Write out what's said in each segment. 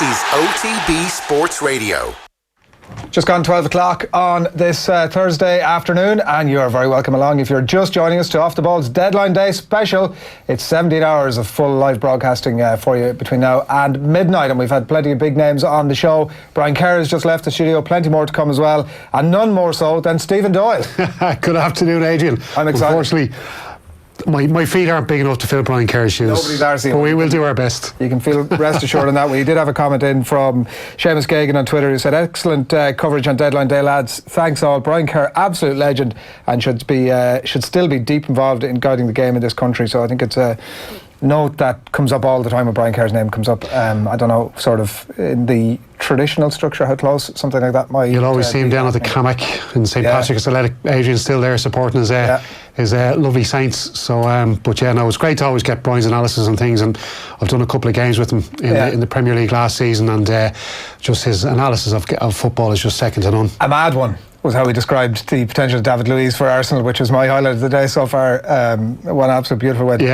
is OTB Sports Radio. Just gone 12 o'clock on this Thursday afternoon, and you're very welcome along if you're just joining us to Off the Ball's Deadline Day special. It's 17 hours of full live broadcasting for you between now and midnight, and we've had plenty of big names on the show. Brian Kerr has just left the studio, plenty more to come as well, and none more so than Stephen Doyle. Good afternoon, Adrian. I'm excited. Unfortunately, my feet aren't big enough to fill Brian Kerr's shoes. Nobody's ours. But we will do our best. You can feel rest assured on that. We did have a comment in from Seamus Gagan on Twitter who said, excellent coverage on Deadline Day, lads. Thanks all. Brian Kerr, absolute legend, and should still be deep involved in guiding the game in this country. So I think it's a note that comes up all the time when Brian Kerr's name comes up. I don't know, sort of in the traditional structure, how close something like that might. You'll always see him down at the Cammack in St Patrick's Athletic. Adrian's still there supporting his lovely Saints. So, but yeah, no, it's great to always get Brian's analysis on things, and I've done a couple of games with him in the Premier League last season, and just his analysis of football is just second to none. A mad one was how he described the potential of David Luiz for Arsenal, which was my highlight of the day so far. One absolute beautiful way to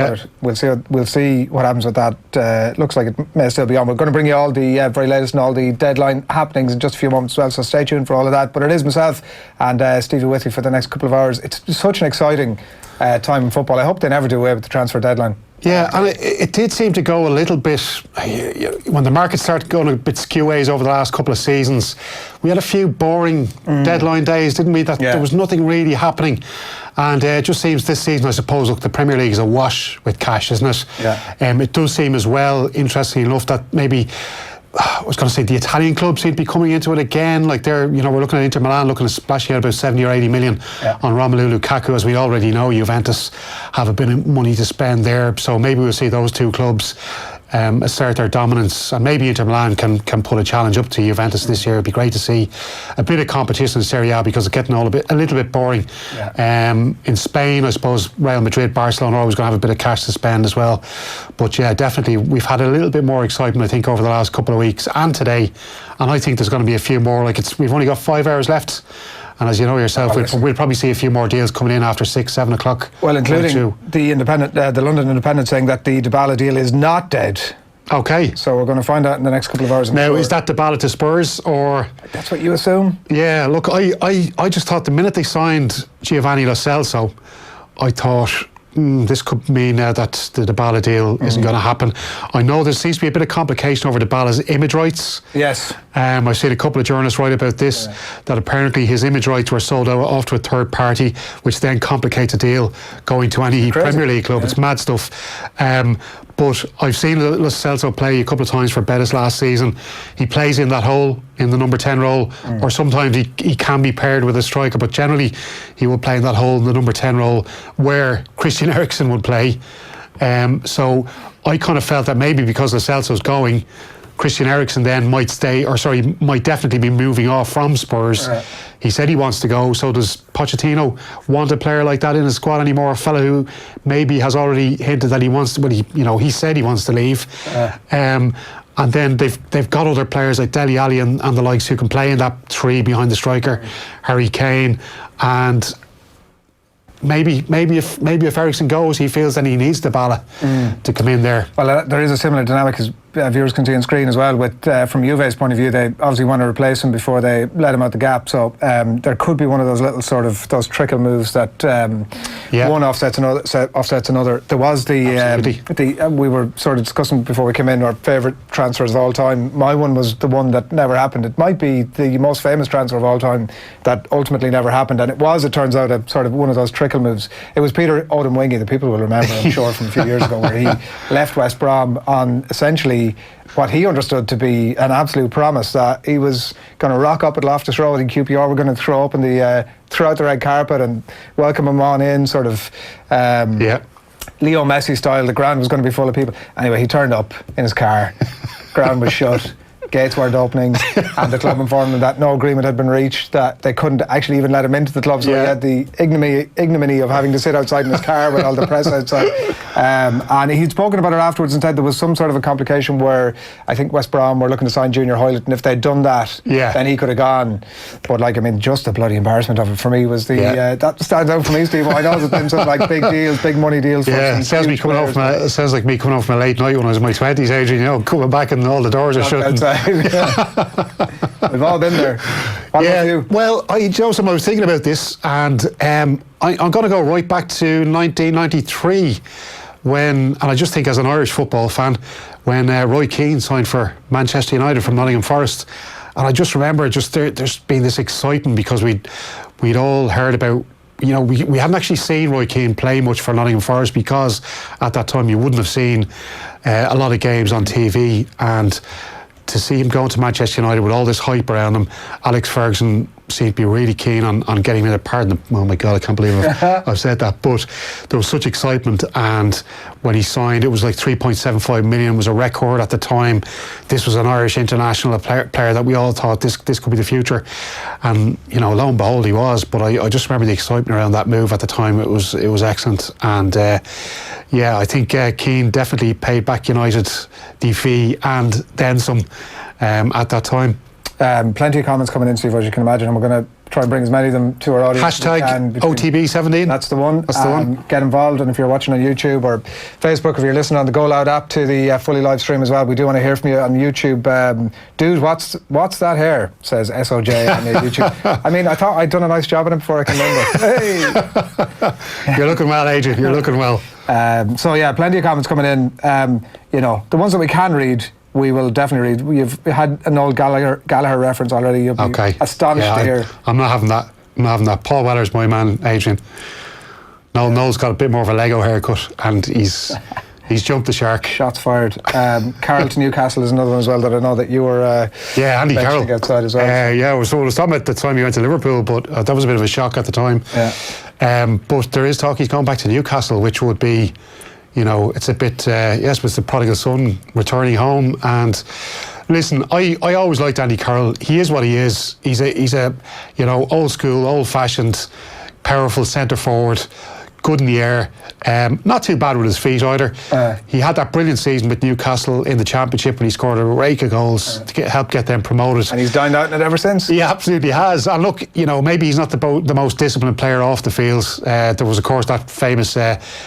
put it. We'll see what happens with that. Looks like it may still be on. We're going to bring you all the very latest and all the deadline happenings in just a few moments as well, so stay tuned for all of that. But it is myself and Stevie with you for the next couple of hours. It's such an exciting time in football. I hope they never do away with the transfer deadline. Yeah, and it did seem to go a little bit, when the market started going a bit skew-ways over the last couple of seasons, we had a few boring deadline days, didn't we? There was nothing really happening. And it just seems this season, I suppose, look, the Premier League is a wash with cash, isn't it? Yeah. It does seem as well, interestingly enough, that maybe, I was going to say, the Italian clubs seem to be coming into it again. Like we're looking at Inter Milan looking at splashing out about 70 or 80 million on Romelu Lukaku. As we already know, Juventus have a bit of money to spend there. So maybe we'll see those two clubs assert their dominance, and maybe Inter Milan can put a challenge up to Juventus this year. It'd be great to see a bit of competition in Serie A, because it's getting a little bit boring. In Spain, I suppose Real Madrid, Barcelona are always going to have a bit of cash to spend as well. But yeah, definitely we've had a little bit more excitement, I think, over the last couple of weeks and today, and I think there's going to be a few more. We've only got 5 hours left, and as you know yourself, we'll probably see a few more deals coming in after 6-7 o'clock. Well, including the London Independent saying that the Dybala deal is not dead. Okay. So we're going to find out in the next couple of hours. Now, is that Dybala to Spurs, or? That's what you assume? Yeah, look, I just thought the minute they signed Giovanni Lo Celso, I thought, this could mean that the Dybala deal isn't going to happen. I know there seems to be a bit of complication over Dybala's image rights. Yes. I've seen a couple of journalists write about this, that apparently his image rights were sold out off to a third party, which then complicates a deal going to any Premier League club. It's mad stuff. But I've seen Lo Celso play a couple of times for Betis last season. He plays in that hole, in the number 10 role, or sometimes he can be paired with a striker, but generally he will play in that hole in the number 10 role where Christian Eriksen would play. So I kind of felt that maybe because Lo Celso's going, Christian Eriksen then might definitely be moving off from Spurs. He said he wants to go, so does Pochettino want a player like that in his squad anymore? A fella who maybe has already hinted that he wants to, he said he wants to leave. And then they've got other players like Dele Alli and the likes who can play in that three behind the striker, Harry Kane, and maybe if Eriksen goes, he feels that he needs Dybala to come in there. Well, there is a similar dynamic, as viewers can see on screen as well. With from Juve's point of view, they obviously want to replace him before they let him out the gap. So there could be one of those little sort of those trickle moves that one offsets another. There was we were sort of discussing before we came in our favourite transfers of all time. My one was the one that never happened. It might be the most famous transfer of all time that ultimately never happened, and it turns out, a sort of one of those trickle moves. It was Peter Odemwingie, the people will remember, I'm sure, from a few years ago, where he left West Brom on essentially what he understood to be an absolute promise that he was going to rock up at Loftus Road in QPR. We're going to throw out the red carpet and welcome him on in, sort of Leo Messi style. The ground was going to be full of people. Anyway, he turned up in his car. Ground was shut. gates weren't opening, and the club informed him that no agreement had been reached, that they couldn't actually even let him into the club, so he had the ignominy of having to sit outside in his car with all the press outside. And he'd spoken about it afterwards and said there was some sort of a complication where I think West Brom were looking to sign Junior Hoylett, and if they'd done that, then he could have gone. But like, I mean, just the bloody embarrassment of it for me was the that stands out for me, Steve. I know there's been sort of like big deals, big money deals. Yeah, it sounds like me coming off from a late night when I was in my 20s, Adrian, you know, coming back and all the doors are shut. We've all been there. What about you? Well, Joseph, I was thinking about this, and I'm going to go right back to 1993 and I just think as an Irish football fan, when Roy Keane signed for Manchester United from Nottingham Forest, and I just remember there's been this excitement because we'd all heard about, you know, we hadn't actually seen Roy Keane play much for Nottingham Forest because at that time you wouldn't have seen a lot of games on TV, and to see him going to Manchester United with all this hype around him, Alex Ferguson seemed to be really keen on getting him in. Pardon, oh my God, I can't believe I've said that, but there was such excitement, and when he signed, it was like 3.75 million was a record at the time. This was an Irish international, a player that we all thought this could be the future, and you know, lo and behold, he was. But I just remember the excitement around that move at the time. It was excellent, and I think Keane definitely paid back United the fee and then some at that time. Plenty of comments coming in, Steve, as you can imagine, and we're going to try and bring as many of them to our audience. Hashtag OTB17. That's the one. That's the one. Get involved, and if you're watching on YouTube or Facebook, if you're listening on the Go Loud app to the fully live stream as well, we do want to hear from you on YouTube. Dude, what's that hair? Says SOJ on the YouTube. I mean, I thought I'd done a nice job on it before I can remember. Hey! You're looking well, Adrian. You're looking well. So yeah, plenty of comments coming in. You know, the ones that we can read, we will definitely read. We've had an old Gallagher reference already. You'll be astonished to hear. I'm not having that. Paul Weller's my man, Adrian. Noel's got a bit more of a Lego haircut, and he's jumped the shark. Shots fired. Carroll to Newcastle is another one as well that I know that you were Andy Carroll outside as well. So it was talking about the time he went to Liverpool, but that was a bit of a shock at the time. But there is talk he's going back to Newcastle, which would be, you know, it's a bit, yes, it's the prodigal son returning home. And listen, I always liked Andy Carroll. He is what he is. He's a you know, old school, old fashioned, powerful centre forward, good in the air. Not too bad with his feet either. He had that brilliant season with Newcastle in the Championship when he scored a rake of goals to help get them promoted. And he's dined out in it ever since. He absolutely has. And look, you know, maybe he's not the most disciplined player off the field. There was, of course, that famous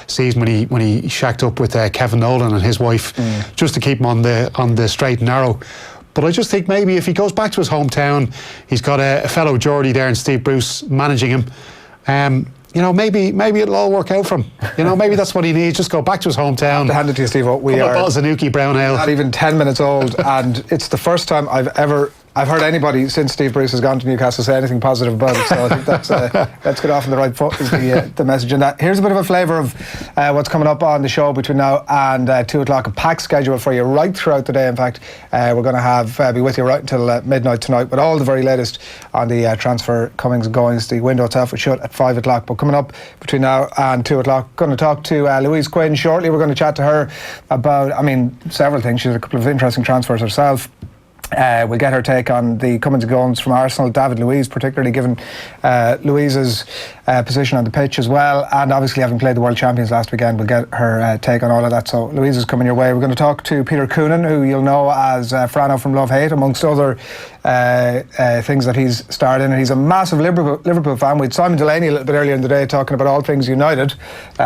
season when he shacked up with Kevin Nolan and his wife just to keep him on the straight and narrow. But I just think maybe if he goes back to his hometown, he's got a fellow Geordie there and Steve Bruce managing him. You know, maybe it'll all work out for him. You know, maybe that's what he needs. Just go back to his hometown. To hand it to you, Steve. We are Zanuki Brown Ale. Not even 10 minutes old, and it's the first time I've heard anybody since Steve Bruce has gone to Newcastle say anything positive about it. So I think that's let's get off on the right foot is the message in that. Here's a bit of a flavour of what's coming up on the show between now and 2 o'clock. A packed schedule for you right throughout the day. In fact, we're going to be with you right until midnight tonight with all the very latest on the transfer comings and goings. The window itself will shut at 5 o'clock. But coming up between now and 2 o'clock, going to talk to Louise Quinn shortly. We're going to chat to her about, several things. She's had a couple of interesting transfers herself. We'll get her take on the comings and goings from Arsenal, David Luiz, particularly given Louise's position on the pitch as well, and obviously having played the World Champions last weekend, we'll get her take on all of that. So Louise is coming your way. We're going to talk to Peter Coonan, who you'll know as Frano from Love Hate, amongst other things that he's starred in, and he's a massive Liverpool fan. We had Simon Delaney a little bit earlier in the day talking about all things United,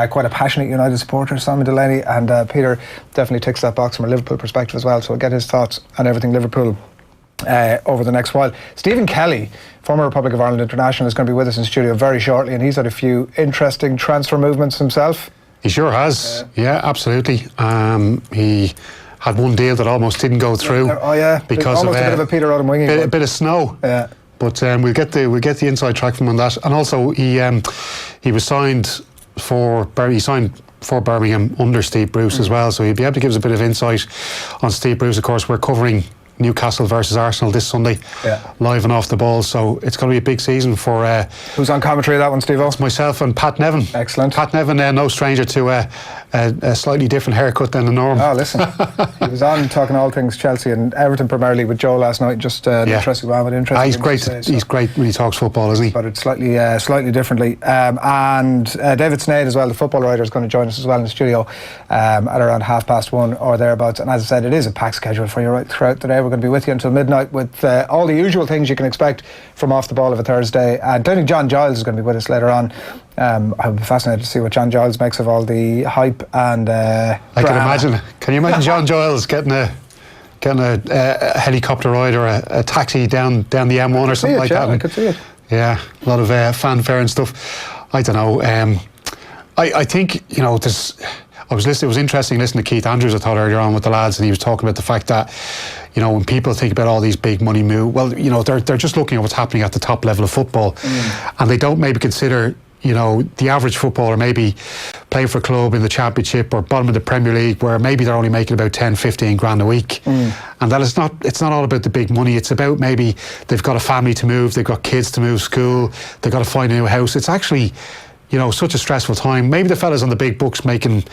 quite a passionate United supporter, Simon Delaney, and Peter definitely ticks that box from a Liverpool perspective as well, so we'll get his thoughts on everything Liverpool over the next while. Stephen Kelly, former Republic of Ireland international, is going to be with us in studio very shortly, and he's had a few interesting transfer movements himself. He sure has, yeah, absolutely. He had one deal that almost didn't go through. Because almost of a bit of a Peter Odom winging. A bit of snow. Yeah. But we'll get the inside track from him on that. And also he was signed for Birmingham under Steve Bruce as well, so he'll be able to give us a bit of insight on Steve Bruce. Of course, we're covering Newcastle versus Arsenal this Sunday, live and off the ball. So it's going to be a big season for. Who's on commentary of that one, Steve-O? It's myself and Pat Nevin. Excellent. Pat Nevin, no stranger to a slightly different haircut than the norm. Oh, listen, he was on talking all things Chelsea and Everton primarily with Joe last night. Just an interesting one with interesting. He's great. He's great when he talks football, isn't he? But it's slightly differently. And David Sneyd as well, the football writer, is going to join us as well in the studio at around 1:30 or thereabouts. And as I said, it is a packed schedule for you right throughout the day. We're going to be with you until midnight with all the usual things you can expect from Off the Ball of a Thursday. And I think John Giles is going to be with us later on. I'll be fascinated to see what John Giles makes of all the hype and I can imagine. Can you imagine John Giles getting a helicopter ride or a taxi down the M1 or something like that? I could see it. Yeah, a lot of fanfare and stuff. I don't know. I think, there's. It was interesting listening to Keith Andrews, I thought, earlier on with the lads, and he was talking about the fact that, when people think about all these big money moves, well, they're just looking at what's happening at the top level of football, and they don't maybe consider, the average footballer maybe playing for a club in the Championship or bottom of the Premier League, where maybe they're only making about 10, 15 grand a week, and that it's not all about the big money. It's about maybe they've got a family to move, they've got kids to move school, they've got to find a new house. It's actually, such a stressful time. Maybe the fellas on the big books making,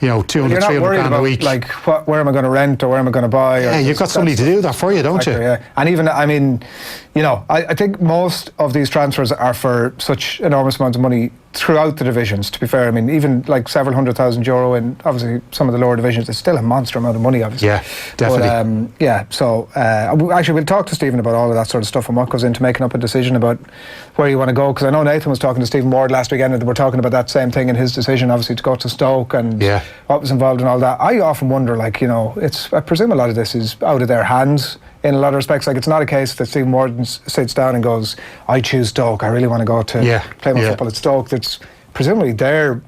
200, 300 grand a week. Like, where am I going to rent or where am I going to buy? Yeah, you've got somebody to do that for you, don't you? Yeah. And even, I think most of these transfers are for such enormous amounts of money throughout the divisions, to be fair. I mean, even like several €100,000 in obviously some of the lower divisions, it's still a monster amount of money, obviously. Yeah, definitely. But, so actually we'll talk to Stephen about all of that sort of stuff and what goes into making up a decision about where you want to go, because I know Nathan was talking to Stephen Ward last weekend and they were talking about that same thing in his decision, obviously, to go to Stoke and what was involved in all that. I often wonder, I presume a lot of this is out of their hands in a lot of respects. Like, it's not a case that Stephen Ward sits down and goes, I choose Stoke, I really want to go to play my football at Stoke. That's presumably their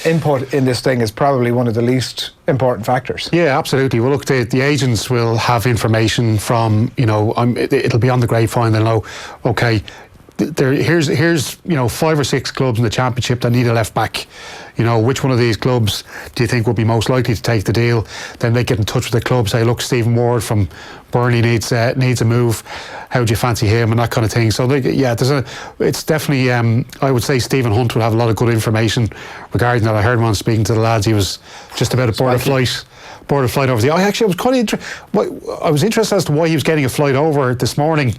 input in this thing is probably one of the least important factors. Yeah, absolutely. Well, look, the agents will have information from, it'll be on the grapevine. They'll know, okay, here's 5 or 6 clubs in the Championship that need a left back. Which one of these clubs do you think would be most likely to take the deal? Then they get in touch with the club, say, look, Stephen Ward from Burnley needs a move. How do you fancy him, and that kind of thing. So it's definitely. I would say Stephen Hunt would have a lot of good information regarding that. I heard him on speaking to the lads. He was just about to board a flight over the. I was quite I was interested as to why he was getting a flight over this morning.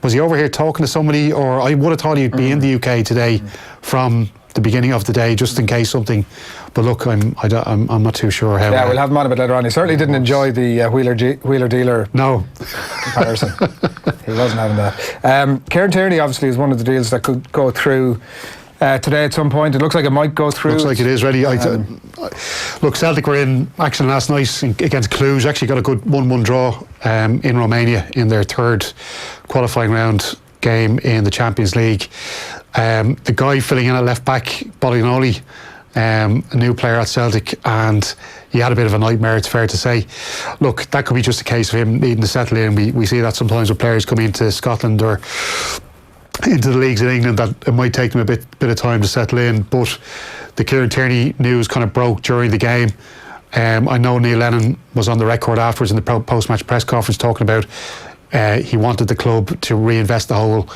Was he over here talking to somebody, or I would have thought he'd be in the UK today from the beginning of the day, just in case something. But look, I'm not too sure how. Yeah, we'll have him on a bit later on. He certainly didn't enjoy the wheeler dealer comparison. He wasn't having that. Kieran Tierney obviously is one of the deals that could go through today at some point. It looks like it might go through. Looks like it is ready. Look, Celtic were in action last night against Cluj. Actually got a good 1-1 draw in Romania in their third qualifying round game in the Champions League. The guy filling in at left back, Bolignoli, a new player at Celtic, and he had a bit of a nightmare, it's fair to say. Look, that could be just a case of him needing to settle in. We see that sometimes with players coming into Scotland or into the leagues in England, that it might take them a bit of time to settle in. But the Kieran Tierney news kind of broke during the game. I know Neil Lennon was on the record afterwards in the post-match press conference talking about he wanted the club to reinvest the whole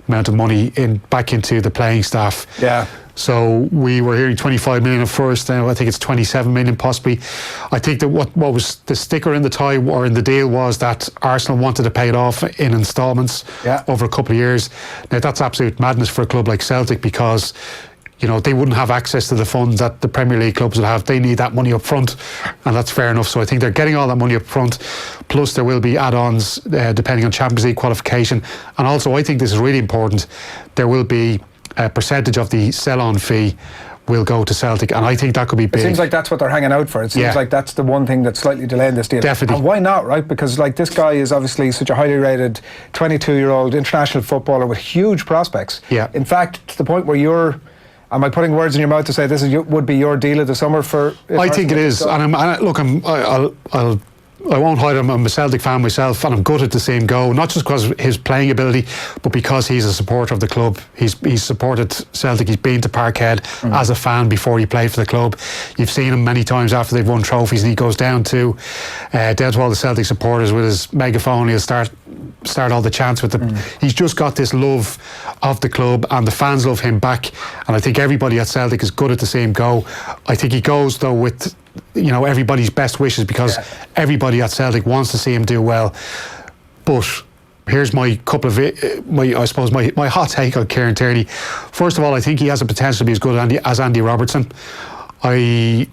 amount of money back into the playing staff. Yeah. So we were hearing 25 million at first. Now I think it's 27 million possibly. I think that what was the sticker in the tie or in the deal was that Arsenal wanted to pay it off in instalments over a couple of years. Now that's absolute madness for a club like Celtic, because they wouldn't have access to the funds that the Premier League clubs will have. They need that money up front, and that's fair enough. So I think they're getting all that money up front, plus there will be add-ons depending on Champions League qualification. And also, I think this is really important, there will be a percentage of the sell-on fee will go to Celtic, and I think that could be big. It seems like that's what they're hanging out for. It seems like that's the one thing that's slightly delaying this deal. Definitely. And why not, right? Because this guy is obviously such a highly rated 22-year-old international footballer with huge prospects. Yeah. In fact, to the point where am I putting words in your mouth to say this would be your deal of the summer for? I think it is, and I'll I won't hide, I'm a Celtic fan myself, and I'm gutted to see him go, not just because of his playing ability, but because he's a supporter of the club. He's supported Celtic, he's been to Parkhead as a fan before he played for the club. You've seen him many times after they've won trophies, and he goes down to all the Celtic supporters with his megaphone. He'll start all the chants with them. He's just got this love of the club, and the fans love him back, and I think everybody at Celtic is gutted to see him go. I think he goes though with everybody's best wishes, because everybody at Celtic wants to see him do well. But here's my couple of my hot take on Kieran Tierney. First of all, I think he has the potential to be as good as Andy Robertson. I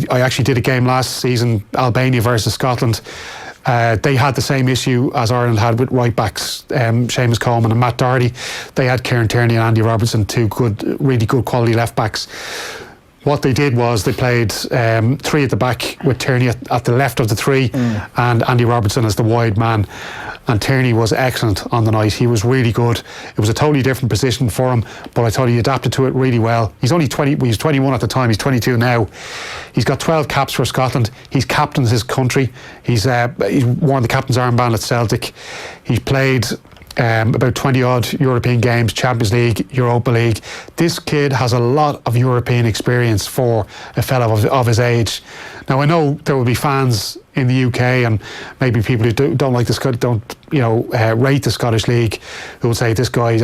actually did a game last season, Albania versus Scotland. They had the same issue as Ireland had with right backs, Seamus Coleman and Matt Doherty. They had Kieran Tierney and Andy Robertson, two really good quality left backs. What they did was they played three at the back with Tierney at the left of the three and Andy Robertson as the wide man. And Tierney was excellent on the night. He was really good. It was a totally different position for him, but I thought he adapted to it really well. He's only 20. He was 21 at the time. He's 22 now. He's got 12 caps for Scotland. He's captained his country. He's worn the captain's armband at Celtic. He's played about 20 odd European games, Champions League, Europa League. This kid has a lot of European experience for a fellow of his age. Now, I know there will be fans in the UK and maybe people who don't like rate the Scottish League, who will say this guy, he's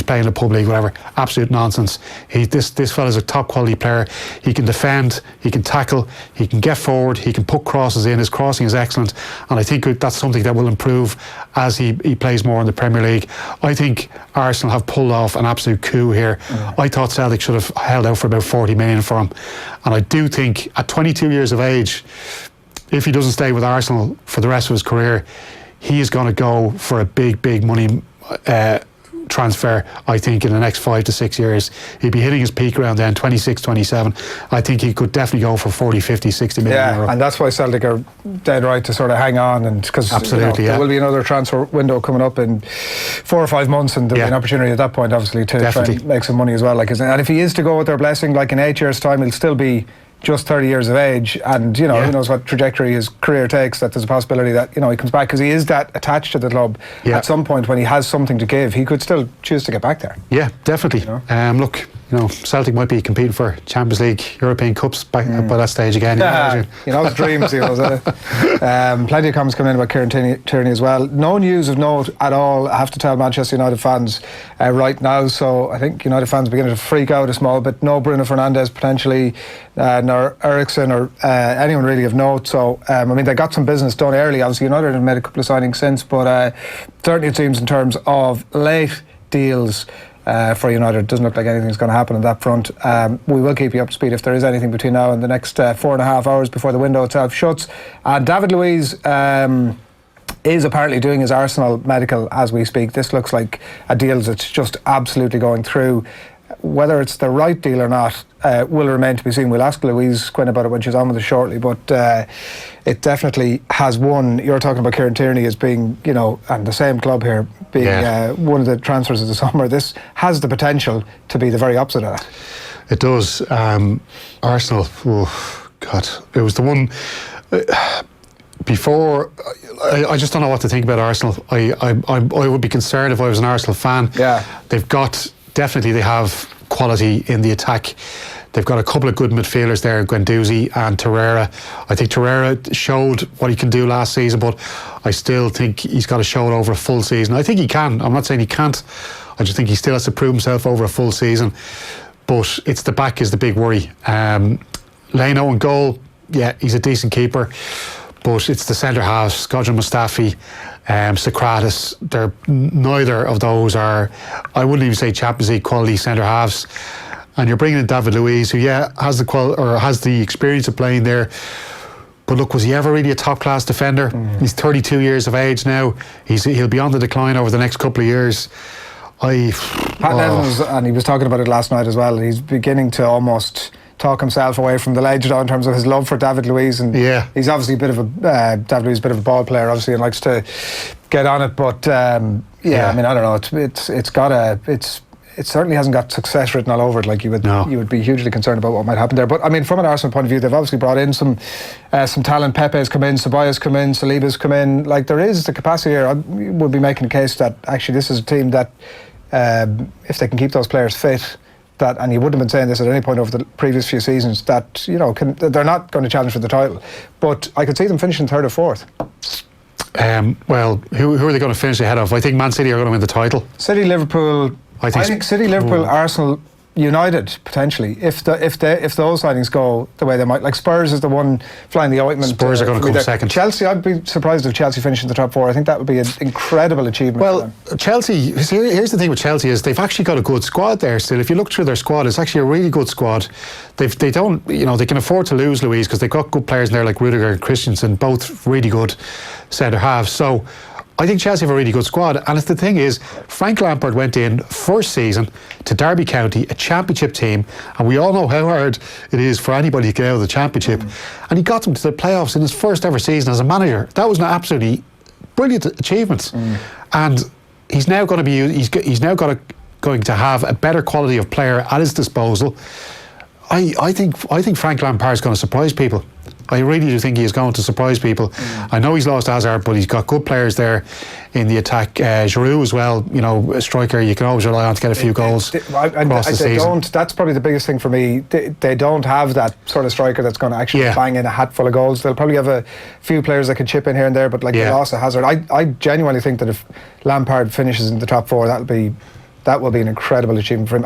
playing in the pub league, whatever. Absolute nonsense. This fella's a top quality player. He can defend, he can tackle, he can get forward, he can put crosses in. His crossing is excellent, and I think that's something that will improve as he plays more in the Premier League. I think Arsenal have pulled off an absolute coup here. I thought Celtic should have held out for about 40 million for him, and I do think at 22 years of age, if he doesn't stay with Arsenal for the rest of his career, he is going to go for a big money transfer. I think in the next 5 to 6 years he'll be hitting his peak around then, 26, 27. I think he could definitely go for 40, 50, 60 million euro. And that's why Celtic are dead right to sort of hang on, and because there will be another transfer window coming up in 4 or 5 months, and there'll be an opportunity at that point obviously to try and make some money as well. And if he is to go with their blessing, like in 8 years' time, he'll still be just 30 years of age, and who knows what trajectory his career takes, that there's a possibility that he comes back, because he is that attached to the club. At some point when he has something to give, he could still choose to get back there. Definitely. Look, Celtic might be competing for Champions League, European Cups by that stage again. His dreams. Plenty of comments coming in about Kieran Tierney as well. No news of note at all, I have to tell Manchester United fans right now, so I think United fans are beginning to freak out a small bit. No Bruno Fernandes potentially, nor Eriksen or anyone really of note. So they got some business done early. Obviously United have made a couple of signings since, but certainly it seems in terms of late deals for United, it doesn't look like anything's going to happen on that front. We will keep you up to speed if there is anything between now and the next 4.5 hours before the window itself shuts. And David Luiz is apparently doing his Arsenal medical as we speak. This looks like a deal that's just absolutely going through. Whether it's the right deal or not will remain to be seen. We'll ask Louise Quinn about it when she's on with us shortly, but it definitely has won. You're talking about Kieran Tierney as being, and the same club here being one of the transfers of the summer. This has the potential to be the very opposite of that. It does. Arsenal, it was the one... Before, I just don't know what to think about Arsenal. I would be concerned if I was an Arsenal fan. They have quality in the attack. They've got a couple of good midfielders there, Guendouzi and Torreira. I think Torreira showed what he can do last season, but I still think he's got to show it over a full season. I think he can. I'm not saying he can't. I just think he still has to prove himself over a full season. But it's the back is the big worry. Leno in goal, he's a decent keeper. But it's the centre halves, Godwin Mustafi, Socrates. Neither of those are, I wouldn't even say Champions League quality centre halves. And you're bringing in David Luiz, who has the experience of playing there. But look, was he ever really a top class defender? He's 32 years of age now. He'll be on the decline over the next couple of years. Pat Nevin and he was talking about it last night as well. He's beginning to almost talk himself away from the ledge in terms of his love for David Luiz, and he's obviously a bit of a David Luiz, a bit of a ball player, obviously, and likes to get on it. But I don't know. it certainly hasn't got success written all over it. Like you would be hugely concerned about what might happen there. But I mean, from an Arsenal point of view, they've obviously brought in some talent. Pepe's come in, Ceballos come in, Saliba's come in. Like there is the capacity here. I would be making a case that actually this is a team that, if they can keep those players fit, and you wouldn't have been saying this at any point over the previous few seasons, that they're not going to challenge for the title. But I could see them finishing third or fourth. Well, who are they going to finish ahead of? I think Man City are going to win the title. City, Liverpool. I think City, Liverpool, Arsenal, United potentially. If those signings go the way they might, like Spurs is the one flying the ointment. Spurs are going to come second. Chelsea, I'd be surprised if Chelsea finish in the top four. I think that would be an incredible achievement. Well, for them. Chelsea. Here's the thing with Chelsea is they've actually got a good squad there still. If you look through their squad, it's actually a really good squad. They don't, they can afford to lose Louise because they've got good players in there like Rudiger and Christensen, both really good centre halves. So I think Chelsea have a really good squad, and the thing is, Frank Lampard went in first season to Derby County, a championship team, and we all know how hard it is for anybody to get out of the championship, and he got them to the playoffs in his first ever season as a manager. That was an absolutely brilliant achievement, and he's now going to be going to have a better quality of player at his disposal. I think Frank Lampard is going to surprise people. I really do think he is going to surprise people. I know he's lost Hazard, but he's got good players there in the attack. Giroud as well, a striker you can always rely on to get a few goals across the season. That's probably the biggest thing for me. They don't have that sort of striker that's going to actually bang in a hatful of goals. They'll probably have a few players that can chip in here and there, but they lost a Hazard. I genuinely think that if Lampard finishes in the top four, that will be an incredible achievement for him.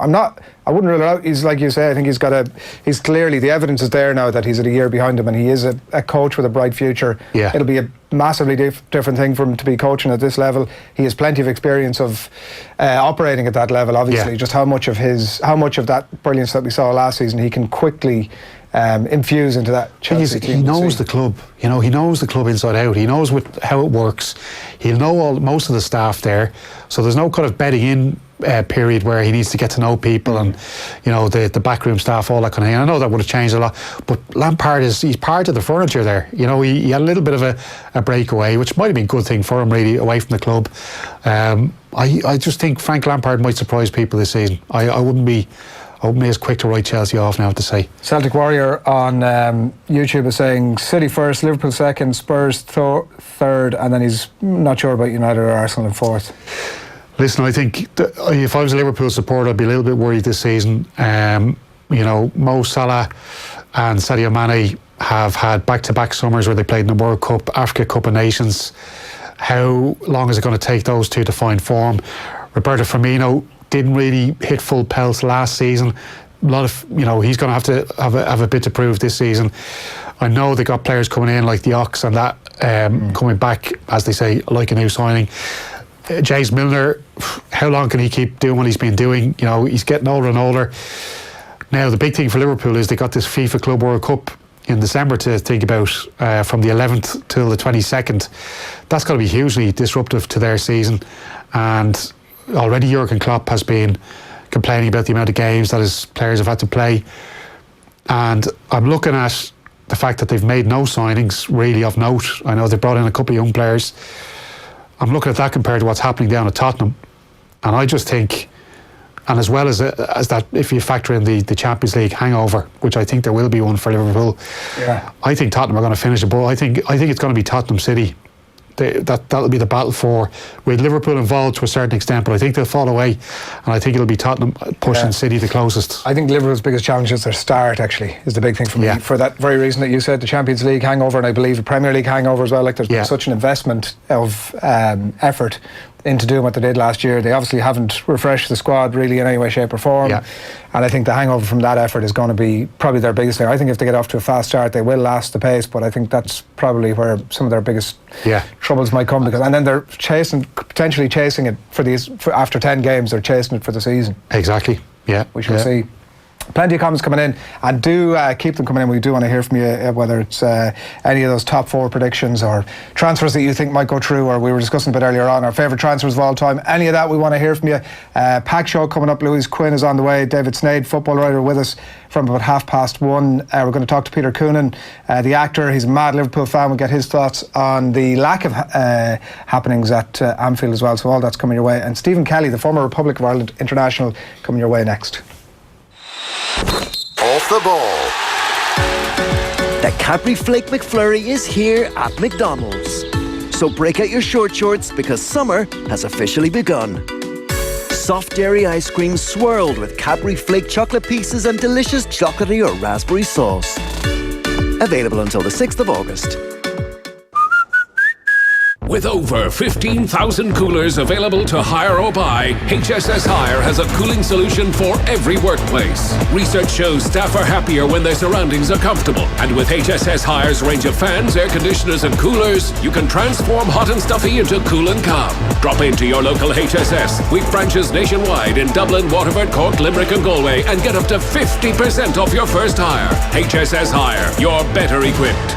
I wouldn't rule it out. He's, like you say, I think he's clearly, the evidence is there now that he's at a year behind him, and he is a coach with a bright future. Yeah. It'll be a massively different thing for him to be coaching at this level. He has plenty of experience of operating at that level, obviously. Just how much of that brilliance that we saw last season he can quickly infuse into that Chelsea team. He knows the club. He knows the club inside out. He knows how it works. He'll know most of the staff there. So there's no kind of bedding in period where he needs to get to know people and the backroom staff, all that kind of thing. I know that would have changed a lot, but Lampard he's part of the furniture there. He had a little bit of a breakaway, which might have been a good thing for him, really, away from the club. I just think Frank Lampard might surprise people this season. I wouldn't be as quick to write Chelsea off now, I have to say. Celtic Warrior on YouTube is saying City first, Liverpool second, Spurs third, and then he's not sure about United or Arsenal in fourth. Listen, I think if I was a Liverpool supporter, I'd be a little bit worried this season. Mo Salah and Sadio Mane have had back-to-back summers where they played in the World Cup, Africa Cup of Nations. How long is it going to take those two to find form? Roberto Firmino didn't really hit full pelt last season. A lot of, he's going to have to have a bit to prove this season. I know they got players coming in like the Ox and that coming back, as they say, like a new signing. James Milner, how long can he keep doing what he's been doing? He's getting older and older. Now, the big thing for Liverpool is they got this FIFA Club World Cup in December to think about, from the 11th till the 22nd. That's going to be hugely disruptive to their season. And already Jurgen Klopp has been complaining about the amount of games that his players have had to play. And I'm looking at the fact that they've made no signings really of note. I know they brought in a couple of young players. I'm looking at that compared to what's happening down at Tottenham. And I just think, and as well as that, if you factor in the Champions League hangover, which I think there will be one for Liverpool, I think Tottenham are going to finish the ball. I think it's going to be Tottenham City. That'll be the battle for, with Liverpool involved to a certain extent, but I think they'll fall away, and I think it'll be Tottenham pushing City the closest. I think Liverpool's biggest challenge is their start, actually, is the big thing for me. For that very reason that you said, the Champions League hangover, and I believe the Premier League hangover as well. Like, there's been such an investment of effort into doing what they did last year. They obviously haven't refreshed the squad really in any way, shape or form, and I think the hangover from that effort is going to be probably their biggest thing. I think if they get off to a fast start, they will last the pace, but I think that's probably where some of their biggest troubles might come, because, and then they're potentially chasing it for after 10 games, they're chasing it for the season. Exactly. We shall see. Plenty of comments coming in, and do keep them coming in. We do want to hear from you, whether it's any of those top 4 predictions or transfers that you think might go through, or we were discussing a bit earlier on our favourite transfers of all time. Any of that, we want to hear from you. Pack show coming up. Louise Quinn is on the way. David Sneyd, football writer, with us from about 1:30. We're going to talk to Peter Coonan, the actor. He's a mad Liverpool fan. We'll get his thoughts on the lack of happenings at Anfield as well. So all that's coming your way. And Stephen Kelly, the former Republic of Ireland international, coming your way next. Off the ball. The Cadbury Flake McFlurry is here at McDonald's. So break out your short shorts because summer has officially begun. Soft dairy ice cream swirled with Cadbury Flake chocolate pieces and delicious chocolatey or raspberry sauce. Available until the 6th of August. With over 15,000 coolers available to hire or buy, HSS Hire has a cooling solution for every workplace. Research shows staff are happier when their surroundings are comfortable. And with HSS Hire's range of fans, air conditioners and coolers, you can transform hot and stuffy into cool and calm. Drop into your local HSS. We've branches nationwide in Dublin, Waterford, Cork, Limerick and Galway, and get up to 50% off your first hire. HSS Hire, you're better equipped.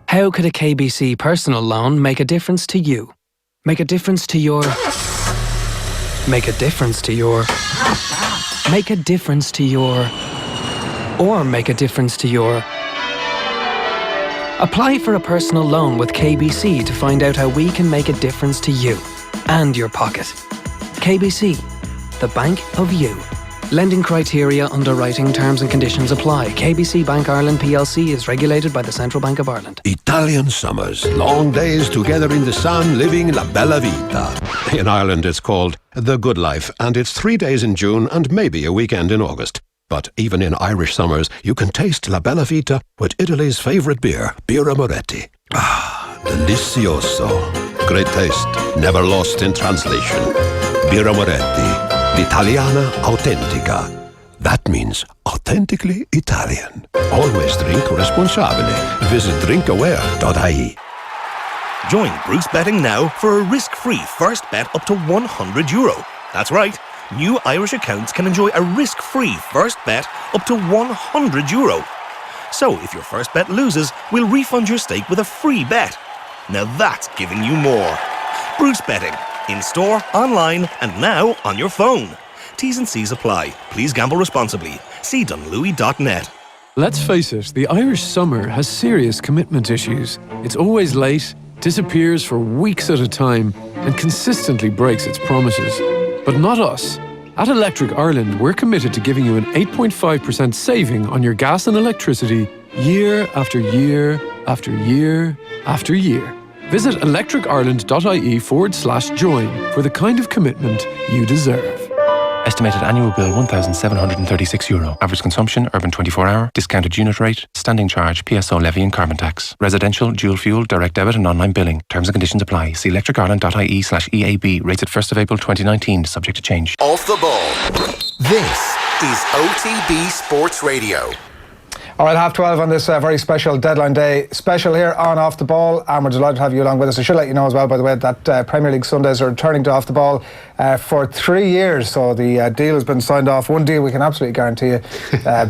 How could a KBC personal loan make a difference to you? Make a difference to your... Make a difference to your... Make a difference to your... Or make a difference to your... Apply for a personal loan with KBC to find out how we can make a difference to you and your pocket. KBC, the bank of you. Lending criteria, underwriting, terms and conditions apply. KBC Bank Ireland plc is regulated by the Central Bank of Ireland. Italian summers, long days together in the sun, living la bella vita. In Ireland it's called the good life, and it's 3 days in June and maybe a weekend in August. But even in Irish summers, you can taste la bella vita with Italy's favourite beer, Birra Moretti. Ah, delicioso. Great taste, never lost in translation. Birra Moretti. L'Italiana Authentica. That means authentically Italian. Always drink responsabile. Visit drinkaware.ie. Join Bruce Betting now for a risk-free first bet up to €100. That's right. New Irish accounts can enjoy a risk-free first bet up to €100. So if your first bet loses, we'll refund your stake with a free bet. Now that's giving you more. Bruce Betting. In store, online, and now on your phone. T's and C's apply. Please gamble responsibly. See dunlewy.net. Let's face it, the Irish summer has serious commitment issues. It's always late, disappears for weeks at a time, and consistently breaks its promises. But not us. At Electric Ireland, we're committed to giving you an 8.5% saving on your gas and electricity year after year after year after year. Visit electricireland.ie/join for the kind of commitment you deserve. Estimated annual bill €1,736. Average consumption, urban 24-hour, discounted unit rate, standing charge, PSO levy and carbon tax. Residential, dual fuel, direct debit and online billing. Terms and conditions apply. See electricireland.ie/EAB. Rates at 1st of April 2019. Subject to change. Off the ball. This is OTB Sports Radio. All right, 12:30 on this very special deadline day special here on Off the Ball, and we're delighted to have you along with us. I should let you know as well, by the way, that Premier League Sundays are returning to Off the Ball for 3 years, so the deal has been signed off. One deal we can absolutely guarantee you.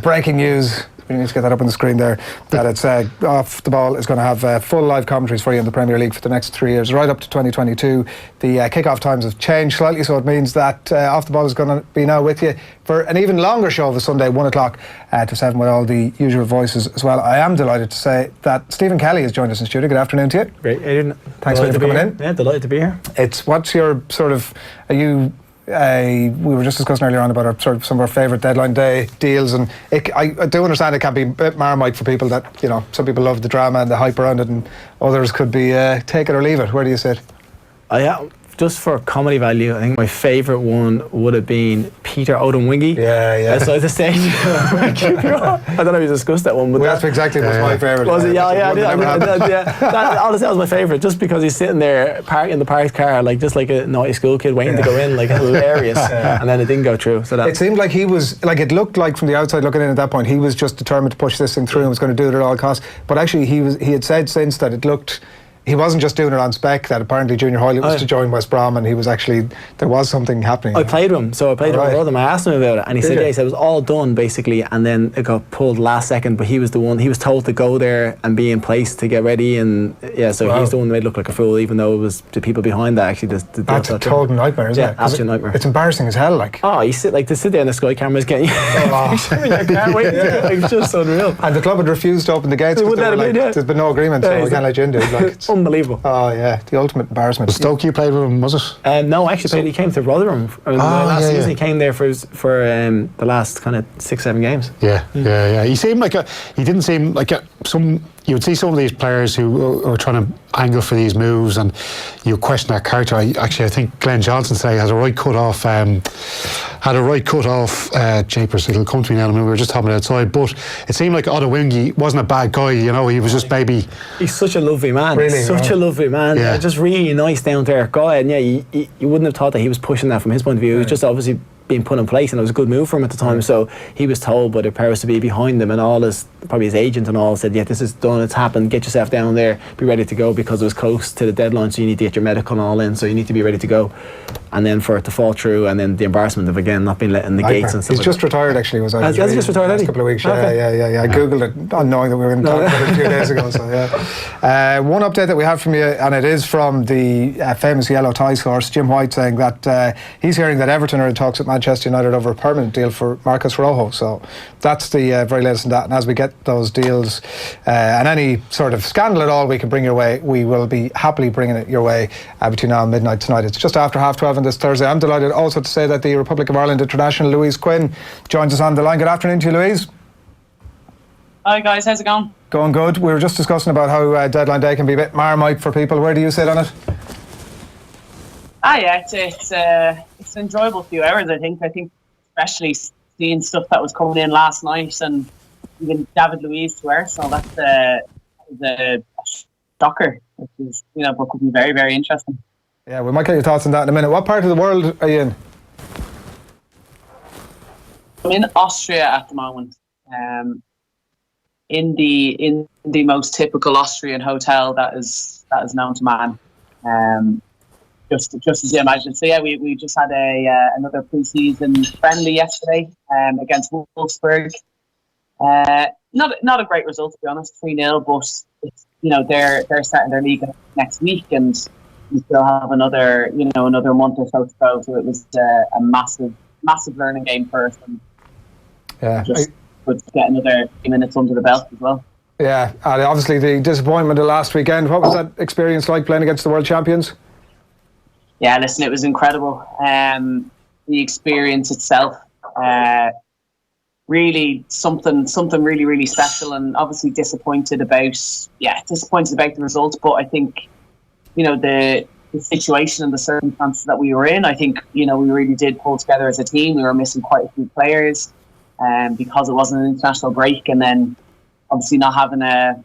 Breaking news. We need to get that up on the screen there, that it's Off the Ball is going to have full live commentaries for you in the Premier League for the next 3 years, right up to 2022. The kick-off times have changed slightly, so it means that Off the Ball is going to be now with you for an even longer show of a Sunday, 1 o'clock to 7, with all the usual voices as well. I am delighted to say that Stephen Kelly has joined us in studio. Good afternoon to you. Great, Aidan. Thanks for coming in. Yeah, delighted to be here. What's your sort of, are you... we were just discussing earlier on about some of our favourite deadline day deals, and I do understand it can be a bit marmite for people that, you know, some people love the drama and the hype around it, and others could be take it or leave it. Where do you sit? Just for comedy value, I think my favourite one would have been Peter Odemwingie. Yeah. Outside the stage. I don't know if you discussed that one, but that's exactly what's my favourite. Was it? Yeah, I did. Honestly, that was my favourite, just because he's sitting there in the parked car, just like a naughty school kid waiting to go in, hilarious. And then it didn't go through. So it seemed like he was, it looked like from the outside looking in at that point, he was just determined to push this thing through and was going to do it at all costs. But actually, he had said since that it looked he wasn't just doing it on spec, that apparently Junior Hoylett was to join West Brom, and he was actually, there was something happening. I played with him, so I played with him. I asked him about it, and he said, yeah, he said it was all done basically, and then it got pulled last second, but he was the one, he was told to go there and be in place to get ready, and he's the one that made look like a fool, even though it was the people behind that actually. That's a total nightmare, isn't it? Absolute nightmare. It's embarrassing as hell, like. Oh, you sit there in the Sky cameras getting can't wait. It's just unreal. And the club had refused to open the gates because there's been no agreement, so we can't let you in, dude. Like, it's unbelievable. Oh yeah, the ultimate embarrassment. Stoke, you played with him, was it? No, actually, he came to Rotherham last season. He came there for the last kind of 6-7 games. Yeah. He seemed like he didn't seem like some. You would see some of these players who are trying to angle for these moves, and you question their character. I think Glenn Johnson today has a right cut off. Japers, it'll come to me now. I mean, we were just talking outside, but it seemed like Odawingi wasn't a bad guy. You know, he was just maybe. He's such a lovely man. Really, such a lovely man. Yeah. Just really nice, down to earth guy. And you wouldn't have thought that he was pushing that from his point of view. He was just obviously being put in place, and it was a good move for him at the time. So he was told by the powers to be behind him, and probably his agent and all said, yeah, this is done, it's happened, get yourself down there, be ready to go, because it was close to the deadline, so you need to get your medical and all in, so you need to be ready to go. And then for it to fall through, and then the embarrassment of again not being let in the gates and stuff. He's just retired, actually. Has he just retired? A couple of weeks. Yeah. I googled it, not knowing that we were going to talk about it a few days ago. So one update that we have from you, and it is from the famous yellow tie source, Jim White, saying that he's hearing that Everton are in talks at Manchester United over a permanent deal for Marcus Rojo. So that's the very latest in that. And as we get those deals and any sort of scandal at all we can bring your way, we will be happily bringing it your way between now and midnight tonight. It's just after 12:30 on this Thursday. I'm delighted also to say that the Republic of Ireland international Louise Quinn joins us on the line. Good afternoon to you, Louise. Hi guys, how's it going? Going good. We were just discussing about how deadline day can be a bit marmite for people. Where do you sit on it? It's an enjoyable few hours. I think especially seeing stuff that was coming in last night, and even David Luiz to Arsenal. That's a shocker, which is but could be very, very interesting. Yeah, we might get your thoughts on that in a minute. What part of the world are you in? I'm in Austria at the moment. In the most typical Austrian hotel that is known to man. Just as you imagine. So yeah, we just had another pre-season friendly yesterday against Wolfsburg. Not a great result, to be honest, 3-0, but it's, they're starting their league next week, and we still have another month or so to go. So it was a massive learning game for us, and just good to get another few minutes under the belt as well. Yeah, and obviously the disappointment of last weekend. What was that experience like, playing against the world champions? Yeah, listen, it was incredible. The experience itself, really something really, really special, and obviously disappointed about the results. But I think, the situation and the circumstances that we were in, I think, we really did pull together as a team. We were missing quite a few players because it wasn't an international break, and then obviously not having a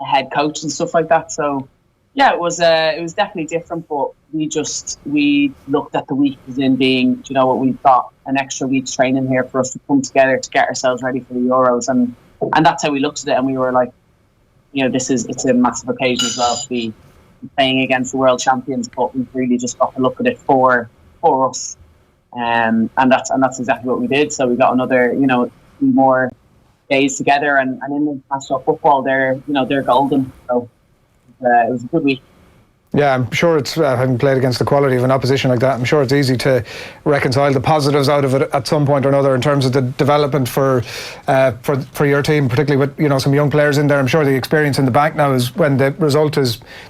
head coach and stuff like that. So yeah, it was definitely different, but we looked at the week as in being, we've got an extra week's training here for us to come together to get ourselves ready for the Euros, and that's how we looked at it, and we were like, it's a massive occasion as well to be playing against the world champions, but we've really just got to look at it for us, and that's exactly what we did. So we got another, 3 more days together, and in international football, they're golden. So it was a good week. Yeah, I'm sure it's having played against the quality of an opposition like that, I'm sure it's easy to reconcile the positives out of it at some point or another in terms of the development for your team, particularly with some young players in there. I'm sure the experience in the bank now is when the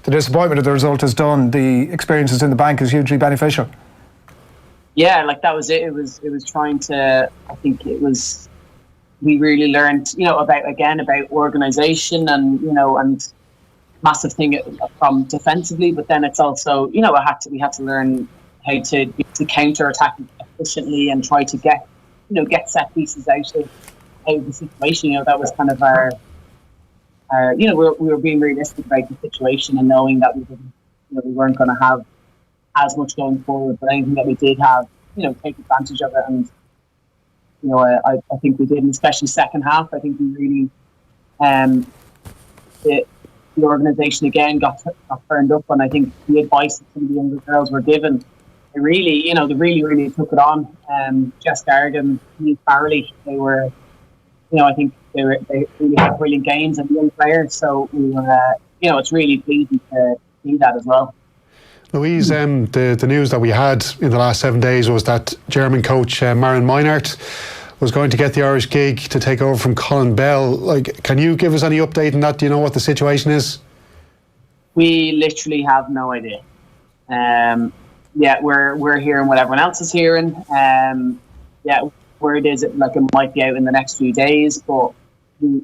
disappointment of the result is done, the experiences in the bank is hugely beneficial. Yeah, like that was it. It was trying to. I think it was. We really learned, about organisation and massive thing from defensively, but then it's also, we had to learn how to counter attack efficiently and try to get set pieces out of the situation. That was kind of our we were being realistic about the situation and knowing that we weren't going to have as much going forward, but anything that we did have, take advantage of it, and I think we did, and especially second half. I think we really the organisation again got turned up, and I think the advice that some of the younger girls were given, they really took it on. Jess Gargan, Louise Farrelly, they were, I think they really had brilliant games and young players. So we were, it's really pleasing to see that as well. Louise, the news that we had in the last 7 days was that German coach Maren Meinert was going to get the Irish gig to take over from Colin Bell. Like, can you give us any update on that? Do you know what the situation is? We literally have no idea. We're hearing what everyone else is hearing. Where it is, it might be out in the next few days. But you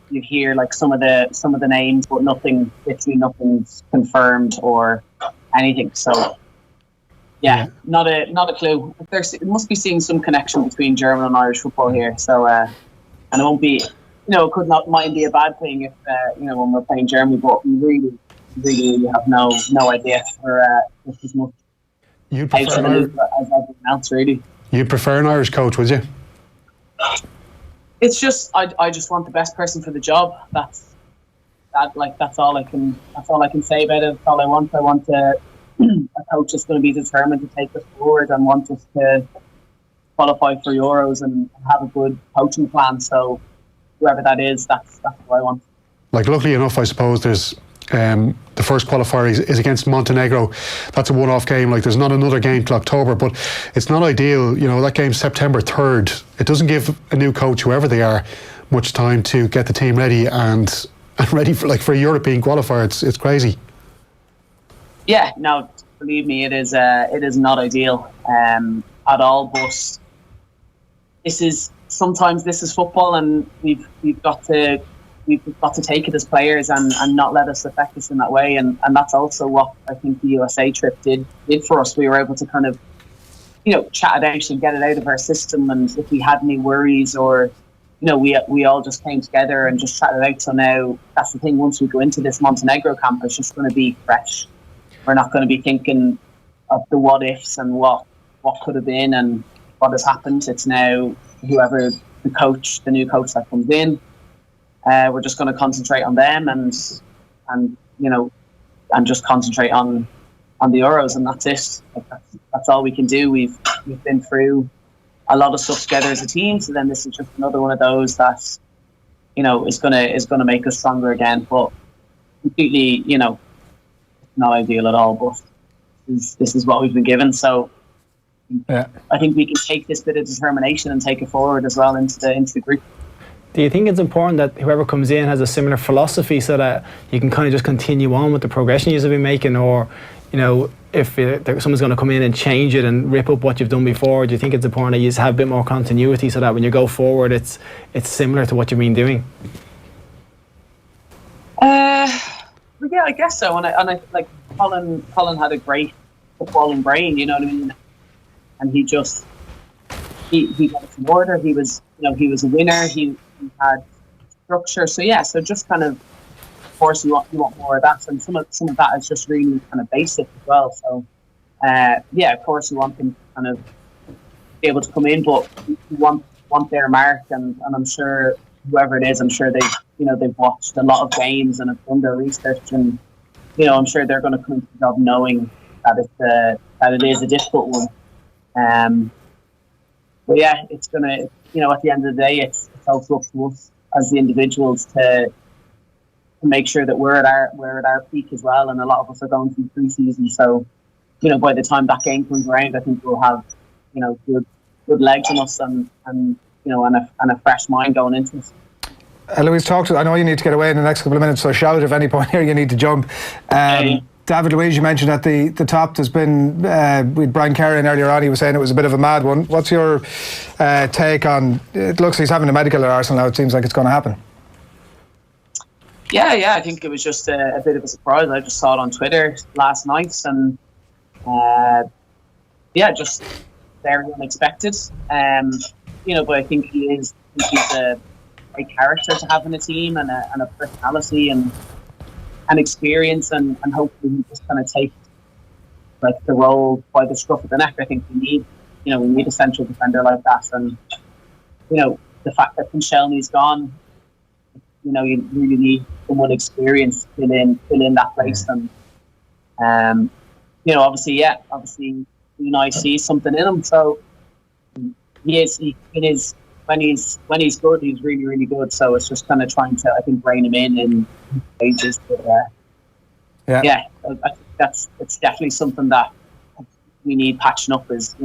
hear like some of the names, but nothing's confirmed or anything. So. Yeah, not a clue. There must be seeing some connection between German and Irish football here. So, and it won't be, it mightn't be a bad thing if, when we're playing Germany, but we really have no idea. Just as much You'd prefer as everyone else, really. You'd prefer an Irish coach, would you? It's just, I just want the best person for the job. That's all I can say about it. That's all I want. I want a coach that's going to be determined to take us forward and want us to qualify for Euros and have a good coaching plan. So whoever that is, that's what I want. Like, luckily enough, I suppose there's the first qualifier is against Montenegro. That's a one-off game. Like, there's not another game till October, but it's not ideal. That game's September 3rd. It doesn't give a new coach, whoever they are, much time to get the team ready and ready for a European qualifier. It's crazy. Yeah, no, believe me, it is not ideal at all. But this is football, and we've got to take it as players and not let us affect us in that way. And that's also what I think the USA trip did for us. We were able to kind of, chat it out and get it out of our system. And if we had any worries or, we all just came together and just chatted it out. So now that's the thing. Once we go into this Montenegro camp, it's just going to be fresh. We're not going to be thinking of the what ifs and what could have been and what has happened. It's now whoever the new coach that comes in. We're just going to concentrate on them and just concentrate on the Euros, and that's it. That's all we can do. We've been through a lot of stuff together as a team, so then this is just another one of those that is going to make us stronger again. But completely, not ideal at all, but this is what we've been given. So I think we can take this bit of determination and take it forward as well into the group. Do you think it's important that whoever comes in has a similar philosophy so that you can kind of just continue on with the progression you've been making, or if someone's going to come in and change it and rip up what you've done before? Do you think it's important that you just have a bit more continuity so that when you go forward it's similar to what you've been doing? Yeah, I guess so. And I like Colin had a great footballing brain, you know what I mean? And he got it from order. He was a winner. He had structure. So yeah, so just kind of course you want more of that, and some of that is just really kind of basic as well. So of course you want them to kind of be able to come in, but you want their mark, and I'm sure whoever it is, I'm sure they've watched a lot of games and have done their research, and I'm sure they're going to come into the job knowing that it is a difficult one. But yeah, it's gonna, at the end of the day, it's also up to us as the individuals to make sure that we're at our peak as well. And a lot of us are going through pre-season, so by the time that game comes around, I think we'll have good legs in us and a fresh mind going into it. Louise, I know you need to get away in the next couple of minutes, so shout if at any point here you need to jump. David Louise, you mentioned at the top there's been, with Brian Kieran earlier on, he was saying it was a bit of a mad one. What's your take on, it looks like he's having a medical at Arsenal now, it seems like it's going to happen. Yeah, I think it was just a bit of a surprise. I just saw it on Twitter last night, and just very unexpected. But I think he's a great character to have in a team, and a personality and experience, and hopefully he just kind of take like the role by the scruff of the neck. I think we need a central defender like that, and the fact that Koscielny's gone, you really need someone experienced to fill in that place. And obviously I see something in him. So when he's good, he's really, really good. So it's just kind of trying to, I think, rein him in stages. But I think it's definitely something that we need patching up as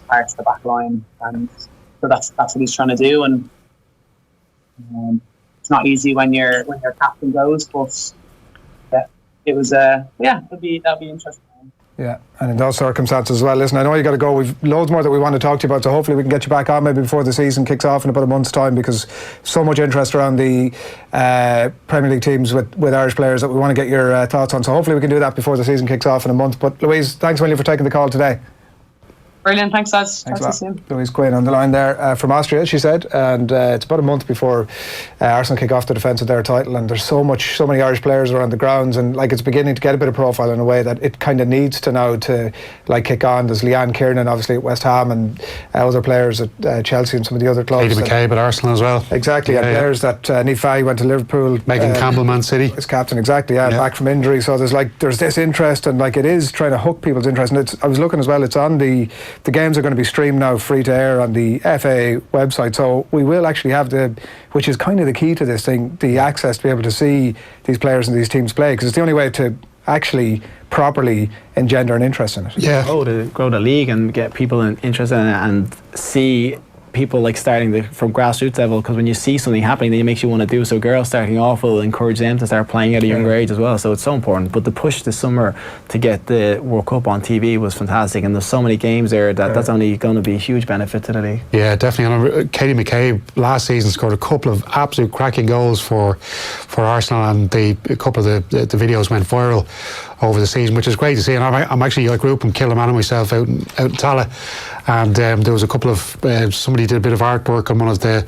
parts of the back line, and so that's what he's trying to do. And it's not easy when your captain goes, but it was that'd be interesting. Yeah, and in those circumstances as well. Listen, I know you got to go. We've loads more that we want to talk to you about, so hopefully we can get you back on maybe before the season kicks off in about a month's time, because so much interest around the Premier League teams with Irish players that we want to get your thoughts on. So hopefully we can do that before the season kicks off in a month. But Louise, thanks a million for taking the call today. Brilliant, thanks guys. Talk to you soon. Louise Quinn on the line there from Austria, she said, and it's about a month before Arsenal kick off the defence of their title, and there's so many Irish players around the grounds, and it's beginning to get a bit of profile in a way that it kind of needs to now to kick on. There's Kieran obviously at West Ham, and other players at Chelsea and some of the other clubs. Katie McCabe at Arsenal as well. Exactly, and players that Niamh Fahey went to Liverpool. Megan Campbell, Man City. As captain, exactly, back from injury. So there's this interest, and it is trying to hook people's interest. And I was looking as well, it's on the games are going to be streamed now free to air on the FA website, so we will actually have which is kind of the key to this thing, the access to be able to see these players and these teams play, because it's the only way to actually properly engender an interest in it. Yeah, grow the league and get people interested in it, and see people starting from grassroots level, because when you see something happening, then it makes you want to do. So girls starting off will encourage them to start playing at a younger age as well, so it's so important. But the push this summer to get the World Cup on TV was fantastic, and there's so many games there that's only going to be a huge benefit to the league. Yeah, definitely. And Katie McCabe last season scored a couple of absolute cracking goals for Arsenal, and a couple of the videos went viral over the season, which is great to see. And I'm actually, I grew up in Kilmainham myself, out in Tala, and there was a couple of somebody did a bit of artwork on one of the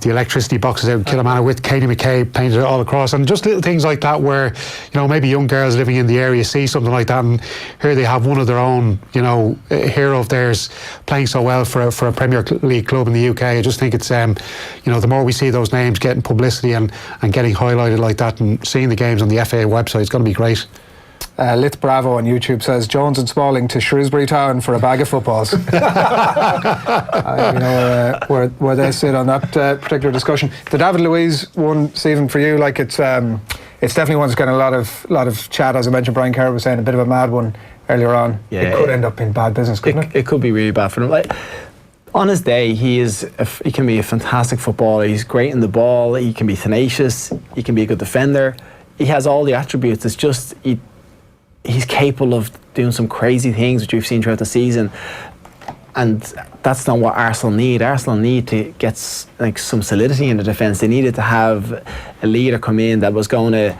electricity boxes out in Kilmainham with Katie McCabe painted it all across, and just little things like that where maybe young girls living in the area see something like that, and here they have one of their own hero of theirs playing so well for a Premier League club in the UK. I just think it's the more we see those names getting publicity and getting highlighted like that, and seeing the games on the FA website, it's going to be great. Lit Bravo on YouTube says Jones and Smalling to Shrewsbury Town for a bag of footballs. Where they sit on that particular discussion. The David Luiz one, Stephen, for you, it's definitely one that's getting a lot of chat. As I mentioned, Brian Kerr was saying a bit of a mad one earlier on. Yeah, it could end up in bad business, couldn't it? It could be really bad for him. On his day, he can be a fantastic footballer. He's great in the ball. He can be tenacious. He can be a good defender. He has all the attributes. It's just he's capable of doing some crazy things, which we've seen throughout the season, and that's not what Arsenal need. Arsenal need to get some solidity in the defence. They needed to have a leader come in that was going to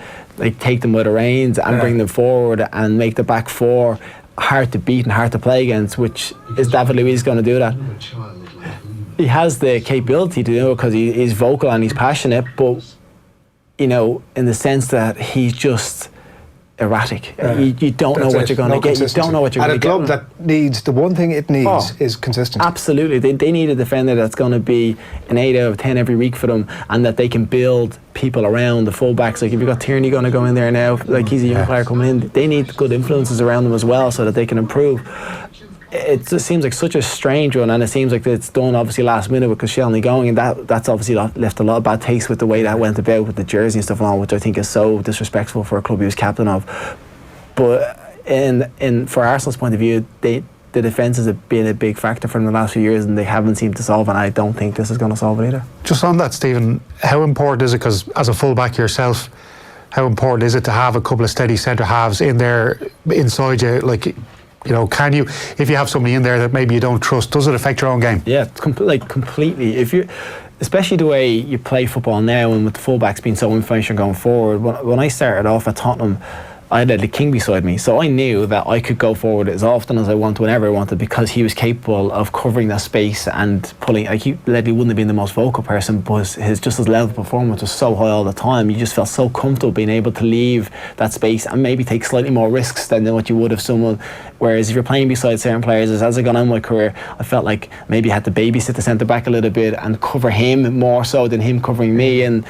take them by the reins and bring them forward and make the back four hard to beat and hard to play against, which is David Luiz going to do that. He has the capability to do it because he's vocal and he's passionate, but in the sense that he's just erratic. You don't know what you're going to get. You don't know what you're going to get. And a club that needs, the one thing it needs is consistency. Absolutely. They need a defender that's going to be an 8 out of 10 every week for them, and that they can build people around the full-backs. If you've got Tierney going to go in there now, he's a young player coming in, they need good influences around them as well so that they can improve. It just seems like such a strange one, and it seems like it's done obviously last minute with Koscielny going, and that's obviously left a lot of bad taste with the way that went about with the jersey and stuff and all, which I think is so disrespectful for a club he was captain of. But for Arsenal's point of view, the defence has been a big factor for them the last few years, and they haven't seemed to solve, and I don't think this is going to solve it either. Just on that, Stephen, how important is it, because as a full-back yourself, how important is it to have a couple of steady centre halves in there inside you? Can you, if you have somebody in there that maybe you don't trust, does it affect your own game? Yeah, completely. If you, especially the way you play football now, and with the fullbacks being so information going forward. When I started off at Tottenham, I had Ledley King beside me, so I knew that I could go forward as often as I wanted, whenever I wanted, because he was capable of covering that space and pulling. Ledley wouldn't have been the most vocal person, but his level of performance was so high all the time. You just felt so comfortable being able to leave that space and maybe take slightly more risks than what you would if someone. Whereas if you're playing beside certain players, as I got on in my career, I felt like maybe I had to babysit the centre back a little bit and cover him more so than him covering me, and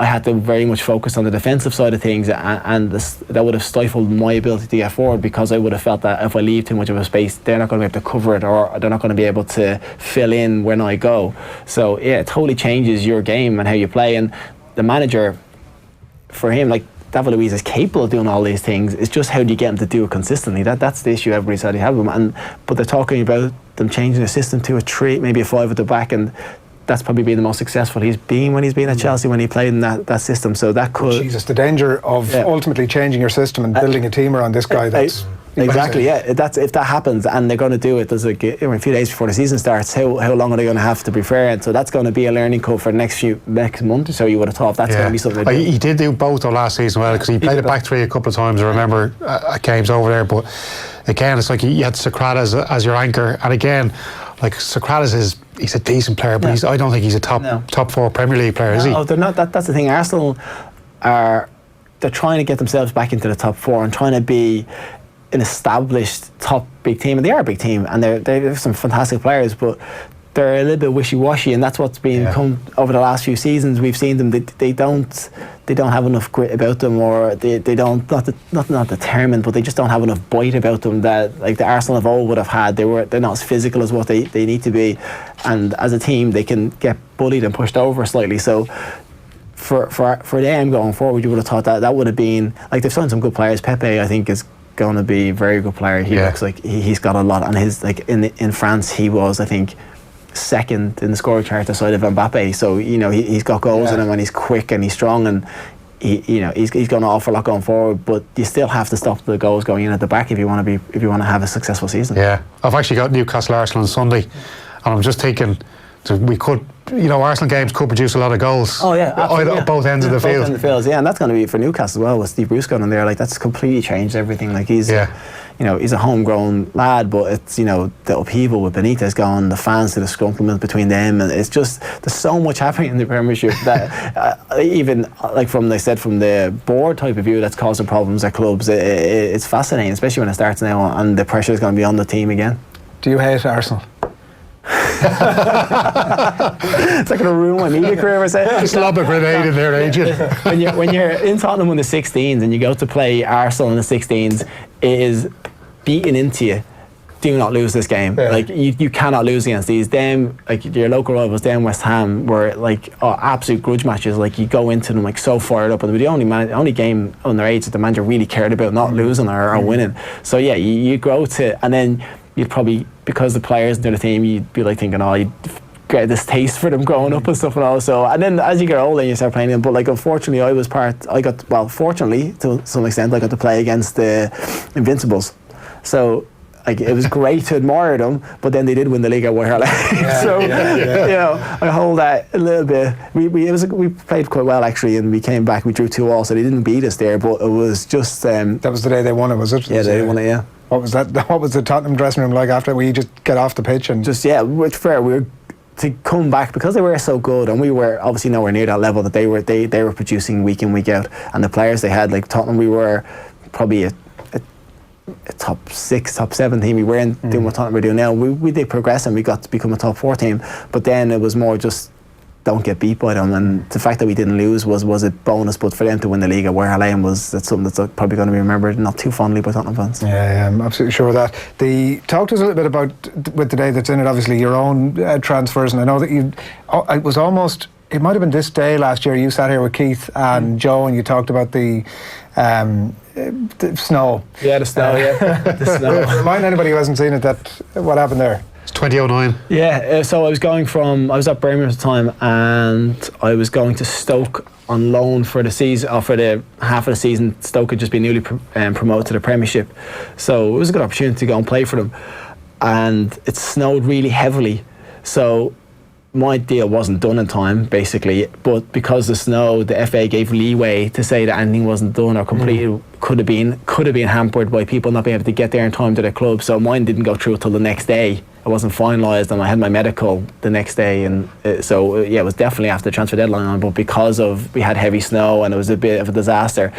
I had to very much focus on the defensive side of things, and that would have stifled my ability to get forward, because I would have felt that if I leave too much of a space, they're not going to be able to cover it, or they're not going to be able to fill in when I go. So yeah, it totally changes your game and how you play. And the manager, for him, like David Luiz is capable of doing all these things. It's just how do you get him to do it consistently? That's the issue everybody's had to have him. But they're talking about them changing the system to a 3, maybe a 5 at the back, and that's probably been the most successful he's been when he's been at Chelsea, when he played in that system. So that could... Jesus, the danger of ultimately changing your system and building a team around this guy. That's exactly, yeah. If that happens, and they're going to do it, there's a few days before the season starts, how long are they going to have to prepare? And so that's going to be a learning curve for the next month or so. You would have thought that's going to be something. He did do both though last season, well, because he played a back 3 a couple of times. I remember games over there, but again, it's like you had Socrates as your anchor, and again, like Socrates he's a decent player, but I don't think he's a top 4 Premier League player, is he? No, they're not. That's the thing. Arsenal they're trying to get themselves back into the top 4 and trying to be an established top big team, and they are a big team, and they're some fantastic players, but they're a little bit wishy-washy, and that's what's been come over the last few seasons. We've seen them. They don't have enough grit about them, or they don't not determined, but they just don't have enough bite about them that like the Arsenal of old would have had. They're not as physical as what they need to be, and as a team they can get bullied and pushed over slightly. So for them going forward, you would have thought that would have been like they've signed some good players. Pepe, I think, is going to be a very good player. He looks like he's got a lot, and his like in France he was, I think, second in the scoring chart aside of Mbappe. So he's got goals in him, and he's quick and he's strong, and he's going to offer a lot going forward. But you still have to stop the goals going in at the back if you want to have a successful season. Yeah, I've actually got Newcastle Arsenal on Sunday, and I'm just thinking we could. Arsenal games could produce a lot of goals. Oh yeah, absolutely, both ends of the field. Both ends of the field, yeah, and that's going to be for Newcastle as well with Steve Bruce going in there. Like that's completely changed everything. Like he's a homegrown lad, but it's the upheaval with Benitez gone, the fans, the disgruntlement between them, and it's just there's so much happening in the Premiership that even like from the board type of view that's causing problems at clubs. It's fascinating, especially when it starts now, and the pressure is going to be on the team again. Do you hate Arsenal? It's like going to ruin my media career. Just lob a grenade in there, Adrian. when you're in Tottenham in the 16s and you go to play Arsenal in the 16s, it is beaten into you. Do not lose this game. Yeah. Like you cannot lose against these. Them, like your local rivals, them West Ham were like absolute grudge matches. Like you go into them like so fired up, and the only game on their age that the manager really cared about not losing or winning. So yeah, you grow to, and then you'd probably, because the players in the team, you'd be like thinking, you'd get this taste for them growing up and stuff and all. So, and then as you get older, you start playing them. But like, unfortunately, fortunately to some extent, I got to play against the Invincibles. So, like, it was great to admire them, but then they did win the league at Wales. I hold that a little bit. We played quite well actually, and we came back. We drew 2-2, so they didn't beat us there. But it was just that was the day they won it, was it? Yeah, they won it. Yeah. What was that? What was the Tottenham dressing room like after? Where you just get off the pitch and just which fair we were to come back because they were so good, and we were obviously nowhere near that level that they were producing week in week out, and the players they had, like Tottenham, we were probably a top 6, top 7 team. We weren't doing what Tottenham were doing now. We did progress and we got to become a top 4 team, but then it was more just don't get beat by them, and the fact that we didn't lose was a bonus. But for them to win the league at Ware Lane that's something that's probably going to be remembered not too fondly by Tottenham fans. Yeah, I'm absolutely sure of that. Talk to us a little bit about, with the day that's in it, obviously your own transfers, and I know that it might have been this day last year, you sat here with Keith and Joe and you talked about the snow. Yeah, the snow, the snow. Remind anybody who hasn't seen it what happened there. It's 2009. Yeah, so I was at Birmingham at the time, and I was going to Stoke on loan for the season, or for the half of the season. Stoke had just been newly promoted to the Premiership, so it was a good opportunity to go and play for them. And it snowed really heavily, so my deal wasn't done in time, basically, but because of snow, the FA gave leeway to say that anything wasn't done or completed could have been hampered by people not being able to get there in time to the club. So mine didn't go through until the next day. It wasn't finalised, and I had my medical the next day, and it was definitely after the transfer deadline. But because of we had heavy snow and it was a bit of a disaster,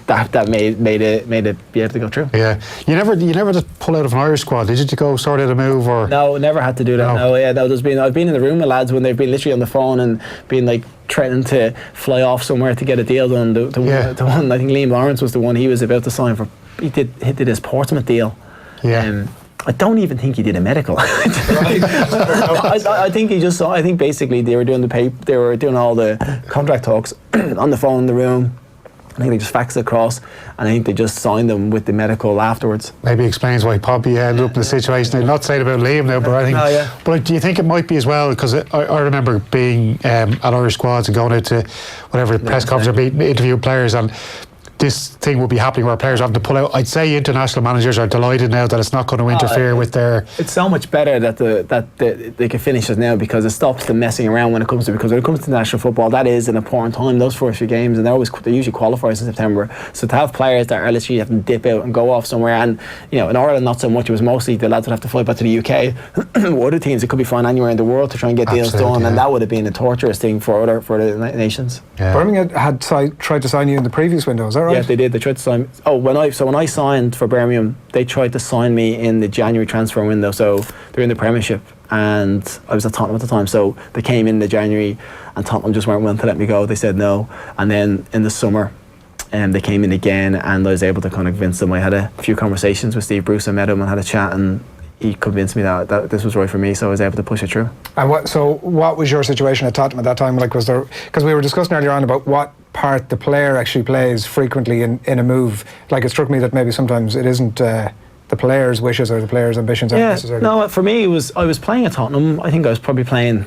that made it be able to go through. Yeah, you never just pull out of an Irish squad, did you, to go sort out a move? Or no, never had to do that. No, yeah, I've been in the room with lads when they've been literally on the phone and been like threatening to fly off somewhere to get a deal done. The one, I think Liam Lawrence was the one he was about to sign for. He did his Portsmouth deal. Yeah. I don't even think he did a medical. I think he just saw. I think basically they were doing they were doing all the contract talks on the phone in the room. I think they just faxed it across, and I think they just signed them with the medical afterwards. Maybe explains why Poppy ended up in the situation. I'm not saying about Liam now, but I think. But do you think it might be as well? Because I remember being at Irish squads and going out to whatever press conference or interview players, and this thing will be happening where players have to pull out. I'd say international managers are delighted now that it's not going to interfere with their. It's so much better that they can finish it now, because it stops them messing around when it comes to national football. That is an important time, those first few games, and they usually qualifiers in September. So to have players that are literally have to dip out and go off somewhere, and in Ireland not so much. It was mostly the lads would have to fly back to the UK. Other teams, it could be flying anywhere in the world to try and get deals done, and that would have been a torturous thing for the nations. Yeah. Birmingham had tried to sign you in the previous window. Is that right? Yeah, they did. They tried to sign. When I signed for Birmingham, they tried to sign me in the January transfer window. So they're in the Premiership, and I was at Tottenham at the time. So they came in the January, and Tottenham just weren't willing to let me go. They said no. And then in the summer, they came in again, and I was able to kind of convince them. I had a few conversations with Steve Bruce. I met him and had a chat, and he convinced me that this was right for me, so I was able to push it through. And what was your situation at Tottenham at that time? Like, was there, because we were discussing earlier on about what part the player actually plays frequently in a move. Like, it struck me that maybe sometimes it isn't the player's wishes or the player's ambitions aren't necessarily. No, for me I was playing at Tottenham. I think I was probably playing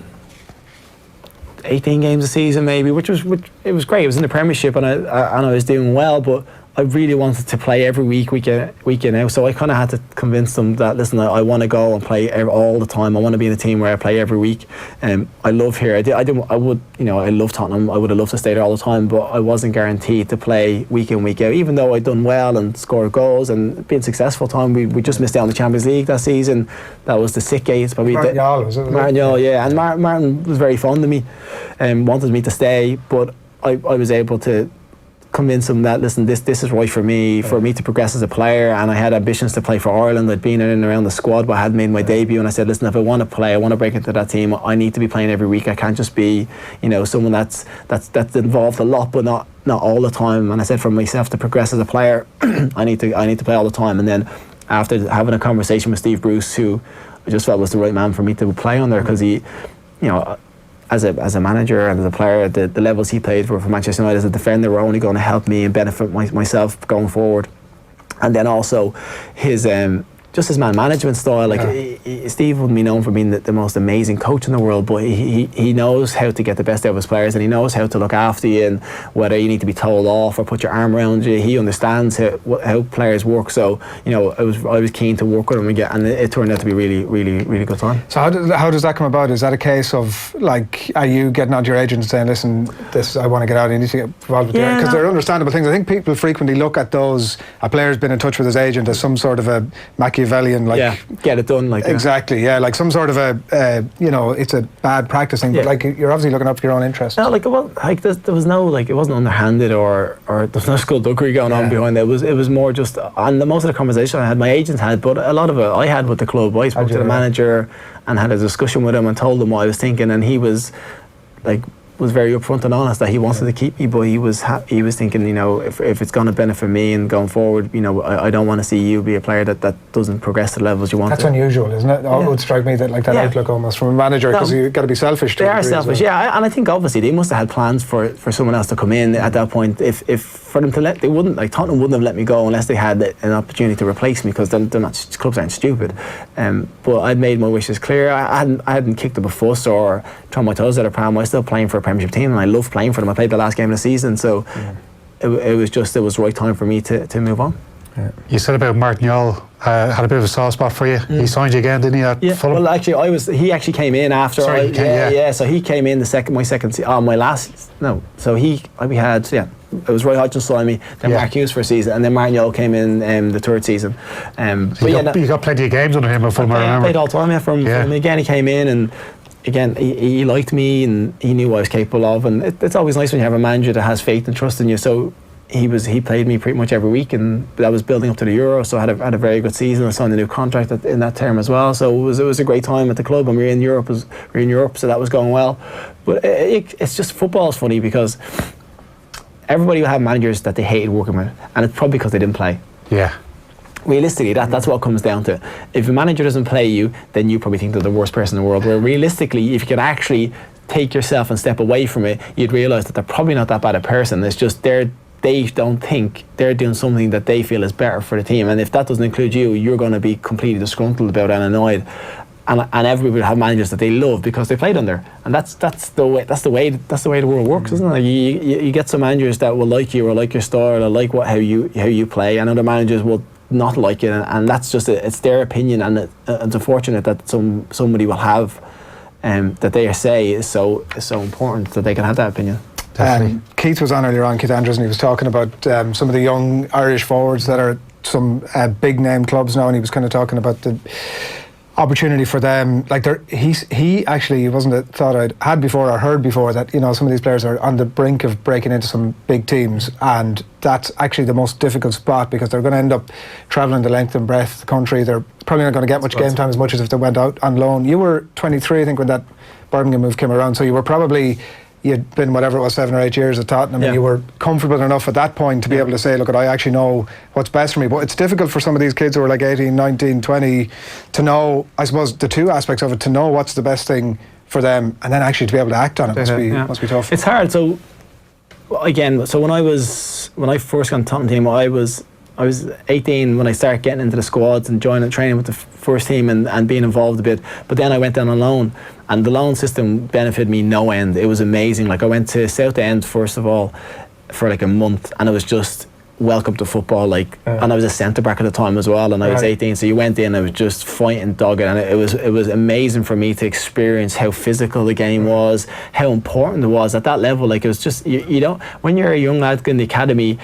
18 games a season maybe, which was great. It was in the Premiership, and I was doing well, but I really wanted to play every week in out. So I kind of had to convince them that, listen, I want to go and play all the time. I want to be in a team where I play every week. I love here. I love Tottenham. I would have loved to stay there all the time, but I wasn't guaranteed to play week in, week out. Even though I'd done well and scored goals and been successful time, we just missed out on the Champions League that season. That was the sick gate. Martin Yall, was it? Martin Yall, yeah. And Martin was very fond of me and wanted me to stay, but I was able to convince him that, listen, this is right for me to progress as a player, and I had ambitions to play for Ireland. I'd been in and around the squad, but I hadn't made my debut, and I said, listen, if I want to play, I want to break into that team, I need to be playing every week. I can't just be someone that's involved a lot but not all the time. And I said, for myself to progress as a player, I need to play all the time. And then after having a conversation with Steve Bruce, who I just felt was the right man for me to play on there, because he, as a manager and as a player, the levels he played for Manchester United as a defender were only going to help me and benefit myself going forward. And then also his just his man management style. Steve wouldn't be known for being the most amazing coach in the world, but he knows how to get the best out of his players, and he knows how to look after you, and whether you need to be told off or put your arm around you. He understands how players work. So I was keen to work with him again, and it turned out to be really, really, really good time. So how does that come about? Is that a case of, like, are you getting onto your agent and saying, listen, I want to get out, you need to get involved with because they're understandable things. I think people frequently look at a player's been in touch with his agent as some sort of a Machiavellian, get it done, exactly, like some sort of it's a bad practice thing, but you're obviously looking up for your own interest. No, there was no, it wasn't underhanded or there was no skullduggery going on behind it. It was more just, and most of the conversation I had, my agents had, but a lot of it I had with the club. I spoke to the manager and had a discussion with him and told him what I was thinking, and he was very upfront and honest that he wanted to keep me, but he was thinking, if it's going to benefit me and going forward, I don't want to see you be a player that doesn't progress to the levels you want. That's unusual, isn't it? It would strike me that outlook almost from a manager, because you've got to be selfish. They are selfish, and I think obviously they must have had plans for someone else to come in at that point. If for them to they wouldn't, Tottenham wouldn't have let me go unless they had an opportunity to replace me, because clubs aren't stupid. But I'd made my wishes clear. I hadn't kicked up a fuss or thrown my toes out of pram. I was still playing for a Premiership team, and I love playing for them. I played the last game of the season, so it was the right time for me to move on. You said about Martin Yall had a bit of a soft spot for you. He signed you again, didn't he? At Fulham? Well, actually, he actually came in after. So he came in it was Roy Hodgson signed me, then Mark Hughes for a season, and then Martin Yole came in the third season. So you got plenty of games under him at Fulham, I remember. I played all the time from again, he came in, and again, he liked me, and he knew what I was capable of, and it's always nice when you have a manager that has faith and trust in you. So he played me pretty much every week, and that was building up to the Euro, so I had a very good season. I signed a new contract in that term as well, so it was a great time at the club, and we were in Europe, so that was going well. But it's just, football is funny because everybody will have managers that they hated working with, and it's probably because they didn't play. Yeah. Realistically, that's what it comes down to. If a manager doesn't play you, then you probably think they're the worst person in the world. Where realistically, if you could actually take yourself and step away from it, you'd realise that they're probably not that bad a person. It's just they don't think they're doing something that they feel is better for the team. And if that doesn't include you, you're going to be completely disgruntled about it and annoyed. And everybody will have managers that they love because they played under, and that's the way the world works, isn't it? You get some managers that will like you or like your style or like how you play, and other managers will not like it, and that's just it's their opinion, and it's unfortunate that somebody will have that they say is so important that they can have that opinion. Keith was on earlier on, Keith Andrews, and he was talking about some of the young Irish forwards that are some big name clubs now, and he was kind of talking about the opportunity for them. Like he actually wasn't a thought I'd had before or heard before that, you know, some of these players are on the brink of breaking into some big teams, and that's actually the most difficult spot because they're going to end up travelling the length and breadth of the country. They're probably not going to get much game time as much as if they went out on loan. You were 23, I think, when that Birmingham move came around, so you were probably, you'd been whatever it was, 7 or 8 years at Tottenham, and you were comfortable enough at that point to be able to say, look, I actually know what's best for me. But it's difficult for some of these kids who are like 18, 19, 20 to know, I suppose, the two aspects of it, to know what's the best thing for them and then actually to be able to act on it must be tough. It's hard. So again, when I first got on the Tottenham team, I was 18 when I started getting into the squads and joining training with the first team and being involved a bit. But then I went down on loan, and the loan system benefited me no end. It was amazing. Like, I went to Southend first of all for like a month, and it was just welcome to football. And I was a centre back at the time as well, and I was 18. So you went in, I was just fighting, dogged, and it was amazing for me to experience how physical the game was, how important it was at that level. Like, it was just you don't, when you're a young lad in the academy,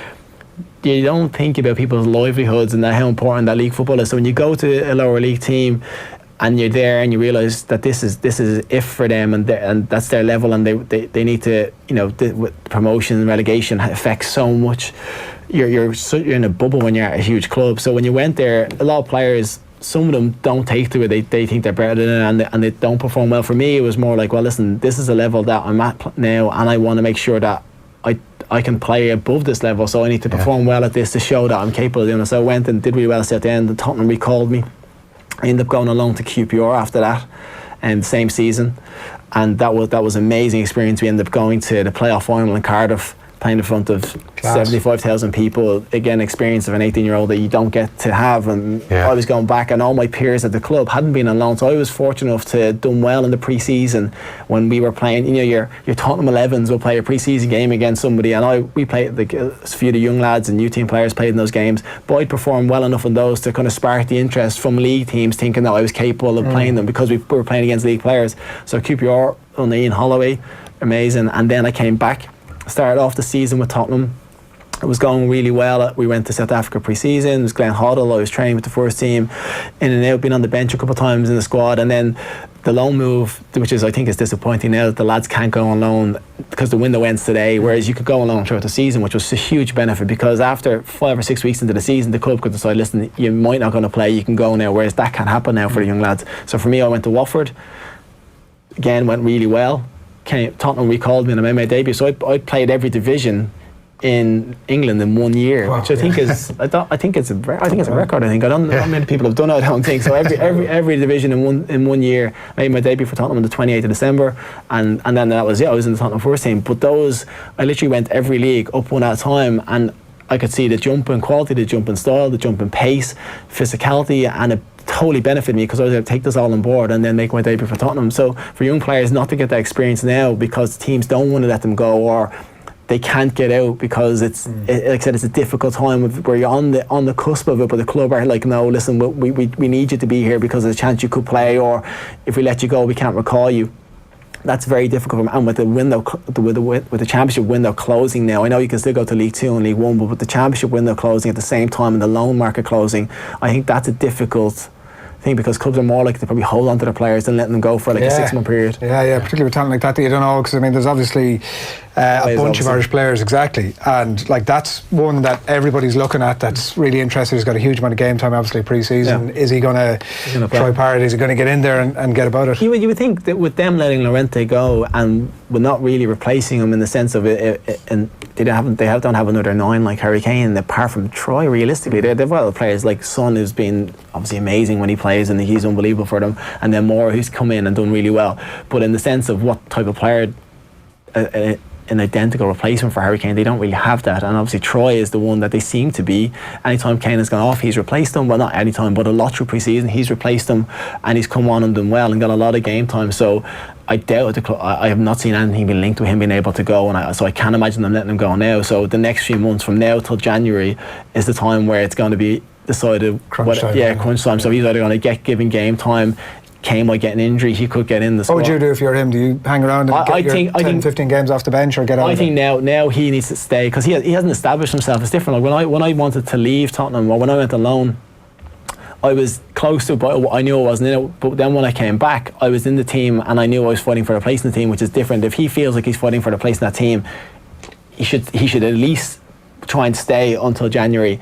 you don't think about people's livelihoods and how important that league football is. So when you go to a lower league team and you're there and you realise that this is if for them, and that's their level, and they need to, you know, with promotion and relegation affects so much. You're in a bubble when you're at a huge club. So when you went there, a lot of players, some of them don't take to it. They think they're better than it, and they don't perform well. For me, it was more like, well, listen, this is a level that I'm at now, and I want to make sure that I can play above this level, so I need to perform well at this to show that I'm capable of doing it. So I went and did really well at the end, and Tottenham recalled me. I ended up going on loan to QPR after that, and same season, and that was an amazing experience. We ended up going to the playoff final in Cardiff, playing in front of 75,000 people. Again, experience of an 18-year-old that you don't get to have. And I was going back, and all my peers at the club hadn't been on loan, so I was fortunate enough to have done well in the pre-season when we were playing. You know, your Tottenham 11s will play a pre-season game against somebody, and we played, like, a few of the young lads and new team players played in those games, but I'd performed well enough in those to kind of spark the interest from league teams, thinking that I was capable of playing them because we were playing against league players. So QPR on Ian Holloway, amazing. And then I came back, started off the season with Tottenham. It was going really well. We went to South Africa pre-season. It was Glenn Hoddle. I was training with the first team, in and out, been on the bench a couple of times in the squad. And then the loan move, which I think is disappointing now, that the lads can't go on loan because the window ends today, whereas you could go on loan throughout the season, which was a huge benefit, because after 5 or 6 weeks into the season, the club could decide, listen, you might not going to play, you can go now, whereas that can't happen now for the young lads. So for me, I went to Watford. Again, went really well. Tottenham recalled me and I made my debut. So I played every division in England in 1 year, which I think is I think it's a record. I think not many people have done it. I don't think so. Every division in one year. I made my debut for Tottenham on the 28th of December, and then that was it. I was in the Tottenham first team. But I literally went every league up one at a time, and I could see the jump in quality, the jump in style, the jump in pace, physicality, and it totally benefited me because I was able to take this all on board and then make my debut for Tottenham. So for young players not to get that experience now because teams don't want to let them go, or they can't get out because like I said, it's a difficult time where you're on the cusp of it, but the club are like, no, listen, we need you to be here because there's a chance you could play, or if we let you go, we can't recall you. That's very difficult. And with the window, with the championship window closing now, I know you can still go to League 2 and League 1, but with the championship window closing at the same time and the loan market closing, I think that's a difficult thing, because clubs are more likely to probably hold on to their players than letting them go for like a 6-month period. Yeah, particularly with talent like that you don't know, because I mean there's obviously a bunch of Irish players, exactly, and like that's one that everybody's looking at that's really interested. He's got a huge amount of game time obviously pre-season. Is he going to try hard? Is he going to get in there and get about it? You would think that with them letting Llorente go and with not really replacing him in the sense of it, and they don't have another 9 like Harry Kane, apart from Troy. Realistically, they've other players like Son, who's been obviously amazing when he plays and he's unbelievable for them, and then Moore, who's come in and done really well. But in the sense of what type of player, an identical replacement for Harry Kane, they don't really have that. And obviously Troy is the one that they seem to be. Anytime Kane has gone off, he's replaced him. Well, not anytime, but a lot through pre-season, he's replaced him, and he's come on and done well and got a lot of game time. So I doubt I have not seen anything being linked to him being able to go, and so I can't imagine them letting him go now. So the next few months from now till January is the time where it's going to be decided. Crunch time. So he's either going to get given game time. Kane might get an injury, he could get in the squad. What would you do if you're him? Do you hang around and get 10-15 games off the bench, or get out? I think now he needs to stay, because he hasn't established himself. It's different. Like when I wanted to leave Tottenham, or when I went alone, I was close to it, but I knew I wasn't in it. But then when I came back, I was in the team and I knew I was fighting for a place in the team, which is different. If he feels like he's fighting for a place in that team, he should at least try and stay until January.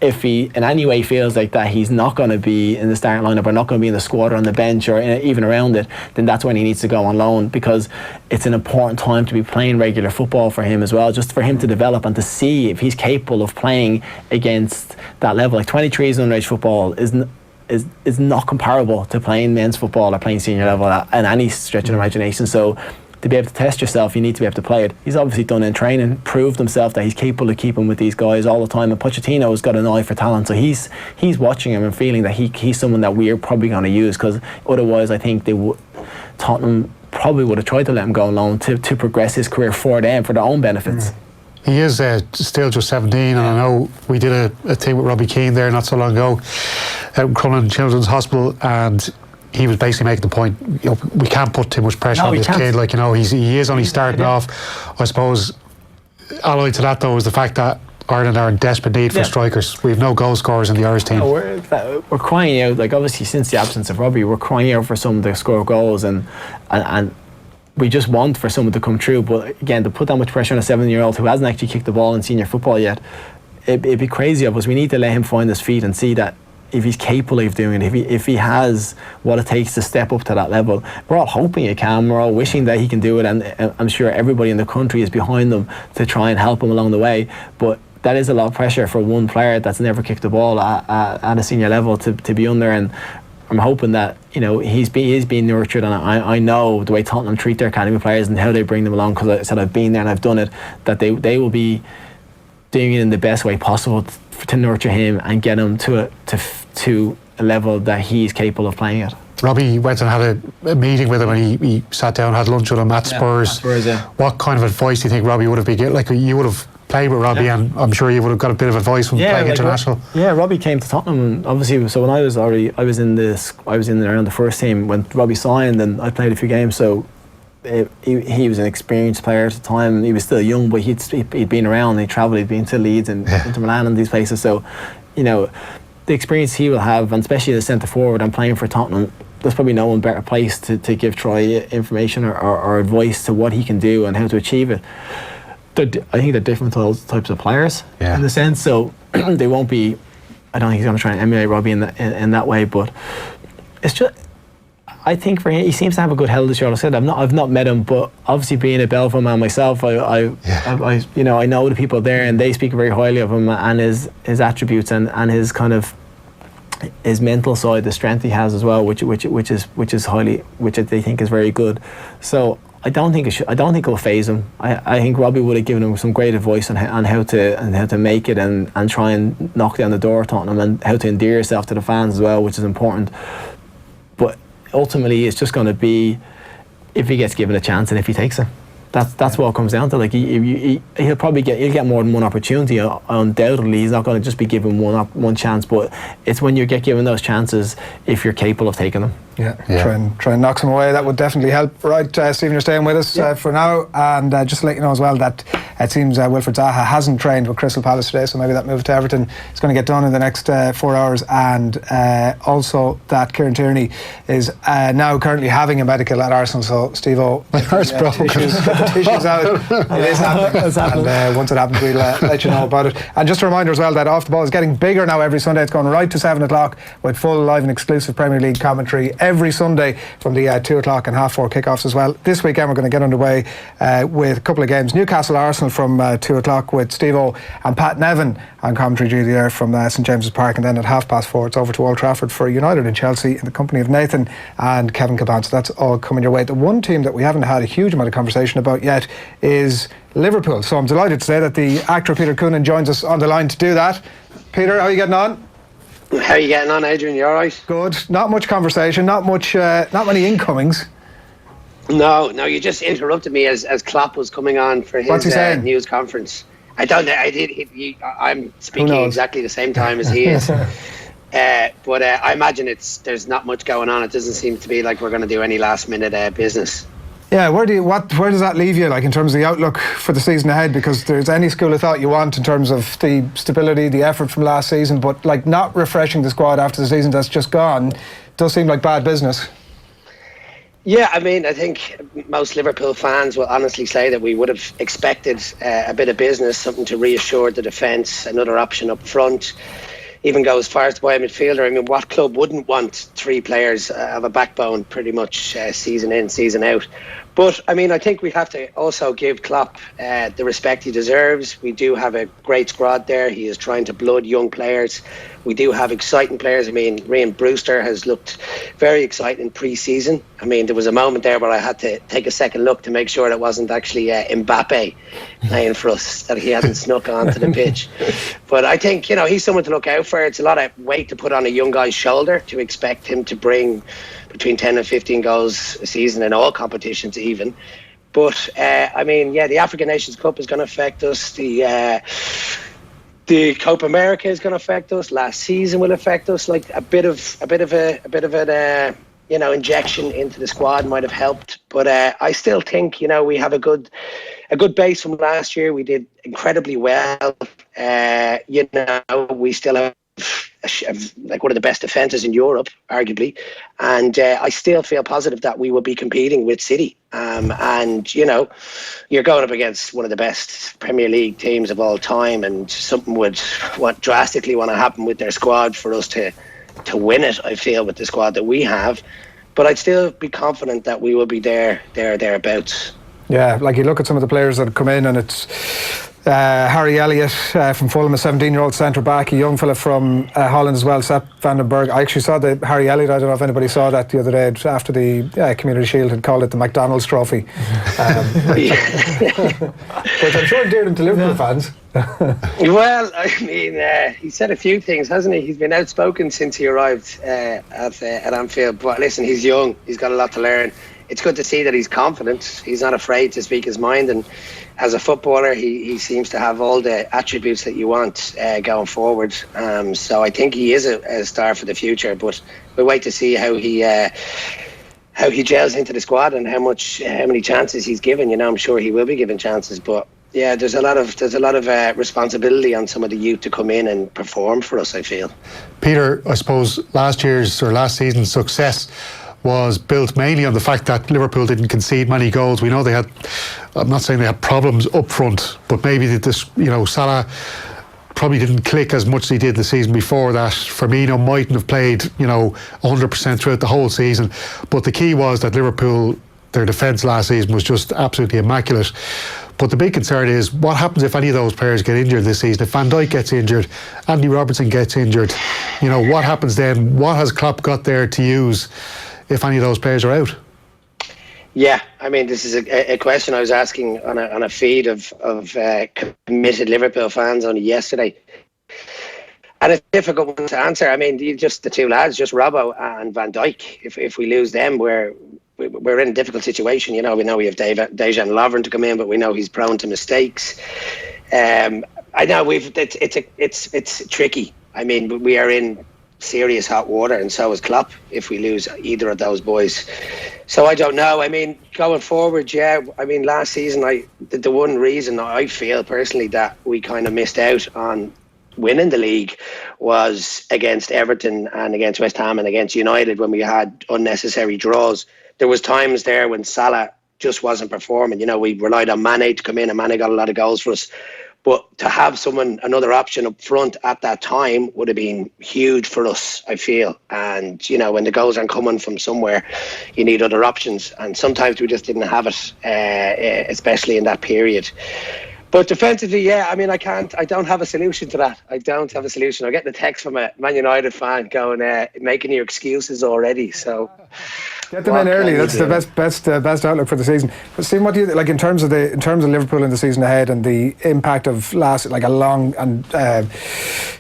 If he in any way feels like that he's not going to be in the starting lineup, or not going to be in the squad or on the bench or even around it, then that's when he needs to go on loan, because it's an important time to be playing regular football for him as well, just for him to develop and to see if he's capable of playing against that level. Like 23s underage football is not comparable to playing men's football or playing senior level in any stretch of imagination. So to be able to test yourself, you need to be able to play it. He's obviously done in training, proved himself that he's capable of keeping with these guys all the time. And Pochettino's got an eye for talent, so he's watching him and feeling that he's someone that we're probably going to use, because otherwise I think Tottenham probably would have tried to let him go on loan to progress his career for them, for their own benefits. He is still just 17, and I know we did a thing with Robbie Keane there not so long ago out in Crumlin Children's Hospital, and he was basically making the point, we can't put too much pressure on this kid. Like, he is only starting off. I suppose allied to that though is the fact that Ireland are in desperate need for strikers. We have no goal scorers in the Irish team. No, we're crying out, like obviously since the absence of Robbie, we're crying out for someone to score goals, and we just want for someone to come through. But again, to put that much pressure on a 7-year-old who hasn't actually kicked the ball in senior football yet, it'd be crazy of us. We need to let him find his feet and see that if he's capable of doing it, if he has what it takes to step up to that level. We're all hoping he can, we're all wishing that he can do it, and I'm sure everybody in the country is behind them to try and help him along the way. But that is a lot of pressure for one player that's never kicked the ball at a senior level to be under, and I'm hoping that he is being nurtured, and I know the way Tottenham treat their academy players and how they bring them along, because I said I've been there and I've done it, that they will be doing it in the best way possible to nurture him and get him to a level that he's capable of playing at. Robbie went and had a meeting with him, and he sat down, had lunch with him at Spurs. What kind of advice do you think Robbie would have been getting? Like, you would have played with Robbie, and I'm sure you would have got a bit of advice from playing international. Robbie came to Tottenham, and obviously, so when I was in around the first team when Robbie signed, and I played a few games. So he was an experienced player at the time. He was still young, but he'd been around. He travelled. He'd been to Leeds and into Milan and these places. So, the experience he will have, and especially as centre forward and playing for Tottenham, there's probably no one better place to give Troy information or advice to what he can do and how to achieve it. I think they're different types of players in the sense. So they won't be. I don't think he's going to try and emulate Robbie in that way. But it's just, I think for him, he seems to have a good head this year. I said I've not met him, but obviously being a Belfast man myself, I know the people there, and they speak very highly of him and his attributes and his kind of his mental side, the strength he has as well, which is highly, which they think is very good. So I don't think it will faze him. I think Robbie would have given him some great advice on how to make it and try and knock down the door of Tottenham, and how to endear yourself to the fans as well, which is important. But ultimately, it's just going to be if he gets given a chance and if he takes it. That's what it comes down to. Like he'll probably get more than one opportunity. Undoubtedly, he's not going to just be given one chance. But it's when you get given those chances, if you're capable of taking them. Yeah. Try and knock some away. That would definitely help. Right, Stephen, you're staying with us for now, and just to let you know as well that it seems Wilfred Zaha hasn't trained with Crystal Palace today, so maybe that move to Everton is going to get done in the next 4 hours, and also that Kieran Tierney is now currently having a medical at Arsenal. So Steve-O, my heart's broken. Tissues out. It is happening. And once it happens, we'll let you know about it. And just a reminder as well that Off the Ball is getting bigger now every Sunday. It's going right to 7 o'clock with full live and exclusive Premier League commentary every Sunday from the 2 o'clock and 4:30 kickoffs as well. This weekend we're going to get underway with a couple of games. Newcastle Arsenal from 2 o'clock with Steve-O and Pat Nevin on commentary duty there from St James's Park, and then at 4:30 it's over to Old Trafford for United and Chelsea in the company of Nathan and Kevin Caban. So that's all coming your way. The one team that we haven't had a huge amount of conversation about yet is Liverpool. So I'm delighted to say that the actor Peter Coonan joins us on the line to do that. Peter, how are you getting on? How are you getting on, Adrian? You alright? Good. Not much conversation, not many incomings. No, you just interrupted me as Klopp was coming on for his news conference. I don't know. I'm speaking exactly the same time as he is. But I imagine there's not much going on. It doesn't seem to be like we're going to do any last minute business. Yeah, where does that leave you, like, in terms of the outlook for the season ahead? Because there's any school of thought you want in terms of the stability, the effort from last season, but like not refreshing the squad after the season that's just gone does seem like bad business. Yeah, I mean, I think most Liverpool fans will honestly say that we would have expected a bit of business, something to reassure the defence, another option up front. Even go as far as to buy a midfielder. I mean, what club wouldn't want 3 players of a backbone pretty much season in, season out? But, I mean, I think we have to also give Klopp the respect he deserves. We do have a great squad there. He is trying to blood young players. We do have exciting players. I mean, Ryan Brewster has looked very exciting pre-season. I mean, there was a moment there where I had to take a second look to make sure it wasn't actually Mbappe playing for us, that he hadn't snuck onto the pitch. But I think, he's someone to look out for. It's a lot of weight to put on a young guy's shoulder to expect him to bring between 10 and 15 goals a season in all competitions even. But, I mean, the African Nations Cup is going to affect us. The Copa America is going to affect us. Last season will affect us. Like a bit of an injection into the squad might have helped. But I still think we have a good base from last year. We did incredibly well. We still have like one of the best defences in Europe, arguably, and I still feel positive that we will be competing with City. And you're going up against one of the best Premier League teams of all time, and something would drastically want to happen with their squad for us to win it. I feel with the squad that we have, but I'd still be confident that we will be thereabouts. Yeah, like you look at some of the players that have come in, and it's Harry Elliott from Fulham, a 17-year-old centre-back, a young fella from Holland as well, Sepp van den Berg. I actually saw the Harry Elliott, I don't know if anybody saw that the other day after the Community Shield had called it the McDonald's Trophy. Which I'm sure endeared him to Liverpool fans. Well, I mean, he said a few things, hasn't he? He's been outspoken since he arrived at Anfield. But listen, he's young, he's got a lot to learn. It's good to see that he's confident. He's not afraid to speak his mind, and as a footballer, he seems to have all the attributes that you want going forward. So I think he is a star for the future. But we'll wait to see how he gels into the squad and how many chances he's given. I'm sure he will be given chances, but yeah, there's a lot of responsibility on some of the youth to come in and perform for us, I feel. Peter, I suppose last season's success was built mainly on the fact that Liverpool didn't concede many goals. We know they had, I'm not saying they had problems up front, but maybe Salah probably didn't click as much as he did the season before that. Firmino mightn't have played 100% throughout the whole season, but the key was that Liverpool, their defence last season was just absolutely immaculate. But the big concern is what happens if any of those players get injured this season. If Van Dijk gets injured, Andy Robertson gets injured, what happens then? What has Klopp got there to use if any of those players are out? Yeah, I mean, this is a question I was asking on a feed of committed Liverpool fans only yesterday. And it's a difficult one to answer. I mean, just the two lads, just Robbo and Van Dijk. If we lose them, we're we're in a difficult situation. You know, we know we have Dejan Lovren to come in, but we know he's prone to mistakes. I know it's tricky. I mean, we are in serious hot water, and so is Klopp if we lose either of those boys. So I don't know. I mean, going forward, yeah. I mean, last season, the one reason I feel personally that we kind of missed out on winning the league was against Everton and against West Ham and against United when we had unnecessary draws. There was times there when Salah just wasn't performing. You know, we relied on Mane to come in, and Mane got a lot of goals for us. But to have another option up front at that time would have been huge for us, I feel. And, you know, when the goals aren't coming from somewhere, you need other options. And sometimes we just didn't have it, especially in that period. But defensively, yeah, I mean, I don't have a solution to that. I don't have a solution. I'm getting a text from a Man United fan going, making your excuses already. So get them in early. That's the best outlook for the season. But Stephen, what do you like in terms of Liverpool in the season ahead and the impact of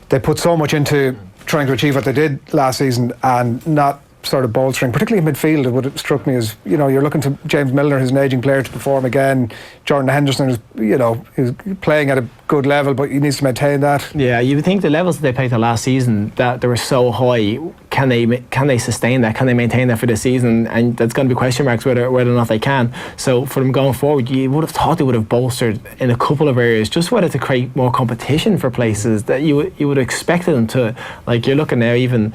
they put so much into trying to achieve what they did last season and not sort of bolstering, particularly in midfield. It would have struck me as, you know, you're looking to James Milner, who's an ageing player, to perform again. Jordan Henderson is playing at a good level, but he needs to maintain that. Yeah, you would think the levels that they played the last season, that they were so high, can they sustain that? Can they maintain that for this season? And that's going to be question marks whether or not they can. So for them going forward, you would have thought they would have bolstered in a couple of areas, just whether to create more competition for places that you would have expected them to. Like, you're looking now, even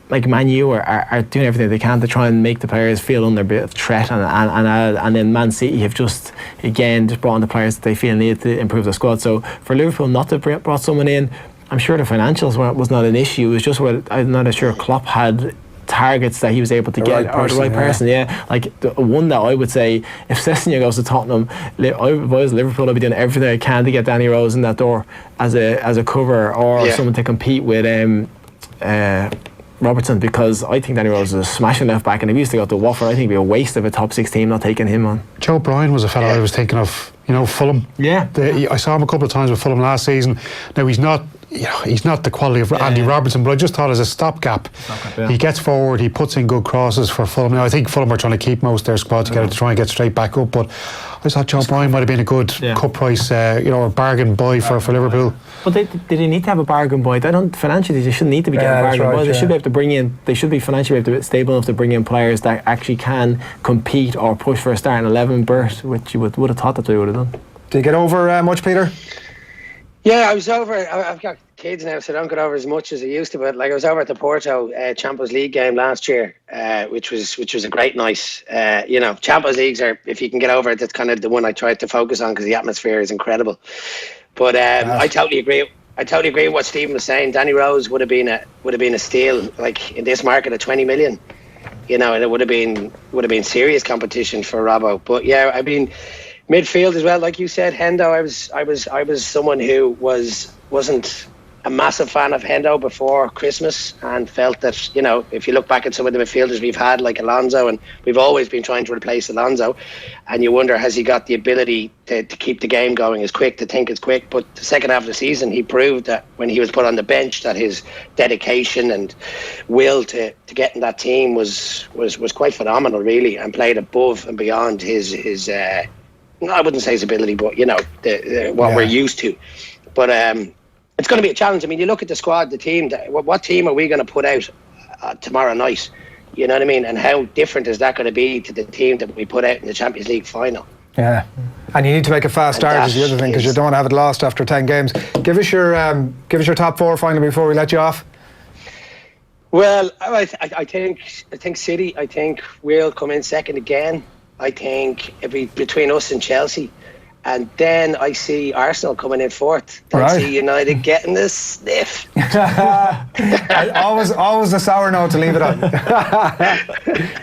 like Man U are doing everything they can to try and make the players feel under a bit of threat, and then Man City have just brought in the players that they feel need to improve their squad. So for Liverpool not to have brought someone in, I'm sure the financials was not an issue. It was just I'm not sure Klopp had targets that he was able to get, the right person. Yeah, like the one that I would say, if Sessegnon goes to Tottenham, if I was Liverpool, I'd be doing everything I can to get Danny Rose in that door as a cover or someone to compete with Robertson, because I think Danny Rose is a smashing left back, and if he used to go to Watford, I think it'd be a waste of a top 6 team not taking him on. Joe Bryan was a fellow I was thinking of, Fulham. Yeah. I saw him a couple of times with Fulham last season. Now he's not the quality of Andy Robertson, but I just thought as a stopgap, he gets forward, he puts in good crosses for Fulham. Now I think Fulham are trying to keep most of their squad together to try and get straight back up, but I thought Joe Bryan might have been a good cut price, a bargain buy for Liverpool. But they need to have a bargain buy. Financially, they shouldn't need to be getting a bargain buy. They should be able to bring in. They should be financially stable enough to bring in players that actually can compete or push for a starting 11 berth, which you would have thought that they would have done. Do you get over much, Peter? Yeah, I was over. I've got kids now, so I don't get over as much as I used to. But like, I was over at the Porto Champions League game last year, which was a great night. Champions Leagues are, if you can get over it, that's kind of the one I tried to focus on because the atmosphere is incredible. But I totally agree. I totally agree with what Stephen was saying. Danny Rose would have been a steal, like in this market at 20 million. And it would have been serious competition for Robbo. But yeah, I mean, midfield as well, like you said, Hendo. I was someone who wasn't a massive fan of Hendo before Christmas, and felt that, if you look back at some of the midfielders we've had, like Alonso, and we've always been trying to replace Alonso, and you wonder, has he got the ability to keep the game going as quick, to think as quick? But the second half of the season, he proved that when he was put on the bench, that his dedication and will to get in that team was quite phenomenal, really, and played above and beyond his I wouldn't say his ability, but what we're used to. But it's going to be a challenge. I mean, you look at the squad, the team. What team are we going to put out tomorrow night? You know what I mean? And how different is that going to be to the team that we put out in the Champions League final? Yeah, and you need to make a fast start, is the other thing, because you don't want to have it lost after 10 games. Give us your top 4 finally before we let you off. Well, I think City. I think we'll come in second again. I think it'll be between us and Chelsea. And then I see Arsenal coming in fourth. I see United getting the sniff. always a sour note to leave it on.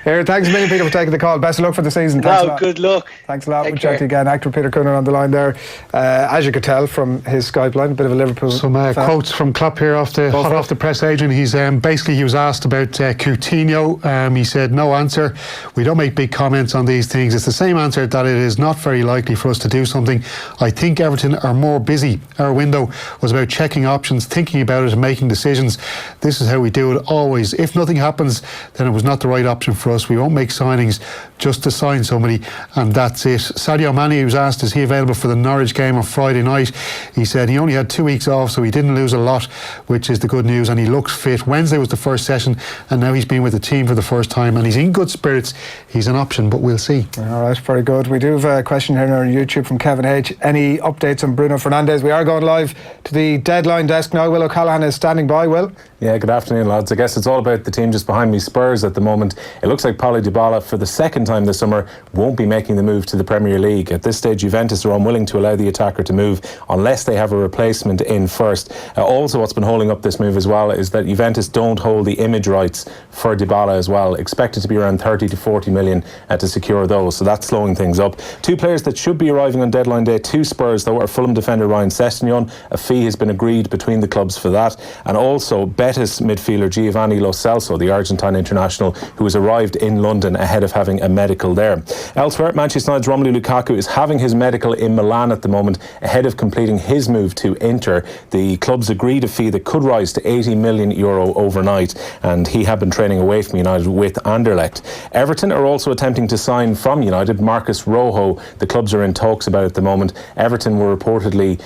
Here, thanks a million, Peter, for taking the call. Best of luck for the season. Thanks a lot. Good luck. Thanks a lot. We'll chat to you again. Actor Peter Coonan on the line there. As you could tell from his Skype line, a bit of a Liverpool Some quotes from Klopp here off the press agent. He's basically, he was asked about Coutinho. He said, no answer. We don't make big comments on these things. It's the same answer, that it is not very likely for us to do something. I think Everton are more busy. Our window was about checking options, thinking about it and making decisions. This is how we do it always. If nothing happens, then it was not the right option for us. We won't make signings just to sign somebody, and that's it. Sadio Mane was asked, is he available for the Norwich game on Friday night? He said he only had 2 weeks off, so he didn't lose a lot, which is the good news, and he looks fit. Wednesday was the first session, and now he's been with the team for the first time, and he's in good spirits. He's an option, but we'll see. All right, very good. We do have a question here on YouTube from Kevin H. Any updates on Bruno Fernandes? We are going live to the deadline desk now. Will O'Callaghan is standing by. Will? Yeah, good afternoon, lads. I guess it's all about the team just behind me, Spurs, at the moment. It looks like Paulo Dybala, for the second time this summer, won't be making the move to the Premier League. At this stage, Juventus are unwilling to allow the attacker to move unless they have a replacement in first. Also, what's been holding up this move as well is that Juventus don't hold the image rights for Dybala as well. Expected to be around 30 to 40 million to secure those, so that's slowing things up. Two players that should be arriving on deadline day to Spurs, though, are Fulham defender Ryan Sessegnon. A fee has been agreed between the clubs for that, and also Betis midfielder Giovanni Lo Celso, the Argentine international, who has arrived in London ahead of having a medical there. Elsewhere, Manchester United's Romelu Lukaku is having his medical in Milan at the moment ahead of completing his move to Inter. The clubs agreed a fee that could rise to €80 million overnight, and he had been training away from United with Anderlecht. Everton are also attempting to sign from United Marcus Rojo. The clubs are in talks about it at the moment. Everton were reportedly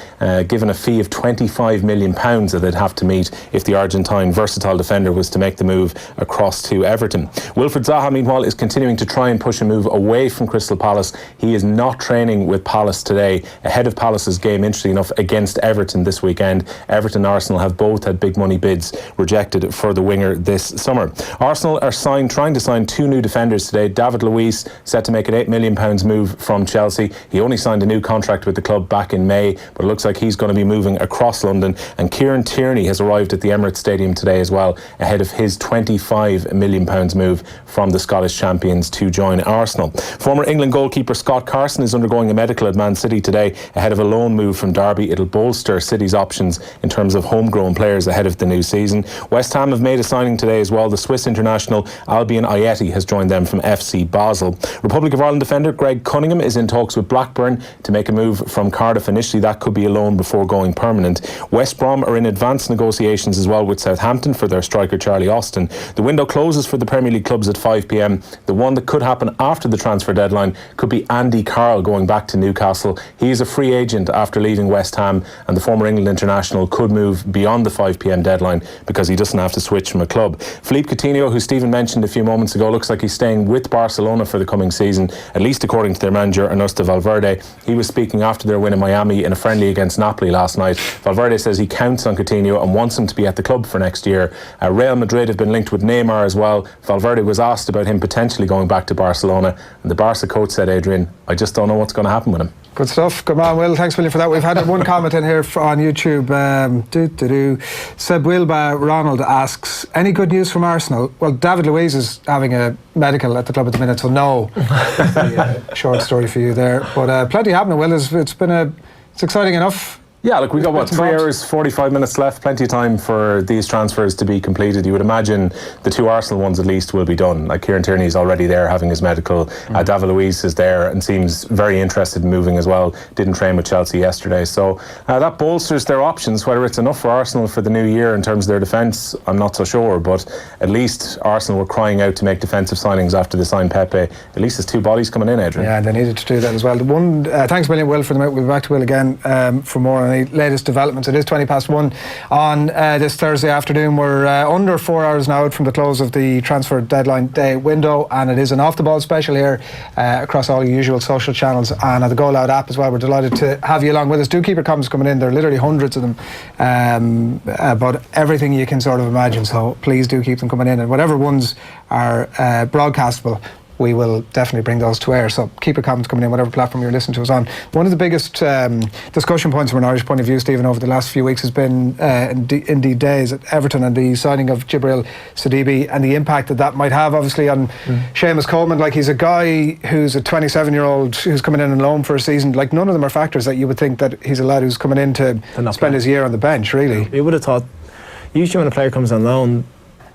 given a fee of £25 million that they'd have to meet if the Argentine versatile defender was to make the move across to Everton. Wilfried Zaha, meanwhile, is continuing to try and push a move away from Crystal Palace. He is not training with Palace today, ahead of Palace's game, interesting enough, against Everton this weekend. Everton and Arsenal have both had big money bids rejected for the winger this summer. Arsenal are trying to sign two new defenders today. David Luiz set to make an £8 million move from Chelsea. He only signed a new contract with the club back in May, but it looks like he's going to be moving across London. And Kieran Tierney has arrived at the Emirates Stadium today as well, ahead of his £25 million move from the Scottish champions to join Arsenal. Former England goalkeeper Scott Carson is undergoing a medical at Man City today ahead of a loan move from Derby. It'll bolster City's options in terms of homegrown players ahead of the new season. West Ham have made a signing today as well. The Swiss international Albion Ayeti has joined them from FC Basel. Republic of Ireland defender Greg Cunningham is in talks with Blackburn to make a move from Cardiff. Initially, that could be a loan before going permanent. West Brom are in advanced negotiations as well with Southampton for their striker Charlie Austin. The window closes for the Premier League clubs at 5 p.m. The one that could happen after the transfer deadline could be Andy Carroll going back to Newcastle. He is a free agent after leaving West Ham, and the former England international could move beyond the 5 p.m. deadline because he doesn't have to switch from a club. Philippe Coutinho, who Stephen mentioned a few moments ago, looks like he's staying with Barcelona for the coming season, at least according to their manager Ernesto Valverde. He was speaking after their win in Miami in a friendly against Napoli last night. Valverde says he counts on Coutinho and wants him to be at the club for next year. Real Madrid have been linked with Neymar as well. Valverde was asked about him potentially going back to Barcelona, and the Barca coach said, Adrian, I just don't know what's going to happen with him. Good stuff. Good man, Will. Thanks, William, for that. We've had one comment in here on YouTube. Seb Wilba Ronald asks, any good news from Arsenal? Well, David Luiz is having a medical at the club at the minute, so no. Short story for you there. But plenty happening, Will. It's exciting enough. Yeah, look, we got 3 hours, 45 minutes left, plenty of time for these transfers to be completed. You would imagine the two Arsenal ones at least will be done. Like Kieran Tierney is already there having his medical. David Luiz is there and seems very interested in moving as well. Didn't train with Chelsea yesterday. So that bolsters their options. Whether it's enough for Arsenal for the new year in terms of their defence, I'm not so sure. But at least Arsenal were crying out to make defensive signings after they signed Pepe. At least there's two bodies coming in, Adrian. Yeah, they needed to do that as well. Thanks a million, Will, for the minute. We'll be back to Will again for more on the latest developments. It is 1:20 on this Thursday afternoon. We're under 4 hours now out from the close of the transfer deadline day window, and it is an off the ball special here across all your usual social channels and at the Go Loud app as well. We're delighted to have you along with us. Do keep your comments coming in. There are literally hundreds of them about everything you can sort of imagine, so please do keep them coming in, and whatever ones are broadcastable, we will definitely bring those to air. So keep your comments coming in, whatever platform you're listening to us on. One of the biggest discussion points from an Irish point of view, Stephen, over the last few weeks has been indeed days at Everton and the signing of Djibril Sidibe and the impact that might have, obviously, on Seamus Coleman. Like, he's a guy who's a 27-year-old who's coming in on loan for a season. Like, none of them are factors that you would think that he's a lad who's coming in to spend his year on the bench, really. You would have thought, usually when a player comes on loan,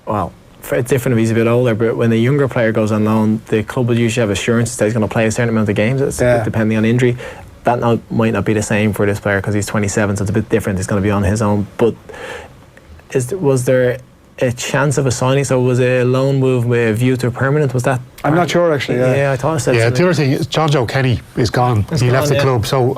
well, it's different if he's a bit older, but when a younger player goes on loan, the club would usually have assurances that he's going to play a certain amount of games, depending on injury. that might not be the same for this player because he's 27, so it's a bit different. He's going to be on his own. But was there a chance of a signing? So was it a loan move with a view to permanent? Was that? I'm not sure actually. Yeah, I thought I said. Yeah, something. the other thing is John Joe Kenny is gone. He left the club. So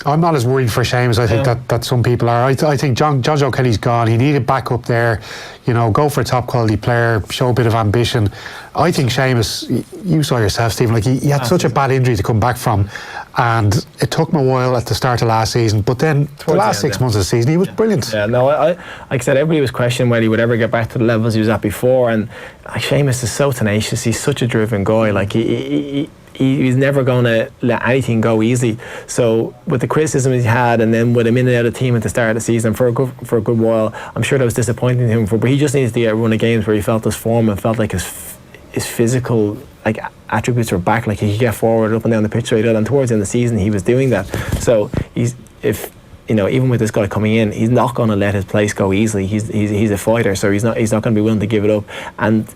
I'm not as worried for Seamus. I think that some people are. I think John Joe Kelly's gone. He needed back up there, go for a top quality player, show a bit of ambition. I think Seamus, you saw yourself, Stephen, like he had such a bad injury to come back from, and it took him a while at the start of last season, but then the last 6 months of the season he was brilliant. Yeah, no, like I said, everybody was questioning whether he would ever get back to the levels he was at before, and Seamus is so tenacious. He's such a driven guy. Like he's never going to let anything go easily. So with the criticism he had, and then with him in and out of the team at the start of the season for a good while, I'm sure that was disappointing to him. But he just needs to get a run of games where he felt his form and felt like his physical attributes were back. Like he could get forward up and down the pitch. So he did, and towards the end of the season he was doing that. So even with this guy coming in, he's not going to let his place go easily. He's a fighter, so he's not going to be willing to give it up. And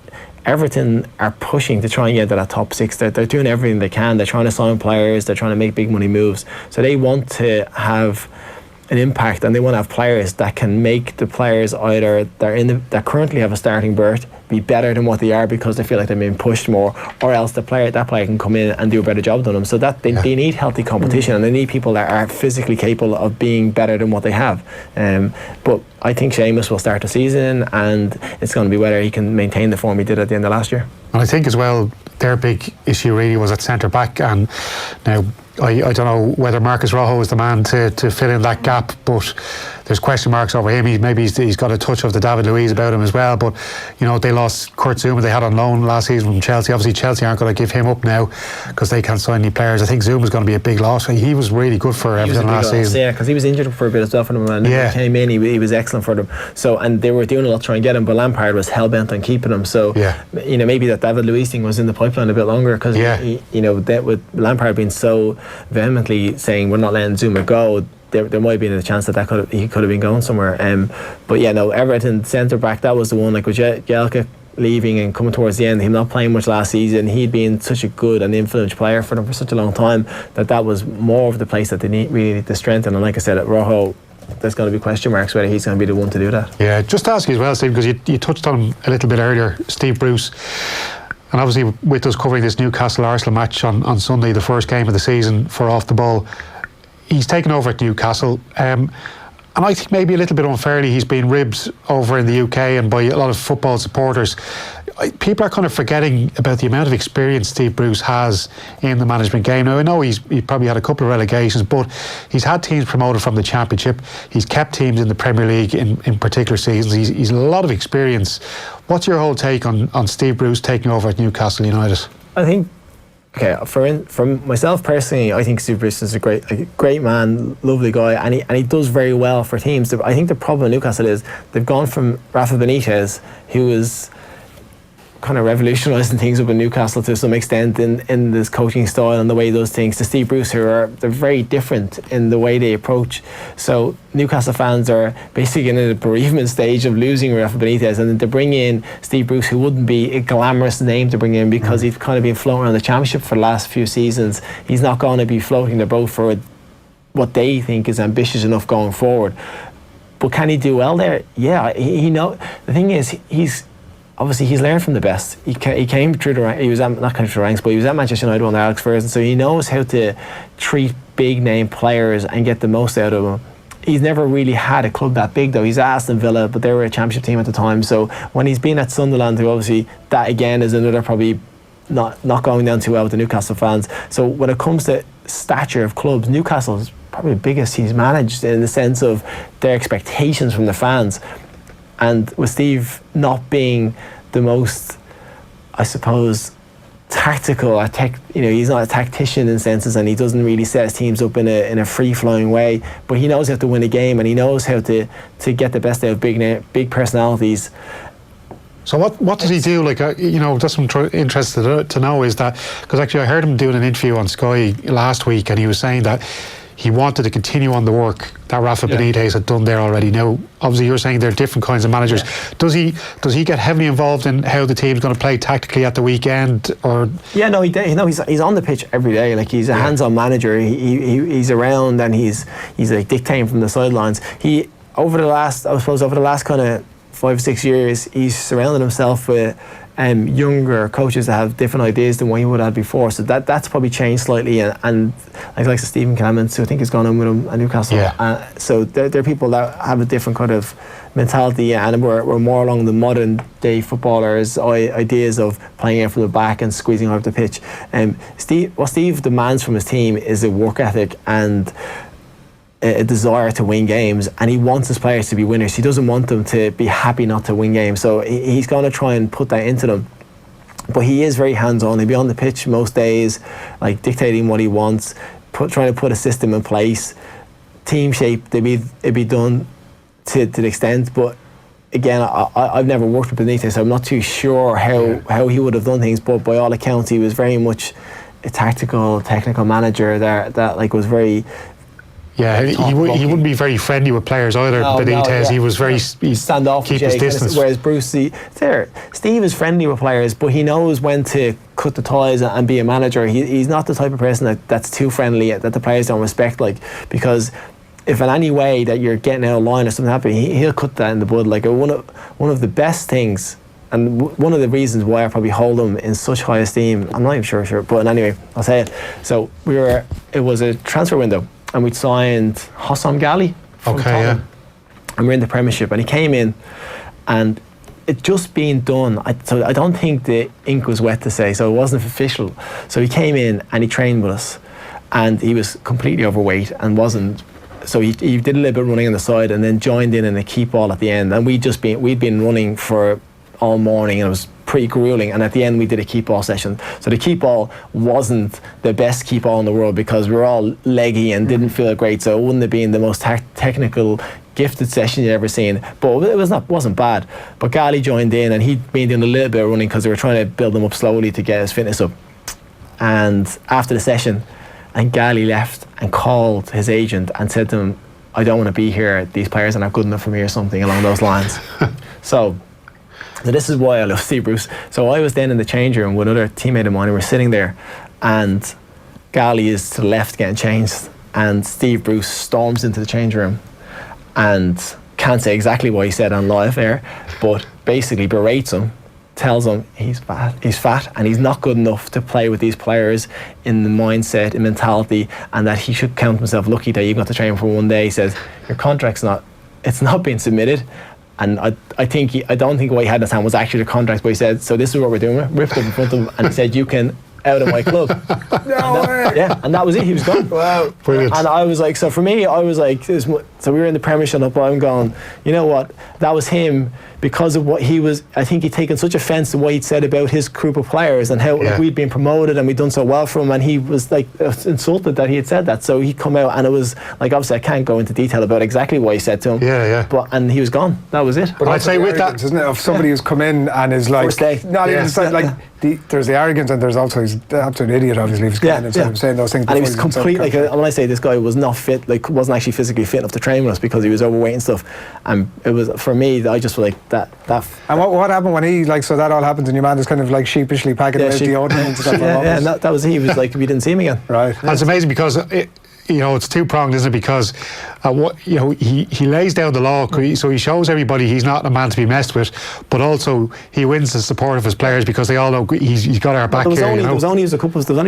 Everton are pushing to try and get to that top six. They're doing everything they can. They're trying to sign players. They're trying to make big money moves. So they want to have an impact, and they want to have players that can make the players either that currently have a starting berth be better than what they are because they feel like they're being pushed more, or else that player can come in and do a better job than them. So that they need healthy competition, and they need people that are physically capable of being better than what they have. But I think Seamus will start the season, and it's going to be whether he can maintain the form he did at the end of last year. And I think as well, their big issue really was at centre back, and now I don't know whether Marcus Rojo is the man to fill in that gap, but there's question marks over him. He's got a touch of the David Luiz about him as well, but they lost Kurt Zouma, they had on loan last season from Chelsea. Obviously Chelsea aren't going to give him up now because they can't sign any players. I think Zouma's going to be a big loss. He was really good for Everton last season. Yeah, because he was injured for a bit as well for them, and when he came in he was excellent for them. So, and they were doing a lot to try and get him, but Lampard was hell-bent on keeping him. So maybe that David Luiz thing was in the pipeline a bit longer, because with Lampard being so vehemently saying we're not letting Zouma go, there might have been a chance that he could have been going somewhere. But Everton centre back, that was the one. Like with Jelka leaving and coming towards the end, him not playing much last season, he'd been such a good and influential player for them for such a long time that was more of the place that they really need to strengthen. And like I said, at Rojo, there's going to be question marks whether he's going to be the one to do that. Yeah, just to ask you as well, Steve, because you touched on him a little bit earlier, Steve Bruce. And obviously with us covering this Newcastle-Arsenal match on Sunday, the first game of the season for Off the Ball, he's taken over at Newcastle, and I think maybe a little bit unfairly he's been ribbed over in the UK and by a lot of football supporters. People are kind of forgetting about the amount of experience Steve Bruce has in the management game. Now I know he's probably had a couple of relegations, but he's had teams promoted from the Championship. He's kept teams in the Premier League in particular seasons. He's a lot of experience. What's your whole take on Steve Bruce taking over at Newcastle United? I think, for myself personally, I think Steve Bruce is a great man, lovely guy, and he does very well for teams. I think the problem with Newcastle is they've gone from Rafa Benitez, who was kind of revolutionising things up in Newcastle to some extent in this coaching style and the way he does things, to Steve Bruce, they're very different in the way they approach. So Newcastle fans are basically in a bereavement stage of losing Rafa Benitez, and then to bring in Steve Bruce, who wouldn't be a glamorous name to bring in because he's kind of been floating around the Championship for the last few seasons. He's not going to be floating the boat for what they think is ambitious enough going forward. But can he do well there? Yeah, he know. The thing is, he's learned from the best. He came through the ranks. He was not coming through the ranks, but he was at Manchester United under Alex Ferguson, so he knows how to treat big name players and get the most out of them. He's never really had a club that big though. He's at Aston Villa, but they were a Championship team at the time. So when he's been at Sunderland, who obviously that again is another probably not going down too well with the Newcastle fans. So when it comes to stature of clubs, Newcastle is probably the biggest he's managed in the sense of their expectations from the fans. And with Steve not being the most, I suppose, tactical, he's not a tactician in senses, and he doesn't really set his teams up in a free-flowing way, but he knows how to win a game, and he knows how to get the best out of big personalities. So what does he do? Like, that's what I'm interested to know is that, because actually I heard him doing an interview on Sky last week, and he was saying that he wanted to continue on the work that Rafa Benitez had done there already. Now, obviously, you're saying they're different kinds of managers. Does he get heavily involved in how the team's going to play tactically at the weekend? Or he's on the pitch every day. Like, he's a hands-on manager. He's around, and he's like dictating from the sidelines. Over the last kind of 5 or 6 years, he's surrounded himself with younger coaches that have different ideas than what he would have before. So that's probably changed slightly. And like Stephen Clements, who I think has gone on with him at Newcastle. Yeah. So they're people that have a different kind of mentality, and we're more along the modern day footballers' ideas of playing out from the back and squeezing out the pitch. What Steve demands from his team is a work ethic and a desire to win games, and he wants his players to be winners. He doesn't want them to be happy not to win games, so he's going to try and put that into them. But he is very hands-on. He'll be on the pitch most days, like dictating what he wants, trying to put a system in place. Team shape, it'd be done to the extent, but again, I've never worked with Benitez, so I'm not too sure how he would have done things, but by all accounts he was very much a technical manager that like was very... Yeah, he wouldn't be very friendly with players either. Benitez, he was very standoffish, keep his distance. Whereas Bruce, Steve is friendly with players, but he knows when to cut the ties and be a manager. He's not the type of person that's too friendly, that the players don't respect. Like, because if in any way that you're getting out of line or something happening, he'll cut that in the bud. Like, one of the best things, and one of the reasons why I probably hold him in such high esteem, I'm not even sure, but anyway, I'll say it. So it was a transfer window, and we'd signed Hossam Ghali from Tottenham. And we're in the Premiership, and he came in, and it just being done, so I don't think the ink was wet to say, so it wasn't official. So he came in and he trained with us, and he was completely overweight and wasn't. So he did a little bit of running on the side, and then joined in a keep ball at the end. And we'd been running for all morning, and it was pretty grueling, and at the end we did a keep ball session. So the keep ball wasn't the best keep ball in the world, because we were all leggy and didn't feel great, so it wouldn't have been the most technical, gifted session you'd ever seen, but it wasn't bad. But Ghali joined in, and he'd been doing a little bit of running because they were trying to build him up slowly to get his fitness up. And after the session, and Ghali left and called his agent and said to him, I don't want to be here, these players are not good enough for me, or something along those lines. So this is why I love Steve Bruce. So I was then in the change room with another teammate of mine, and we're sitting there, and Ghali is to the left getting changed, and Steve Bruce storms into the change room, and can't say exactly what he said on live there, but basically berates him, tells him he's fat and he's not good enough to play with these players in the mindset and mentality, and that he should count himself lucky that he got to train for one day. He says, your contract's not being submitted. And I don't think what he had in his hand was actually the contract, but he said, so this is what we're doing. Ripped up in front of him, and he said, you can out of my club. No way. Yeah, and that was it. He was gone. Wow. Brilliant. And I was like, so for me, I was like, so we were in the Premiership, but I'm going, you know what? That was him, because of what he was. I think he'd taken such offence to what he'd said about his group of players, and how like, we'd been promoted and we'd done so well for him, and he was like insulted that he had said that. So he'd come out, and it was like, obviously I can't go into detail about exactly what he said to him. Yeah. And he was gone. That was it. But I'd say with that, isn't it, of somebody who's come in and is like, not even like, there's the arrogance, and there's also he's the absolute idiot, obviously, if he's coming in and saying those things. And he was complete, like, when I say this guy was not fit, like, wasn't actually physically fit enough to train with us because he was overweight and stuff. And it was, for me, I just feel like that. And what happened when he, like, so that all happens, and your man is kind of like sheepishly packing out the ordinance and stuff? And that was he was like, we didn't see him again. Right. And it's amazing because it's two-pronged, isn't it? Because he lays down the law, so he shows everybody he's not a man to be messed with, but also he wins the support of his players because they all know he's got our back here. There was only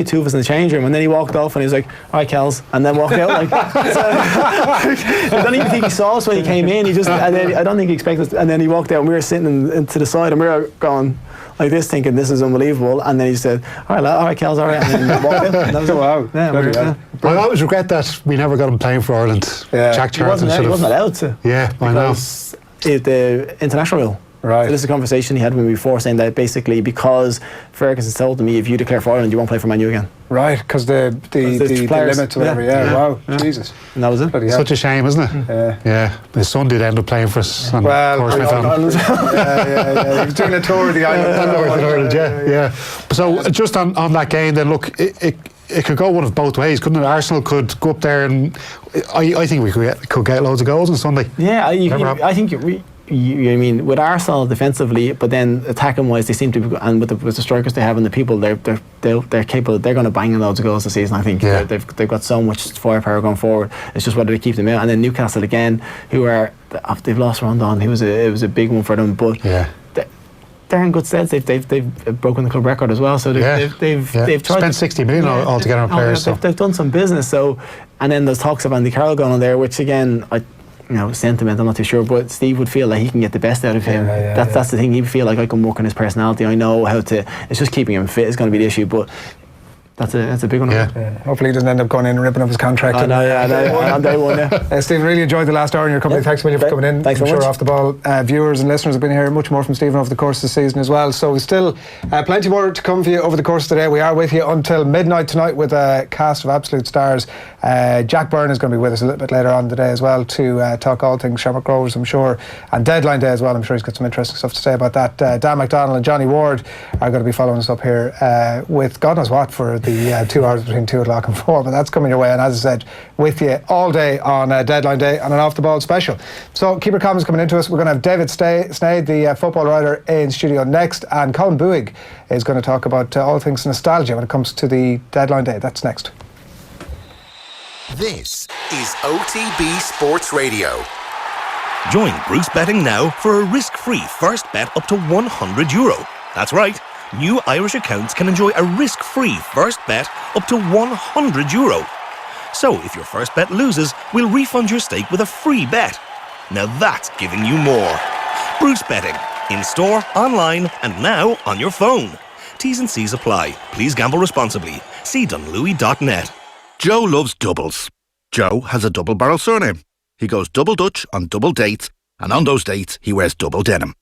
two of us in the change room, and then he walked off and he was like, all right, Kels, and then walked out. Like, I don't even think he saw us when he came in. And then I don't think he expected us, and then he walked out, and we were sitting to the side, and we were going like this, thinking this is unbelievable. And then he said, all right, Kels, all right, and then walked out. And that was wow. I always regret that we never got him playing for Ireland. Jack Charlton he wasn't allowed to. Yeah, I know. The international rule. Right. So this is a conversation he had with me before, saying that basically because Ferguson told me, if you declare for Ireland, you won't play for Man U again. Right, because the limits or whatever. Wow, Jesus. And that was it. Such a shame, isn't it? Yeah. His son did end up playing for us. And well, of course he was doing a tour of the island. Yeah. So just on that game, then look, it could go one of both ways, couldn't it? Arsenal could go up there, and I think we could get loads of goals on Sunday. Yeah, I think you mean with Arsenal defensively, but then attacking wise, they seem to be, and with the strikers they have and the people, they're capable. They're going to bang in loads of goals this season. I think they've got so much firepower going forward. It's just whether they keep them out. And then Newcastle again, they've lost Rondon. It was a big one for them, but they're in good stead. They've broken the club record as well. So they've tried spent 60 million altogether on players. They've done some business. So, and then there's talks of Andy Carroll going on there, which again, sentiment, I'm not too sure, but Steve would feel like he can get the best out of him. That's the thing. He would feel like I can work on his personality. I know how to. It's just keeping him fit is going to be the issue, but. That's a big one. Hopefully he doesn't end up going in and ripping up his contract. On day one, Stephen, really enjoyed the last hour in your company. Thanks a million for coming in. Thanks I'm very sure much. Off the ball viewers and listeners have been hearing much more from Stephen over the course of the season as well. So we still plenty more to come for you over the course of the day. We are with you until midnight tonight with a cast of absolute stars. Jack Byrne is going to be with us a little bit later on today as well to talk all things Shamrock Rovers, I'm sure, and deadline day as well. I'm sure he's got some interesting stuff to say about that. Dan McDonnell and Johnny Ward are going to be following us up here with God knows what for the 2 hours between 2 o'clock and 4, but that's coming your way, and as I said, with you all day on deadline day and an off the ball special. So keep your comments coming into us. We're going to have David Sneyd, the football writer, in studio next, and Colin Buig is going to talk about all things nostalgia when it comes to the deadline day. That's next. This is OTB Sports Radio. Join Bruce Betting now for a risk-free first bet up to €100. That's right. New Irish accounts can enjoy a risk-free first bet up to €100. So if your first bet loses, we'll refund your stake with a free bet. Now that's giving you more. Bruce Betting. In store, online, and now on your phone. T's and C's apply. Please gamble responsibly. See dunlewy.net. Joe loves doubles. Joe has a double-barrel surname. He goes double Dutch on double dates, and on those dates, he wears double denim.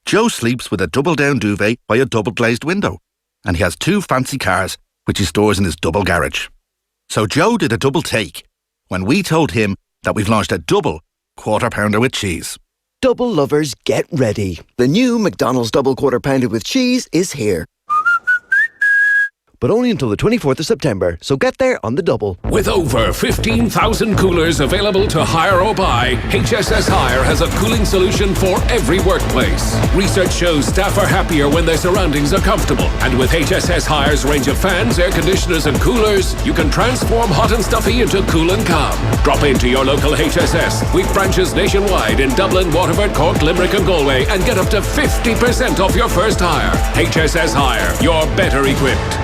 Joe sleeps with a double-down duvet by a double-glazed window, and he has 2 fancy cars, which he stores in his double garage. So Joe did a double take when we told him that we've launched a double quarter pounder with cheese. Double lovers, get ready. The new McDonald's double quarter pounder with cheese is here. But only until the 24th of September, so get there on the double. With over 15,000 coolers available to hire or buy, HSS Hire has a cooling solution for every workplace. Research shows staff are happier when their surroundings are comfortable. And with HSS Hire's range of fans, air conditioners and coolers, you can transform hot and stuffy into cool and calm. Drop into your local HSS. We've branches nationwide in Dublin, Waterford, Cork, Limerick and Galway, and get up to 50% off your first hire. HSS Hire, you're better equipped.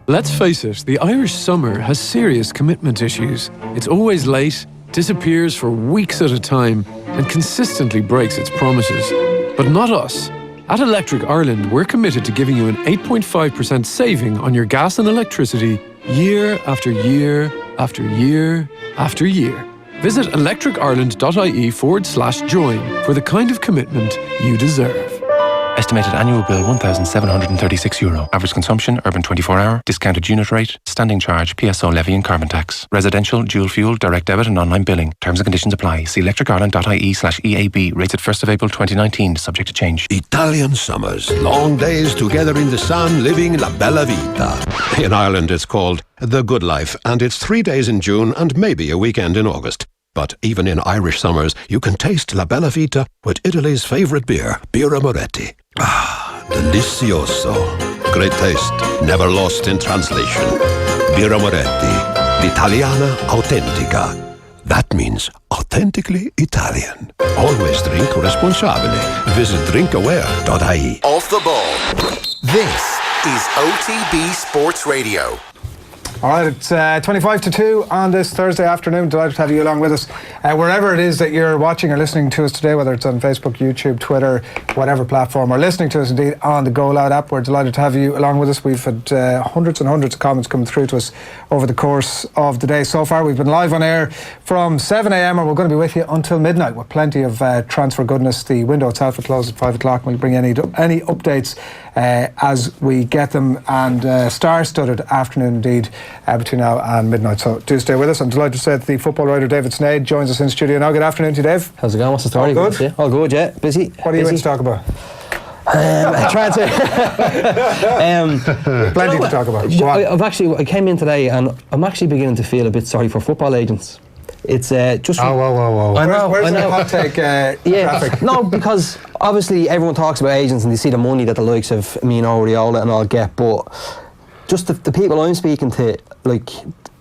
Let's face it, the Irish summer has serious commitment issues. It's always late, disappears for weeks at a time, and consistently breaks its promises. But not us. At Electric Ireland, we're committed to giving you an 8.5% saving on your gas and electricity year after year after year after year. Visit electricireland.ie/join for the kind of commitment you deserve. Estimated annual bill €1,736. Average consumption, urban 24-hour, discounted unit rate, standing charge, PSO levy and carbon tax. Residential, dual fuel, direct debit and online billing. Terms and conditions apply. See electricireland.ie/EAB. Rates at 1st of April 2019, subject to change. Italian summers, long days together in the sun, living la bella vita. In Ireland it's called the good life, and it's 3 days in June and maybe a weekend in August. But even in Irish summers, you can taste La Bella Vita with Italy's favourite beer, Birra Moretti. Ah, delicioso. Great taste, never lost in translation. Birra Moretti, l'italiana autentica. That means authentically Italian. Always drink responsabile. Visit drinkaware.ie. Off the ball. This is OTB Sports Radio. All right, it's 25 to 2 on this Thursday afternoon. Delighted to have you along with us. Wherever it is that you're watching or listening to us today, whether it's on Facebook, YouTube, Twitter, whatever platform, or listening to us indeed on the Go Loud app, we're delighted to have you along with us. We've had hundreds and hundreds of comments coming through to us over the course of the day so far. We've been live on air from 7 a.m. and we're going to be with you until midnight with plenty of transfer goodness. The window itself will close at 5 o'clock. We'll bring any updates as we get them, and star-studded afternoon indeed between now and midnight, so do stay with us. I'm delighted to say that the football writer David Sneyd joins us in studio now. Good afternoon to you, Dave. How's it going? What's the story? All good? Yeah. All good, yeah. Busy. What are you in to talk about? Trying to. Plenty to talk about. I came in today and I'm actually beginning to feel a bit sorry for football agents. It's just. Whoa. I know. Where's the hot take traffic? No, because obviously everyone talks about agents and they see the money that the likes of Riola and all get, but just the people I'm speaking to, like,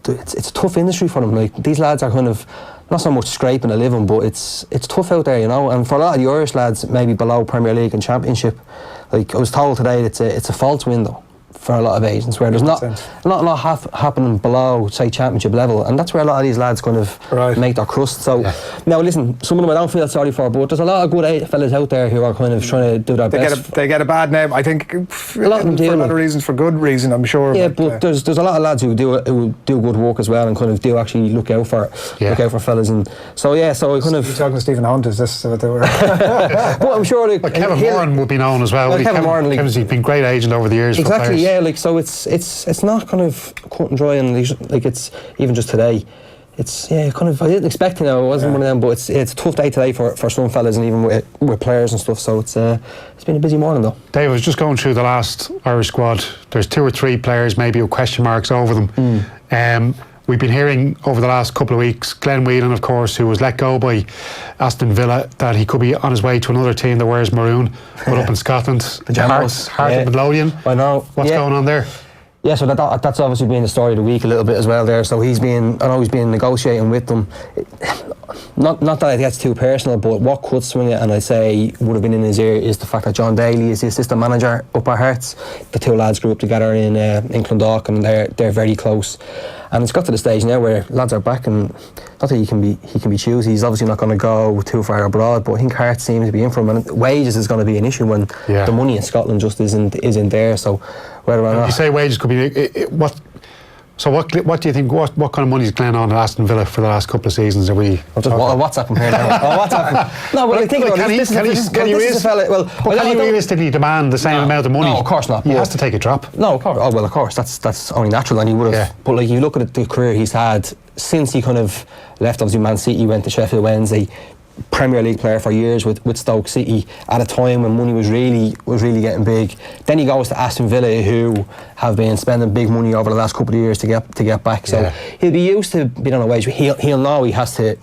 it's a tough industry for them. Like, these lads are kind of not so much scraping a living, but it's tough out there, and for a lot of the Irish lads, maybe below Premier League and Championship, like I was told today, it's a false window for a lot of agents, where there's not happening below, say, Championship level, and that's where a lot of these lads kind of make their crust. So now listen, some of them I don't feel sorry for, but there's a lot of good fellas out there who are kind of trying to do their best. They get a bad name, I think, a lot of them do, for a lot of reasons, for good reason, I'm sure. Yeah, but there's a lot of lads who do good work as well, and kind of do actually look out for fellas, and so I kind of. You're talking to Stephen Hunt, is this what they were? Well, I'm sure. Like Kevin Moran would be known as well. Kevin Moran, Kevin's been a great agent over the years. Exactly. For players. Yeah, like, so it's not kind of cut and dry, and like it's even just today. It's kind of, I didn't expect it. I wasn't one of them, but it's a tough day today for some fellas, and even with players and stuff. So it's been a busy morning though. Dave, I was just going through the last Irish squad. There's 2 or 3 players maybe with question marks over them. We've been hearing over the last couple of weeks, Glenn Whelan, of course, who was let go by Aston Villa, that he could be on his way to another team that wears maroon, but up in Scotland. The Generals. Heart of Midlothian. I know. What's going on there? Yeah, so that's obviously been the story of the week a little bit as well there. So I know he's been negotiating with them. Not that it gets too personal, but what could swing it, and I say would have been in his ear, is the fact that John Daly is the assistant manager up at Hearts. The 2 lads grew up together in Clondalk, and they're very close. And it's got to the stage now where lads are back, and not that he can be choosy. He's obviously not going to go too far abroad, but I think Hearts seems to be in for him, and wages is going to be an issue when the money in Scotland just isn't there. So whether or not you say wages could be what. So what do you think? What kind of money is Glenn on at Aston Villa for the last couple of seasons? Are we? WhatsApp him here now. WhatsApp. No, but I think can you realistically demand the same amount of money? No, of course not. He has to take a drop. No, of course. Oh well, of course. That's only natural, and he would have. But like, you look at the career he's had since he kind of left. Obviously, Man City, went to Sheffield Wednesday. Premier League player for years with Stoke City at a time when money was really getting big. Then he goes to Aston Villa, who have been spending big money over the last couple of years to get back. So he'll be used to being on a wage. He'll know he has to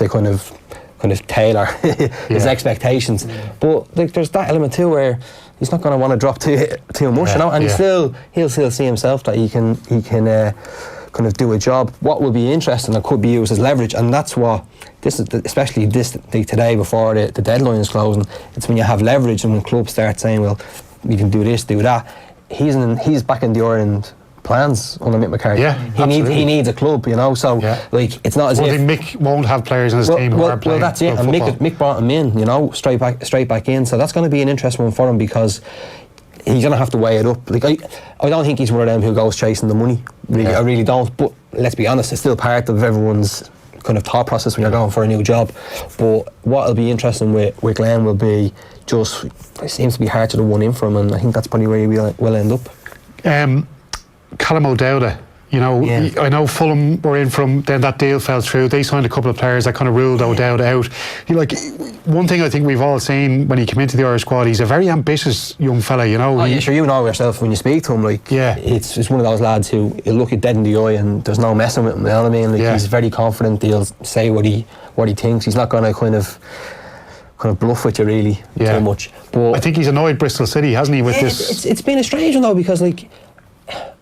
kind of tailor his expectations. But like, there's that element too where he's not going to want to drop too much, and he'll still see himself that he can kind of do a job. What will be interesting and could be used as leverage, and that's what this is, especially this today before the deadline is closing. It's when you have leverage, and when clubs start saying, well, we can do this, do that. He's back in the Ireland plans under Mick McCarthy. He needs a club, so like, it's not as if Mick won't have players in his team who are playing. Well, that's it, and Mick brought him in, straight back in. So that's going to be an interesting one for him, because he's going to have to weigh it up. Like, I don't think he's one of them who goes chasing the money. I really don't. But let's be honest, it's still part of everyone's kind of thought process when you're going for a new job. But what will be interesting with Glenn will be just, it seems to be hard to do one in for him, and I think that's probably where he will end up. Callum O'Dowda, I know Fulham were in from, then that deal fell through. They signed a couple of players that kind of ruled O'Dowda out. One thing I think we've all seen when he came into the Irish squad, he's a very ambitious young fella, Sure, you know yourself when you speak to him, it's one of those lads who you'll look at dead in the eye and there's no messing with him, you know what I mean? He's very confident, he'll say what he thinks. He's not going to kind of bluff with you really too much. But I think he's annoyed Bristol City, hasn't he, with this? It's been a strange one though, because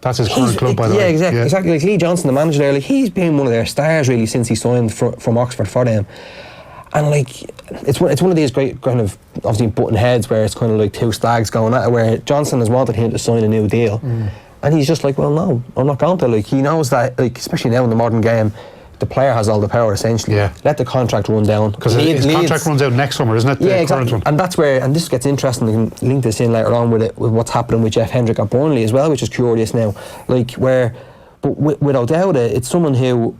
that's his current club, by the way. Exactly. Like Lee Johnson, the manager there, he's been one of their stars really since he signed from Oxford for them. And it's one of these great kind of obviously button heads where it's kind of like 2 stags going at it, where Johnson has wanted him to sign a new deal, and he's just like, well, no, I'm not going to. He knows that, especially now in the modern game, the player has all the power essentially. Let the contract run down, because his contract runs out next summer, isn't it? Exactly. And that's where, and this gets interesting, we can link this in later on with what's happening with Jeff Hendrick at Burnley as well, which is curious now. But with O'Dowda, it's someone who,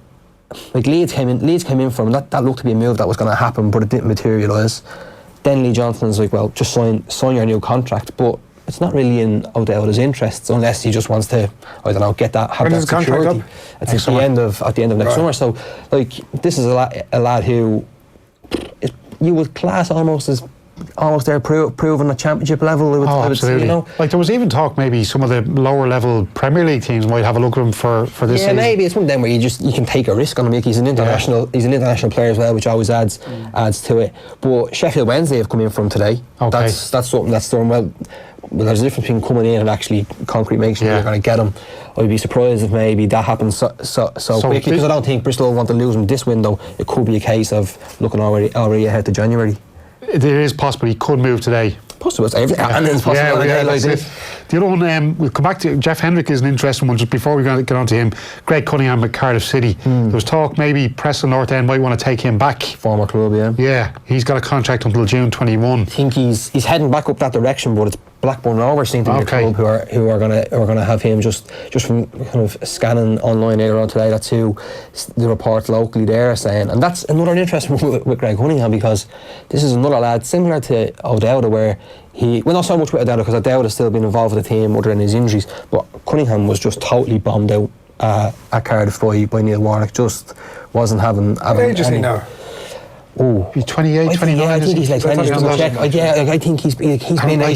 Leeds came in from, that looked to be a move that was going to happen, but it didn't materialise. Then Lee Johnson's like, well, just sign your new contract, but it's not really in O'Dowda's interests unless he just wants to, I don't know, have that security. It's at the end of next summer. So this is a lad who you would class almost as almost there proving the championship level. I would say, absolutely. you know. Like there was even talk maybe some of the lower level Premier League teams might have a look at him for this season. Yeah, maybe it's one of them where you can take a risk on him. He's an international player as well, which always adds to it. But Sheffield Wednesday have come in from today. Okay. That's something that's done well. Well, there's a difference between coming in and actually concrete making sure you're going to get him. I'd be surprised if maybe that happens so quickly, because I don't think Bristol want to lose him this window. It could be a case of looking already ahead to January. There is possible he could move today. Possible, and it's possible on a day like this. The other one, we'll come back to Jeff Hendrick is an interesting one. Just before we get on to him, Greg Cunningham at Cardiff City. There was talk maybe Preston North End might want to take him back. Former club, yeah. Yeah, he's got a contract until June 21. I think he's heading back up that direction, but it's Blackburn Rovers seem to be the club who are gonna have him. Just from kind of scanning online later on today, that's who the report locally there are saying, and that's another interesting one with Greg Cunningham, because this is another lad similar to O'Dowda, where not so much with O'Dowda, because O'Dowda has still been involved with the team other than his injuries, but Cunningham was just totally bombed out at Cardiff by Neil Warnock. Just wasn't having any now. Oh, he's 28, 29. I think he's like 20. I think he's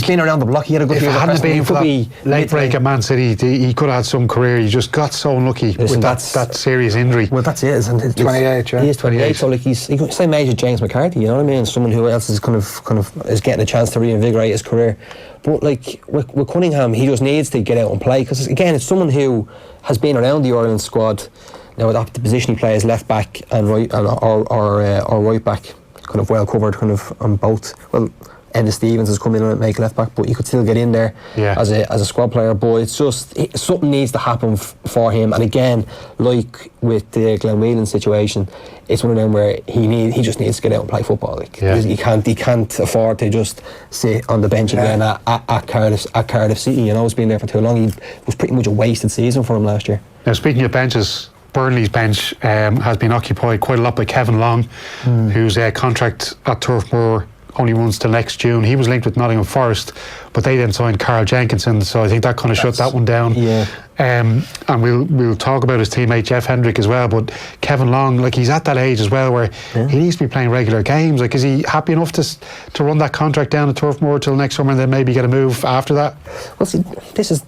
been around the block. He had a good year. If it hadn't been for that late break at Man City, he could have had some career. He just got so unlucky with that serious injury. Well, that's it, isn't it? 28, yeah. He is 28, so like he's the same age as James McCarthy. You know what I mean? Someone who else is kind of is getting a chance to reinvigorate his career. But like with Cunningham, he just needs to get out and play, because again, it's someone who has been around the Ireland squad. Now, the position he plays, left back and right, or right back, kind of well covered, kind of on both. Well, Enda Stevens has come in and make left back, but you could still get in there as a squad player. But it's just something needs to happen for him. And again, like with the Glenn Whelan situation, it's one of them where he just needs to get out and play football. Like, he can't afford to just sit on the bench again at Cardiff City. You know, he's been there for too long. It was pretty much a wasted season for him last year. Now, speaking of benches, Burnley's bench has been occupied quite a lot by Kevin Long, whose contract at Turf Moor only runs till next June. He was linked with Nottingham Forest, but they then signed Carl Jenkinson, so I think that kind of shut that one down. Yeah. And we'll talk about his teammate Jeff Hendrick as well, but Kevin Long, like, he's at that age as well where he needs to be playing regular games. Like, is he happy enough to run that contract down at Turf Moor till next summer and then maybe get a move after that? Well, see, this is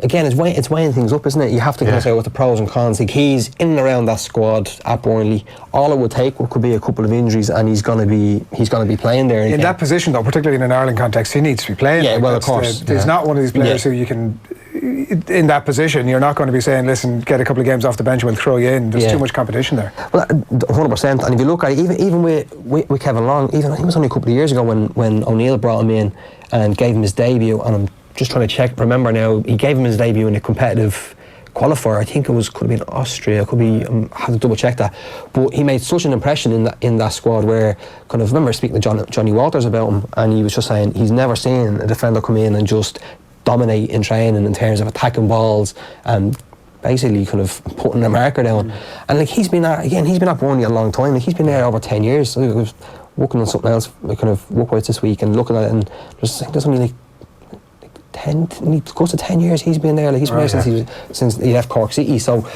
again, it's weighing things up, isn't it? You have to consider what the pros and cons. Like, he's in and around that squad at Burnley. All it would take could be a couple of injuries, and he's going to be playing there in that position, though, particularly in an Ireland context. He needs to be playing. Yeah, well, of course. He's not one of these players who you can. In that position, you're not going to be saying, listen, get a couple of games off the bench and we'll throw you in. There's too much competition there. Well, 100%. And if you look at it, even with Kevin Long, even it was only a couple of years ago when O'Neill brought him in and gave him his debut, and I'm just trying to remember now, he gave him his debut in a competitive qualifier. I think could have been Austria, could be, I have to double check that, but he made such an impression in that squad, where kind of, I remember speaking to Johnny Walters about him, and he was just saying he's never seen a defender come in and just dominate in training in terms of attacking balls and basically kind of putting a marker down. And like, he's been at Burnley a long time. Like, he's been there over 10 years. So I was working on something else, kind of work-wise this week, and looking at it, and there's only like 10, close to 10 years he's been there. Like, he's been there since he left Cork City. So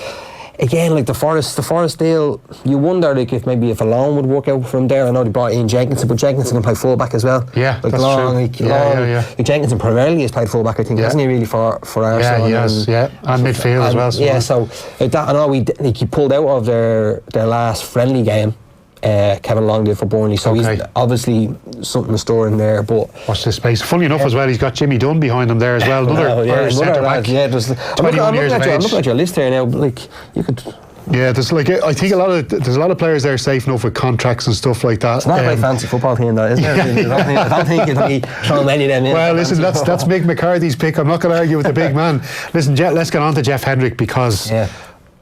again, like the Forest deal, you wonder like if a loan would work out for him there. I know they brought in Jenkinson, but Jenkinson can play fullback as well. Yeah, like that's Long, true. Like Jenkinson primarily has played fullback, I think, hasn't he, really, for Arsenal? Yeah, he has, and midfield as well. Yeah, so like that, I know he pulled out of their last friendly game. Kevin Long did for Burnley, so he's obviously something to store in there. But watch this space. Funny enough, as well, he's got Jimmy Dunn behind him there as well. Another Irish centre back. Yeah, I'm looking at your list here now. Like, you could. Yeah, there's like, I think there's a lot of players there safe enough with contracts and stuff like that. It's not a very fancy football team, though, isn't it? I don't think you can throw many of them in. Well, listen, that's Mick McCarthy's pick. I'm not going to argue with the big man. Listen, let's get on to Jeff Hendrick, because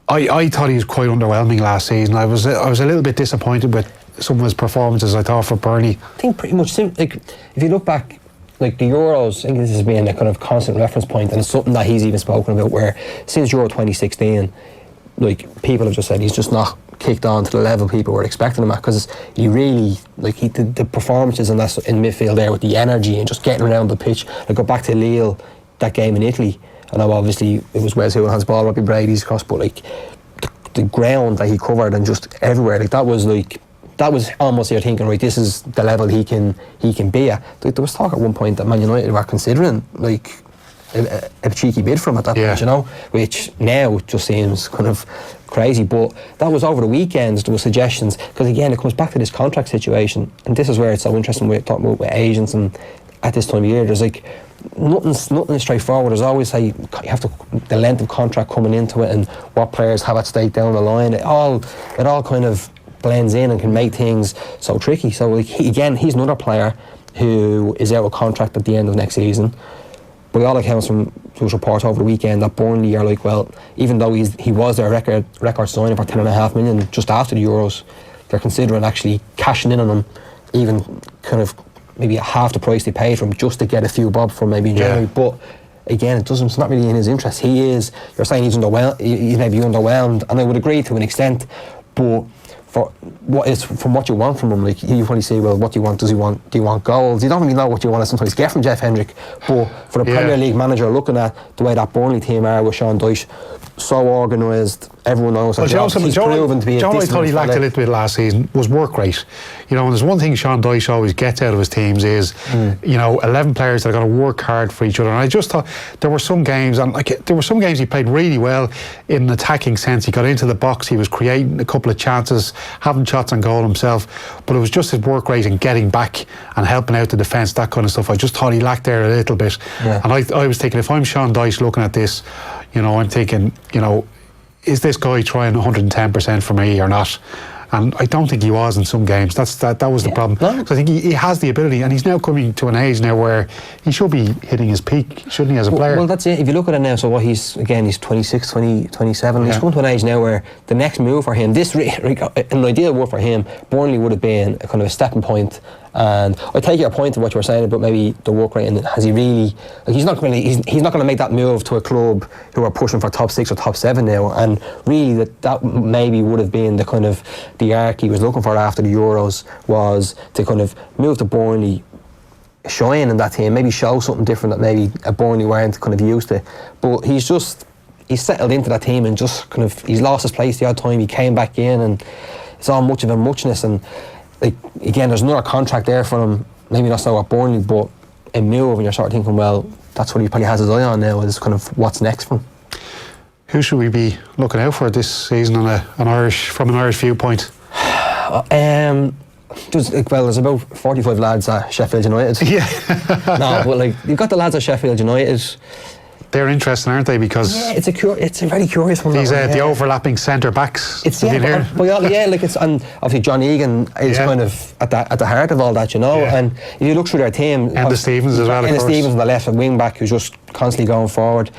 I thought he was quite underwhelming last season. I was a little bit disappointed with some of his performances, I thought, for Burnley. I think pretty much, like, if you look back, like the Euros, I think this has been a kind of constant reference point, and it's something that he's even spoken about, where since Euro 2016, like, people have just said he's just not kicked on to the level people were expecting him at, because he really, like, the performances in midfield there, with the energy and just getting around the pitch. Like, go back to Lille, that game in Italy, I know obviously it was Wes Houlihan's ball, Robbie Brady's cross, but like the ground that he covered and just everywhere, like, that that was almost you're thinking, right, this is the level he can be at. There was talk at one point that Man United were considering like a cheeky bid from at that point, you know, which now just seems kind of crazy. But that was over the weekend. There were suggestions, because again it comes back to this contract situation, and this is where it's so interesting. We're talking about with agents, and at this time of year there's like nothing straightforward. There's always you have to the length of contract coming into it and what players have at stake down the line. It all kind of blends in and can make things so tricky. So like, he's another player who is out of contract at the end of next season. By all accounts from those reports over the weekend, that Burnley are like, well, even though he was their record signing for 10.5 million just after the Euros, they're considering actually cashing in on him, even kind of maybe at half the price they paid for him, just to get a few bob from maybe in January. But again, it's not really in his interest. You're saying he's underwhelmed, he may be underwhelmed, and I would agree to an extent, but from what you want from him, like you probably say, well, what do you want? Do you want goals? You don't really know what you want to sometimes get from Jeff Hendrick. But for the Premier League manager, looking at the way that Burnley team are with Sean Dyche, so organised, everyone knows that he's proven to be John, a I thought he lacked a little bit last season was work rate. You know, and there's one thing Sean Dyche always gets out of his teams is, 11 players that are going to work hard for each other. And I just thought there were some games, he played really well in an attacking sense. He got into the box, he was creating a couple of chances, having shots on goal himself, but it was just his work rate and getting back and helping out the defence, that kind of stuff. I just thought he lacked there a little bit. And I was thinking, if I'm Sean Dyche looking at this, I'm thinking, is this guy trying 110% for me or not? And I don't think he was in some games. That was the problem. No. So I think he has the ability, and he's now coming to an age now where he should be hitting his peak, shouldn't he, as a player? Well, that's it. If you look at it now, so he's 26, 27. He's coming to an age now where the next move for him, in an ideal world for him, Burnley would have been a kind of a stepping point. And I take your point of what you were saying about maybe the work rate, and has he really? Like, he's not going to make that move to a club who are pushing for top 6 or top 7 now. And really, that maybe would have been the kind of the arc he was looking for after the Euros, was to kind of move to Burnley, shine in that team, maybe show something different that maybe a Burnley weren't kind of used to. But he's settled into that team and just kind of he's lost his place the odd time. He came back in, and it's all much of a muchness. And like, again, there's another contract there for him, maybe not so at Burnley, but a move, and you're sort of thinking, well, that's what he probably has his eye on now, is kind of what's next for him. Who should we be looking out for this season from an Irish viewpoint? There's about 45 lads at Sheffield United. Yeah. No, but like, you've got the lads at Sheffield United. They're interesting, aren't they? Because it's a very curious one. These the overlapping centre backs. And obviously John Egan is kind of at the heart of all that, And if you look through their team, and the Stevens as well. And the Stevens on the left, a wing back who's just constantly going forward.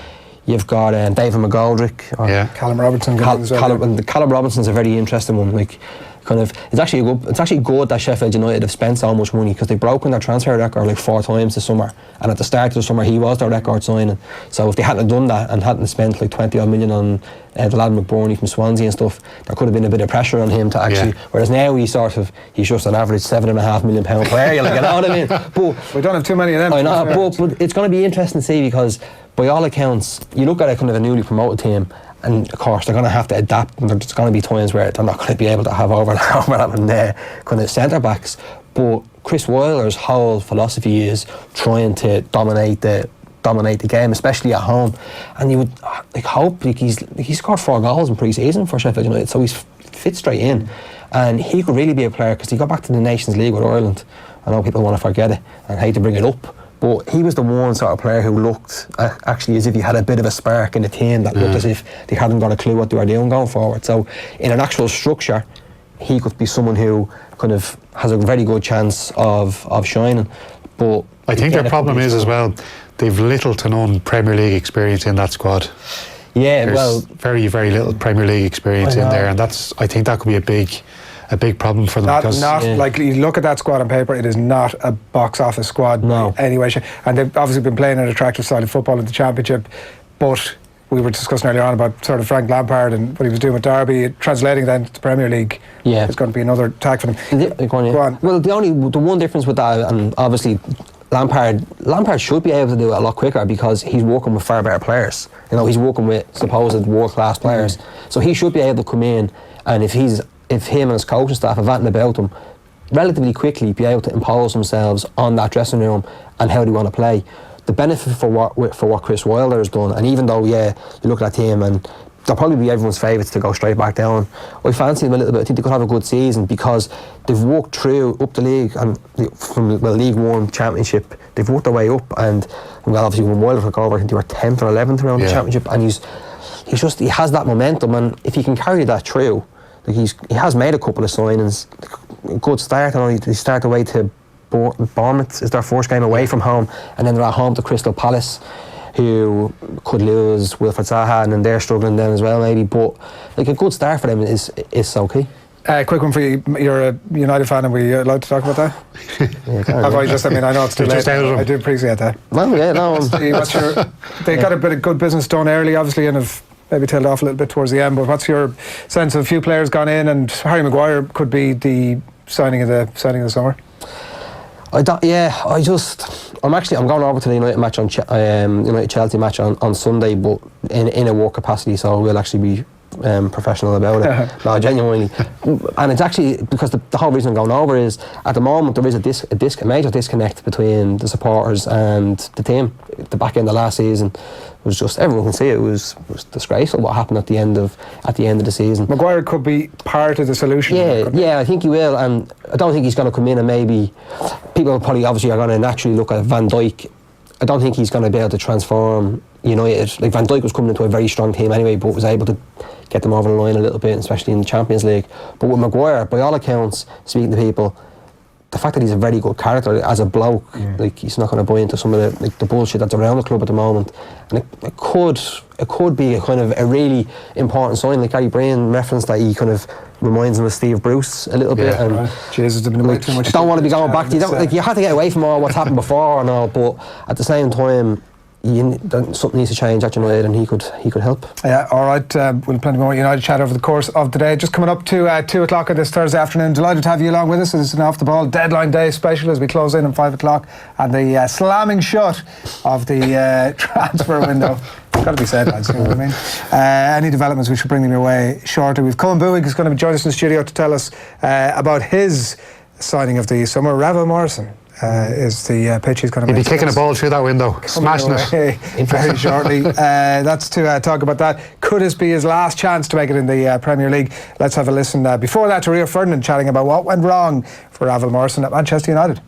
You've got David McGoldrick, Callum Robinson. Callum Robinson's a very interesting one. Like, kind of, it's actually good that Sheffield United have spent so much money, because they've broken their transfer record like 4 times this summer, and at the start of the summer he was their record signing. So if they hadn't done that and hadn't spent like 20 odd million on the lad McBurney from Swansea and stuff, there could have been a bit of pressure on him to actually. Whereas now he's just an average £7.5 million player. Like, you know what I mean? But we don't have too many of them. I know, but it's going to be interesting to see, because by all accounts, you look at a kind of a newly promoted team, and of course they're going to have to adapt, and there's going to be times where they're not going to be able to have overlapping kind of centre backs. But Chris Wilder's whole philosophy is trying to dominate the game, especially at home. And you would hope, he scored 4 goals in pre-season for Sheffield United, so he's fit straight in, and he could really be a player, because he got back to the Nations League with Ireland. I know people want to forget it and hate to bring it up, but he was the one sort of player who looked actually as if he had a bit of a spark in the team, that looked as if they hadn't got a clue what they were doing going forward. So in an actual structure, he could be someone who kind of has a very good chance of shining. But I think their problem is as well, they've little to none Premier League experience in that squad. Yeah, there's very, very little Premier League experience in there, and I think that could be a big problem for them. Like, you look at that squad on paper, it is not a box office squad anyway. And they've obviously been playing an attractive style of football in the Championship, but we were discussing earlier on about sort of Frank Lampard and what he was doing with Derby, translating then to the Premier League. It's going to be another tag for them. Go on. Well, the one difference with that, and obviously Lampard should be able to do it a lot quicker, because he's working with far better players. He's working with supposed world-class players, so he should be able to come in, and if he's if him and his coaching staff have anything about them, relatively quickly be able to impose themselves on that dressing room and how they want to play. The benefit for what Chris Wilder has done, and even though, you look at that team and they'll probably be everyone's favourites to go straight back down, I fancy them a little bit. I think they could have a good season because they've walked through up the league and from League One Championship, they've worked their way up, and obviously when Wilder took over, I think they were 10th or 11th around the Championship, and he has that momentum, and if he can carry that through, like he has made a couple of signings, a good start, and they start away to Bournemouth is their first game away from home, and then they're at home to Crystal Palace, who could lose Wilfred Zaha, and then they're struggling then as well maybe, but like a good start for them is so key. Quick one for you. You're a United fan, and we allowed to talk about that? I know it's too late. I do appreciate that. Well, yeah, no. They got a bit of good business done early, obviously, and have maybe tailed off a little bit towards the end. But what's your sense of a few players gone in, and Harry Maguire could be the signing of the summer? I'm going over to the United match United Chelsea match on Sunday, but in a work capacity, so we'll actually be professional about it. No, genuinely. And it's actually because the whole reason I'm going over is at the moment there is a major disconnect between the supporters and the team. The back end of last season was just, everyone can see it was disgraceful what happened at the end of the season. Maguire could be part of the solution. Yeah, I think he will, and I don't think he's going to come in and maybe people probably obviously are going to naturally look at Van Dijk. I don't think he's going to be able to transform United. Like Van Dijk was coming into a very strong team anyway, but was able to get them over the line a little bit, especially in the Champions League. But with Maguire, by all accounts, speaking to people, the fact that he's a very good character as a bloke, like he's not going to buy into some of the bullshit that's around the club at the moment, and it could be a kind of a really important sign. Like Gary Breen referenced that he kind of reminds him of Steve Bruce a little bit. And Jesus, there's been way too much. Don't want to be going back. You have to get away from all what's happened before and all, but at the same time, something needs to change at United, and he could help. Yeah, all right. We'll have plenty more United chat over the course of the day. Just coming up to 2 o'clock on this Thursday afternoon. Delighted to have you along with us. It's an off the ball deadline day special as we close in at 5 o'clock, and the slamming shut of the transfer window. Got to be said, lads. You know what I mean? Any developments, we should bring them your way shortly. We've Colin Buig who's going to join us in the studio to tell us about his signing of the summer. Ravel Morrison is the pitch he's going to be kicking a ball through that window, smashing it very shortly. That's to talk about that. Could this be his last chance to make it in the Premier League? Let's have a listen before that to Rio Ferdinand chatting about what went wrong for Ravel Morrison at Manchester United. I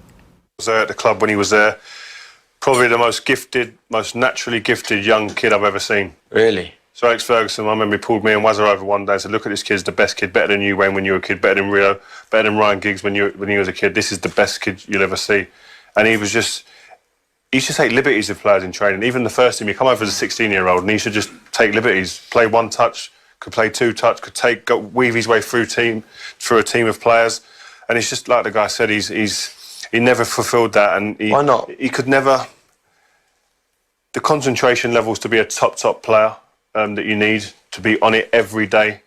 was there at the club when he was there. Probably the most gifted, most naturally gifted young kid I've ever seen. Really? So Alex Ferguson, I remember he pulled me and Wazza over one day and said, look at this kid's the best kid, better than you, Wayne, when you were a kid, better than Rio, better than Ryan Giggs when he was a kid. This is the best kid you'll ever see. And he used to take liberties with players in training. Even the first team, he come over as a 16-year-old and he should just take liberties, play one touch, could play two touch, could weave his way through a team of players. And it's just like the guy said, he never fulfilled that. And why not? He could never. The concentration levels to be a top player that you need to be on it every day.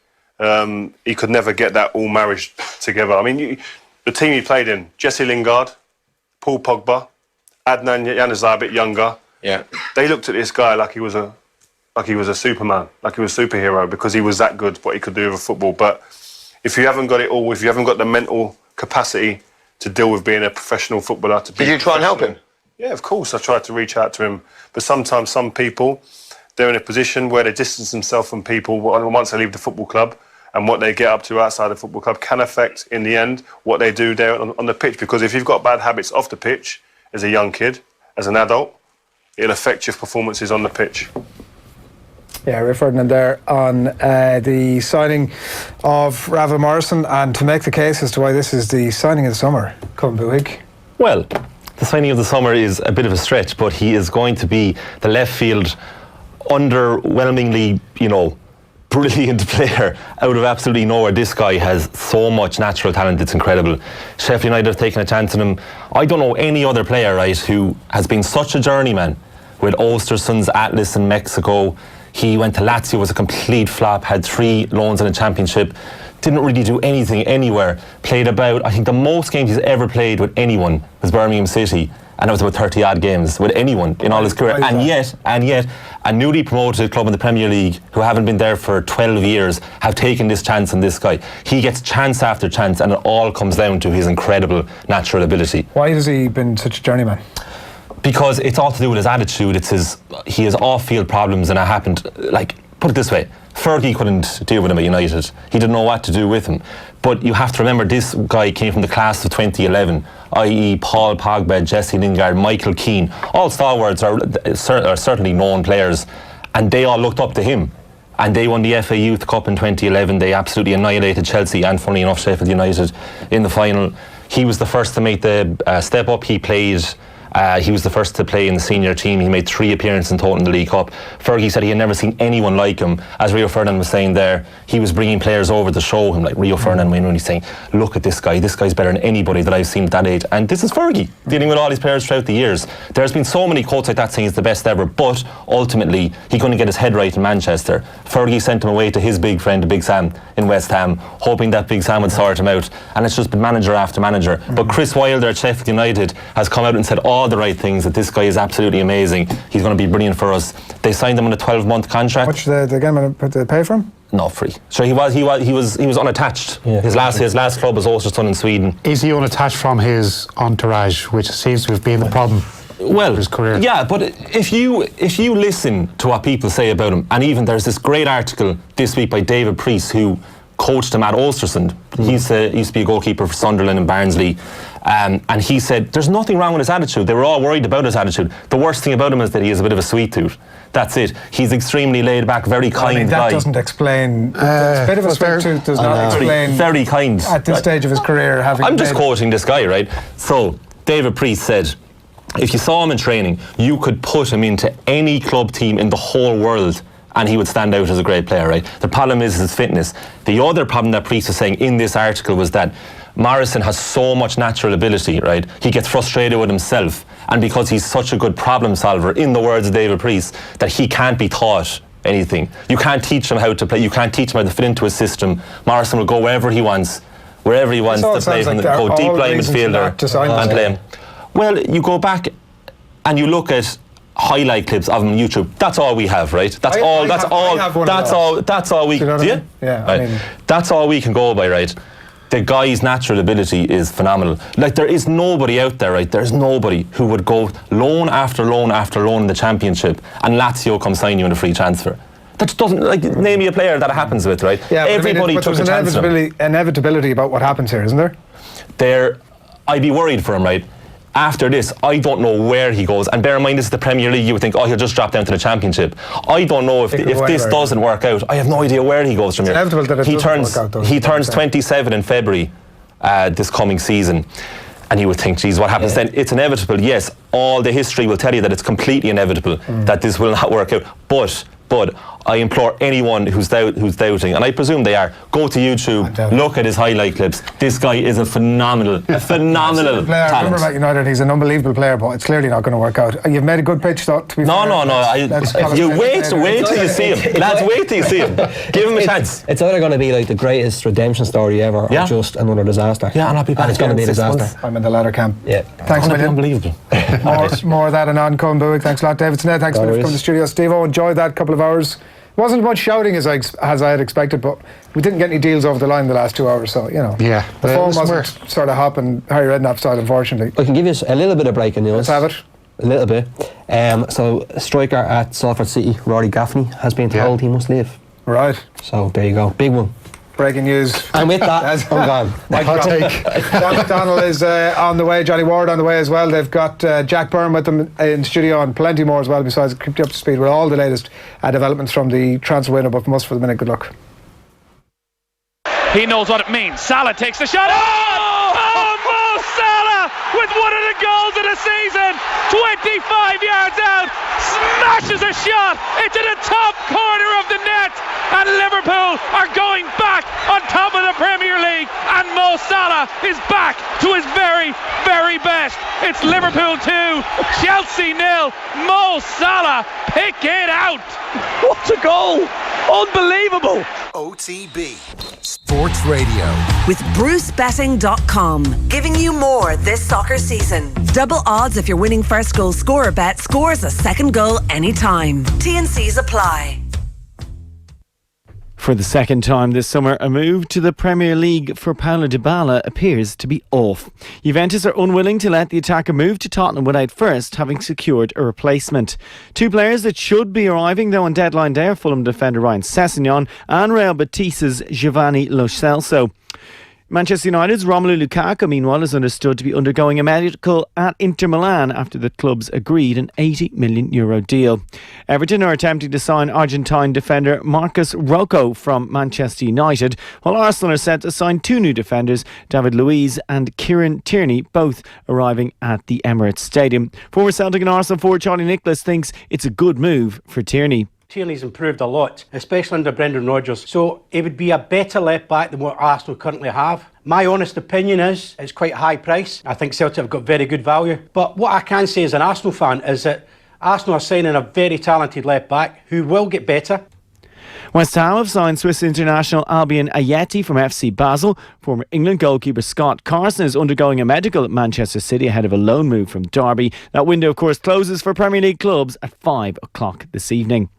He could never get that all marriage together. I mean, the team he played in: Jesse Lingard, Paul Pogba, Adnan Januzaj, a bit younger. Yeah, they looked at this guy like he was a Superman, like he was a superhero, because he was that good, what he could do with football. But if you haven't got it all, if you haven't got the mental capacity to deal with being a professional footballer, did you try and help him? Yeah, of course. I tried to reach out to him, but sometimes some people, they're in a position where they distance themselves from people once they leave the football club, and what they get up to outside the football club can affect, in the end, what they do there on the pitch. Because if you've got bad habits off the pitch as a young kid, as an adult, it'll affect your performances on the pitch. Yeah, Rio Ferdinand there on the signing of Ravel Morrison, and to make the case as to why this is the signing of the summer, Colin Buig. Well, the signing of the summer is a bit of a stretch, but he is going to be the left field underwhelmingly, brilliant player out of absolutely nowhere. This guy has so much natural talent, it's incredible. Sheffield United have taken a chance on him. I don't know any other player, right, who has been such a journeyman with Ostersund's Atlas in Mexico. He went to Lazio, was a complete flop, had 3 loans in a championship, didn't really do anything anywhere, played about, I think the most games he's ever played with anyone was Birmingham City, and that was about 30 odd games with anyone in all his career. And yet, a newly promoted club in the Premier League who haven't been there for 12 years have taken this chance on this guy. He gets chance after chance, and it all comes down to his incredible natural ability. Why has he been such a journeyman? Because it's all to do with his attitude. He has off-field problems, and it happened, like, put it this way, Fergie couldn't deal with him at United. He didn't know what to do with him. But you have to remember, this guy came from the class of 2011, i.e. Paul Pogba, Jesse Lingard, Michael Keane. All stalwarts are certainly known players, and they all looked up to him. And they won the FA Youth Cup in 2011. They absolutely annihilated Chelsea and, funnily enough, Sheffield United in the final. He was the first to make the step up. He was the first to play in the senior team. He made 3 appearances in total in the League Cup. Fergie said he had never seen anyone like him. As Rio Ferdinand was saying there, he was bringing players over to show him, like Rio Ferdinand, Wayne Rooney, saying, look at this guy. This guy's better than anybody that I've seen at that age. And this is Fergie, dealing with all these players throughout the years. There's been so many quotes like that saying he's the best ever, but ultimately, he couldn't get his head right in Manchester. Fergie sent him away to his big friend, Big Sam, in West Ham, hoping that Big Sam would sort him out. And it's just been manager after manager. But Chris Wilder at Sheffield United has come out and said all the right things, that this guy is absolutely amazing. He's going to be brilliant for us. They signed him on a 12-month contract. Much they pay for him? No, free. So he was unattached. Yeah. His last club was Östersund in Sweden. Is he unattached from his entourage, which seems to have been the problem? Well, his career. Yeah, but if you listen to what people say about him, and even there's this great article this week by David Priest, who coached him at Östersund. He used to be a goalkeeper for Sunderland and Barnsley, and he said there's nothing wrong with his attitude. They were all worried about his attitude. The worst thing about him is that he has a bit of a sweet tooth. That's it. He's extremely laid back, very kind guy. That doesn't explain. A bit of a sweet tooth does not explain. Very kind. At this stage of his career, I'm just quoting this guy, right? So David Priest said, if you saw him in training, you could put him into any club team in the whole world and he would stand out as a great player, right? The problem is his fitness. The other problem that Priest was saying in this article was that Morrison has so much natural ability, right? He gets frustrated with himself, and because he's such a good problem solver, in the words of David Priest, that he can't be taught anything. You can't teach him how to play. You can't teach him how to fit into a system. Morrison will go wherever he wants to play, go deep line midfielder and play him. Well, you go back and you look at highlight clips of him on YouTube. That's all we have, right? That's all we can. Yeah, right. That's all we can go by, right? The guy's natural ability is phenomenal. Like, there is nobody out there, right? There's nobody who would go loan after loan after loan in the Championship and Lazio come sign you in a free transfer. That doesn't, like, name me a player that happens with, right? Yeah, everybody took a chance on him. Inevitability about what happens here, isn't there? I'd be worried for him, right? After this, I don't know where he goes. And bear in mind, this is the Premier League. You would think, he'll just drop down to the Championship. I don't know if this doesn't work out. I have no idea where he goes from here. It's inevitable that it doesn't work out. He turns 27 in February this coming season. And you would think, geez, what happens then? It's inevitable. Yes, all the history will tell you that it's completely inevitable that this will not work out. But I implore anyone who's doubting, and I presume they are, go to YouTube, look at his highlight clips. This guy is a phenomenal talent. I remember about United, he's an unbelievable player, but it's clearly not going to work out. You've made a good pitch, though, to be fair. No. Wait till you see him. Lads, wait till you see him. Give him a chance. It's either going to be like the greatest redemption story ever, or just another disaster. Yeah, and I'll be back. And it's going to be a disaster. Months. I'm in the latter camp. Yeah. Thanks, million. Unbelievable. More of that and on Colin Buick. Thanks a lot, David Sneyd. Thanks for coming to the studio. Steve-O, enjoyed that couple of hours. Wasn't much shouting as I had expected, but we didn't get any deals over the line the last 2 hours, so, the phone wasn't sort of hopping Harry Redknapp style, unfortunately. I can give you a little bit of breaking news. Let's have it. A little bit. So, a striker at Salford City, Rory Gaffney, has been told he must leave. Right. So, there you go. Big one. Breaking news. And with that, I'm gone. Hot take. John McDonnell is on the way. Johnny Ward on the way as well. They've got Jack Byrne with them in studio and plenty more as well, besides keep you up to speed with all the latest developments from the transfer window. But from us for the minute, good luck. He knows what it means. Salah takes the shot. Mo Salah with one of the goals of the season. 25 yards out. Smashes a shot into the top corner of the net. And Liverpool are going back on top of the Premier League. And Mo Salah is back to his very, very best. It's Liverpool 2, Chelsea 0. Mo Salah, pick it out. What a goal! Unbelievable. OTB Sports Radio. With BruceBetting.com, giving you more this soccer season. Double odds if your winning first goal scorer bet scores a second goal anytime. T&Cs apply. For the second time this summer, a move to the Premier League for Paulo Dybala appears to be off. Juventus are unwilling to let the attacker move to Tottenham without first having secured a replacement. Two players that should be arriving though on deadline day are Fulham defender Ryan Sessegnon and Real Betis's Giovanni Lo Celso. Manchester United's Romelu Lukaku, meanwhile, is understood to be undergoing a medical at Inter Milan after the clubs agreed an €80 million deal. Everton are attempting to sign Argentine defender Marcos Rojo from Manchester United, while Arsenal are set to sign two new defenders, David Luiz and Kieran Tierney, both arriving at the Emirates Stadium. Former Celtic and Arsenal forward Charlie Nicholas thinks it's a good move for Tierney. Tierney's improved a lot, especially under Brendan Rodgers, so it would be a better left back than what Arsenal currently have. My honest opinion is it's quite a high price. I think Celtic have got very good value. But what I can say as an Arsenal fan is that Arsenal are signing a very talented left back who will get better. West Ham have signed Swiss international Albion Ayeti from FC Basel. Former England goalkeeper Scott Carson is undergoing a medical at Manchester City ahead of a loan move from Derby. That window, of course, closes for Premier League clubs at 5 o'clock this evening.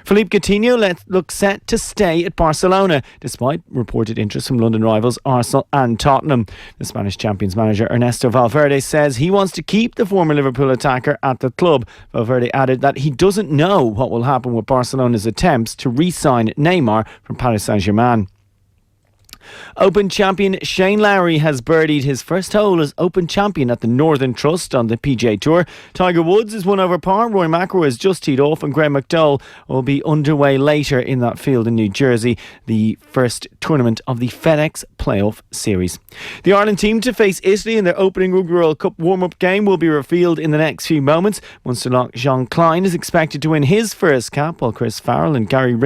Philippe Coutinho looks set to stay at Barcelona, despite reported interest from London rivals Arsenal and Tottenham. The Spanish champions manager Ernesto Valverde says he wants to keep the former Liverpool attacker at the club. Valverde added that he doesn't know what will happen with Barcelona's attempts to re-sign Neymar from Paris Saint-Germain. Open champion Shane Lowry has birdied his first hole as Open champion at the Northern Trust on the PGA Tour. Tiger Woods is one over par. Rory McIlroy has just teed off and Graham McDowell will be underway later in that field in New Jersey, the first tournament of the FedEx Playoff Series. The Ireland team to face Italy in their opening Rugby World Cup warm-up game will be revealed in the next few moments. Munster lock Jean Klein is expected to win his first cap, while Chris Farrell and Gary Ring